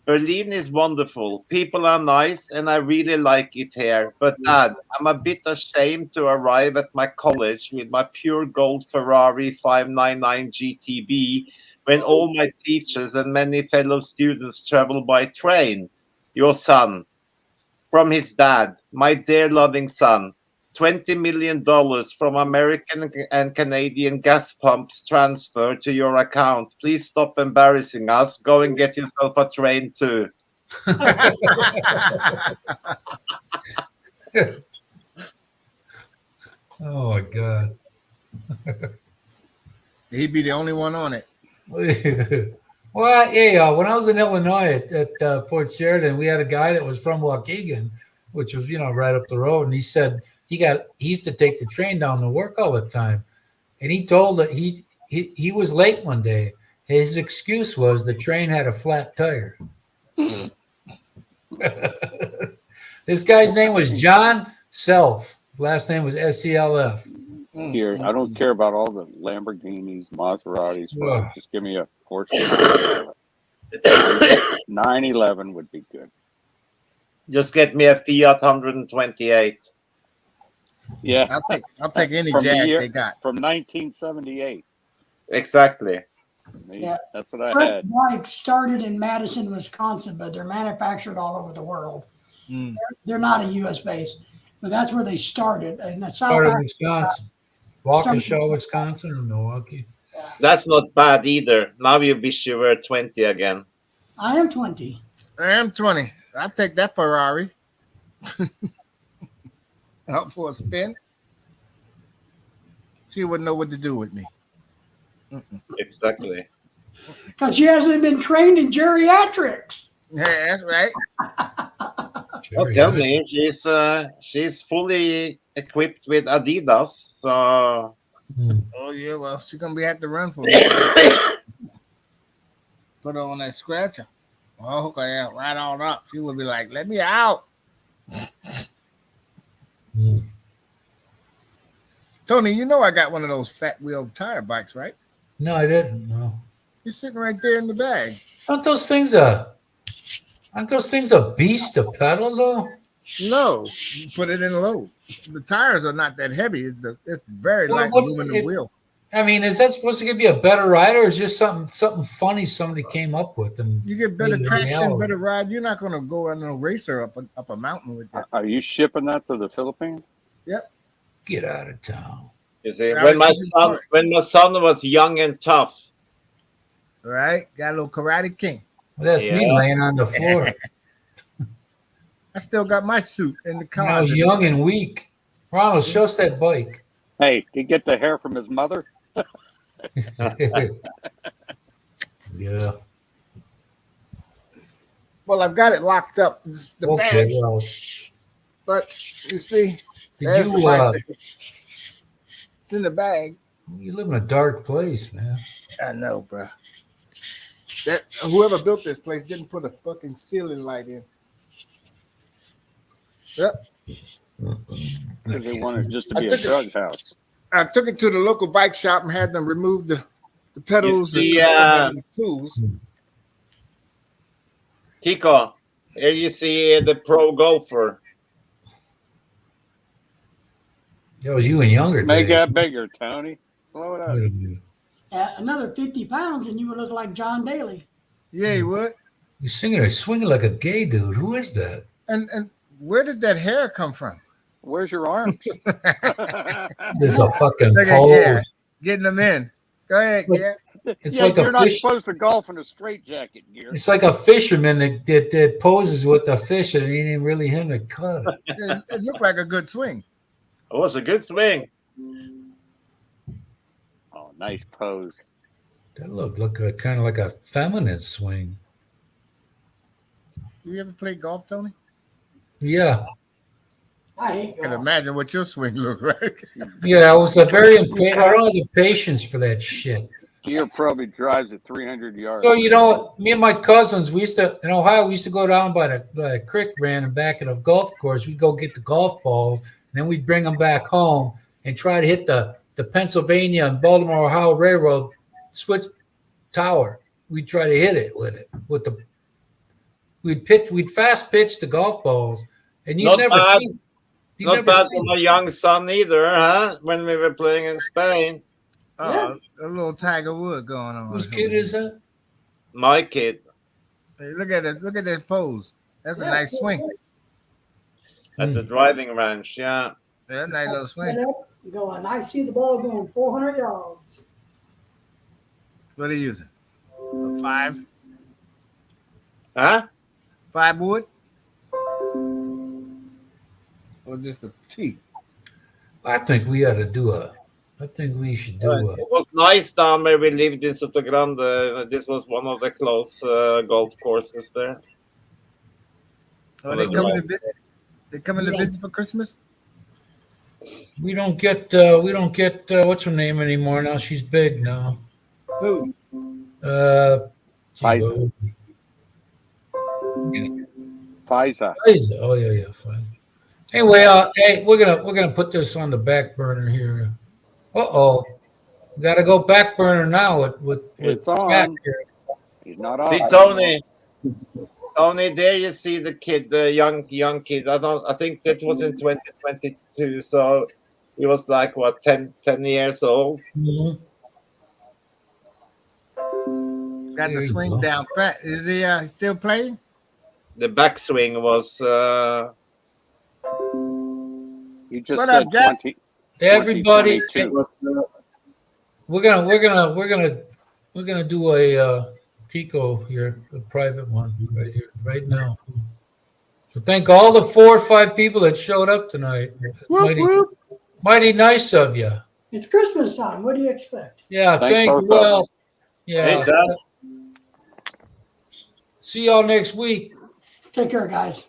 Berlin is wonderful. People are nice, and I really like it here. But Dad, I'm a bit ashamed to arrive at my college with my pure gold Ferrari 599 GTB when all my teachers and many fellow students travel by train. Your son, from his dad, my dear loving son, $20 million from American and Canadian gas pumps transferred to your account. Please stop embarrassing us. Go and get yourself a train too.
Oh my God.
He'd be the only one on it.
Well, yeah, when I was in Illinois at Fort Sheridan, we had a guy that was from Waukegan, which was, right up the road. And he said he used to take the train down to work all the time. And he told that he was late one day. His excuse was the train had a flat tire. This guy's name was John Self. Last name was SELF.
Here, I don't care about all the Lamborghinis, Maseratis.
Ugh.
Just give me a Porsche. 911 would be good.
Just get me a Fiat 128.
Yeah,
I'll take any
From the
Jag
year-
they got.
from 1978.
Exactly.
Me,
Yeah.
That's what I
First
had.
bikes started in Madison, Wisconsin, but they're manufactured all over the world.
Mm.
They're not a U.S. base, but that's where they started. And the South
Part of
Africa,
Wisconsin. Waukesha, Wisconsin, or Milwaukee.
That's not bad either. Now you wish you were 20 again.
I am 20.
I am 20. I'll take that Ferrari. Out for a spin. She wouldn't know what to do with me.
Exactly.
Because she hasn't been trained in geriatrics.
Yeah, that's right.
Don't tell me, she's fully equipped with Adidas. So
Hmm.
Oh yeah, well she's gonna be have to run for me. Put her on that scratcher. Oh, hook her out right on up. She would be like, "Let me out."
Hmm.
Tony, you know I got one of those fat wheel tire bikes, right?
No, I didn't. No.
You're sitting right there in the bag.
Aren't those things a beast to pedal though?
No, you put it in low. The tires are not that heavy. It's very
Well,
light
what's
aluminum
it-
wheel.
I mean, is that supposed to give you a better ride, or is just something funny somebody came up with? And
You get better
Yeah,
traction,
reality.
better ride. You're not gonna go on a racer up a mountain with that.
Are you shipping that to the Philippines?
get out of town.
you see,
Now
when my
it's even
son was young and tough,
Right? Got a little Karate King.
Well, that's me
Yeah.
laying on the floor.
I still got my suit in the
When I was
car.
young and weak. Ronald, show us that bike.
Hey, he get the hair from his mother?
Yeah.
Well, I've got it locked up. It's the
Okay.
bag,
Well,
but you see,
did
there's the
you?
bicycle. It's in the bag.
You live in a dark place, man.
I know, bro. That whoever built this place didn't put a fucking ceiling light in. Yep.
Because they wanted just to
I
be a
took it-
drug house.
I took it to the local bike shop and had them remove the pedals
see,
and the tools.
Kiko, here you see the pro golfer.
That was you in younger
Make
days.
that bigger, Tony. Blow it up.
Wait a minute.
Another 50 pounds and you would look like John Daly.
Yeah, you would.
You swinging like a gay dude. Who is that?
And where did that hair come from?
Where's your arms?
There's a fucking
Look at
pole.
Gary getting them in. Go ahead,
Look.
Gary.
It's
Yeah,
like a
you're not
fish.
supposed to golf in a straitjacket, gear.
It's like a fisherman that poses with the fish, and it ain't really him that caught it.
It looked like a good swing.
It was a good swing.
Oh, nice pose.
That looked kind of like a feminine swing.
You ever play golf, Tony?
Yeah,
I hate
I can
golf.
imagine what your swing looked like.
yeah. I was a very impatient. I don't have the patience for that shit.
Gear probably drives at 300 yards.
So me and my cousins, we used to in Ohio. We used to go down by the creek, ran and back at a golf course. We'd go get the golf balls, and then we'd bring them back home and try to hit the Pennsylvania and Baltimore Ohio Railroad switch tower. We'd try to hit it with we'd fast pitch the golf balls, and you'd
Not
never
bad.
see. You'd
Not
never
bad
see
for my young son either, huh? When we were playing in Spain.
A little Tiger Wood going on.
whose kid is that?
My kid.
Hey, look at it. Look at that pose. That's a nice swing.
At the driving range, yeah.
Yeah, nice little swing.
Head up, going. I see the ball going 400 yards.
What are you using? A 5?
Huh?
5 wood? Or just a T?
I think we ought to do I think we should do
It was nice down where we lived in Soto Grande. This was one of the close golf courses there.
Oh, they coming to visit? They coming to visit for Christmas?
we don't get what's her name anymore now. She's big now.
Who?
Gee,
Pfizer. FISA.
Pfizer. Oh yeah, fine. Anyway, hey, we're gonna put this on the back burner here. We gotta go back burner now with
It's
Jack
on.
here.
He's not on.
See, Tony. Tony, there you see the kid, the young kid. I think that was in 2022. So he was like what 10 years old.
Mhm.
Got
There
the
you
swing
go.
down pat. Is he still playing?
The backswing was
You just
What
said
up, Jack?
20.
Everybody,
2022.
we're gonna do a Pico here, a private one right here, right now. So thank all the 4 or 5 people that showed up tonight.
Whoop, whoop.
Mighty nice of you.
It's Christmas time. What do you expect?
Yeah,
Thanks,
thank you.
both of
Well,
hey,
yeah.
Dad.
See y'all next week.
Take care, guys.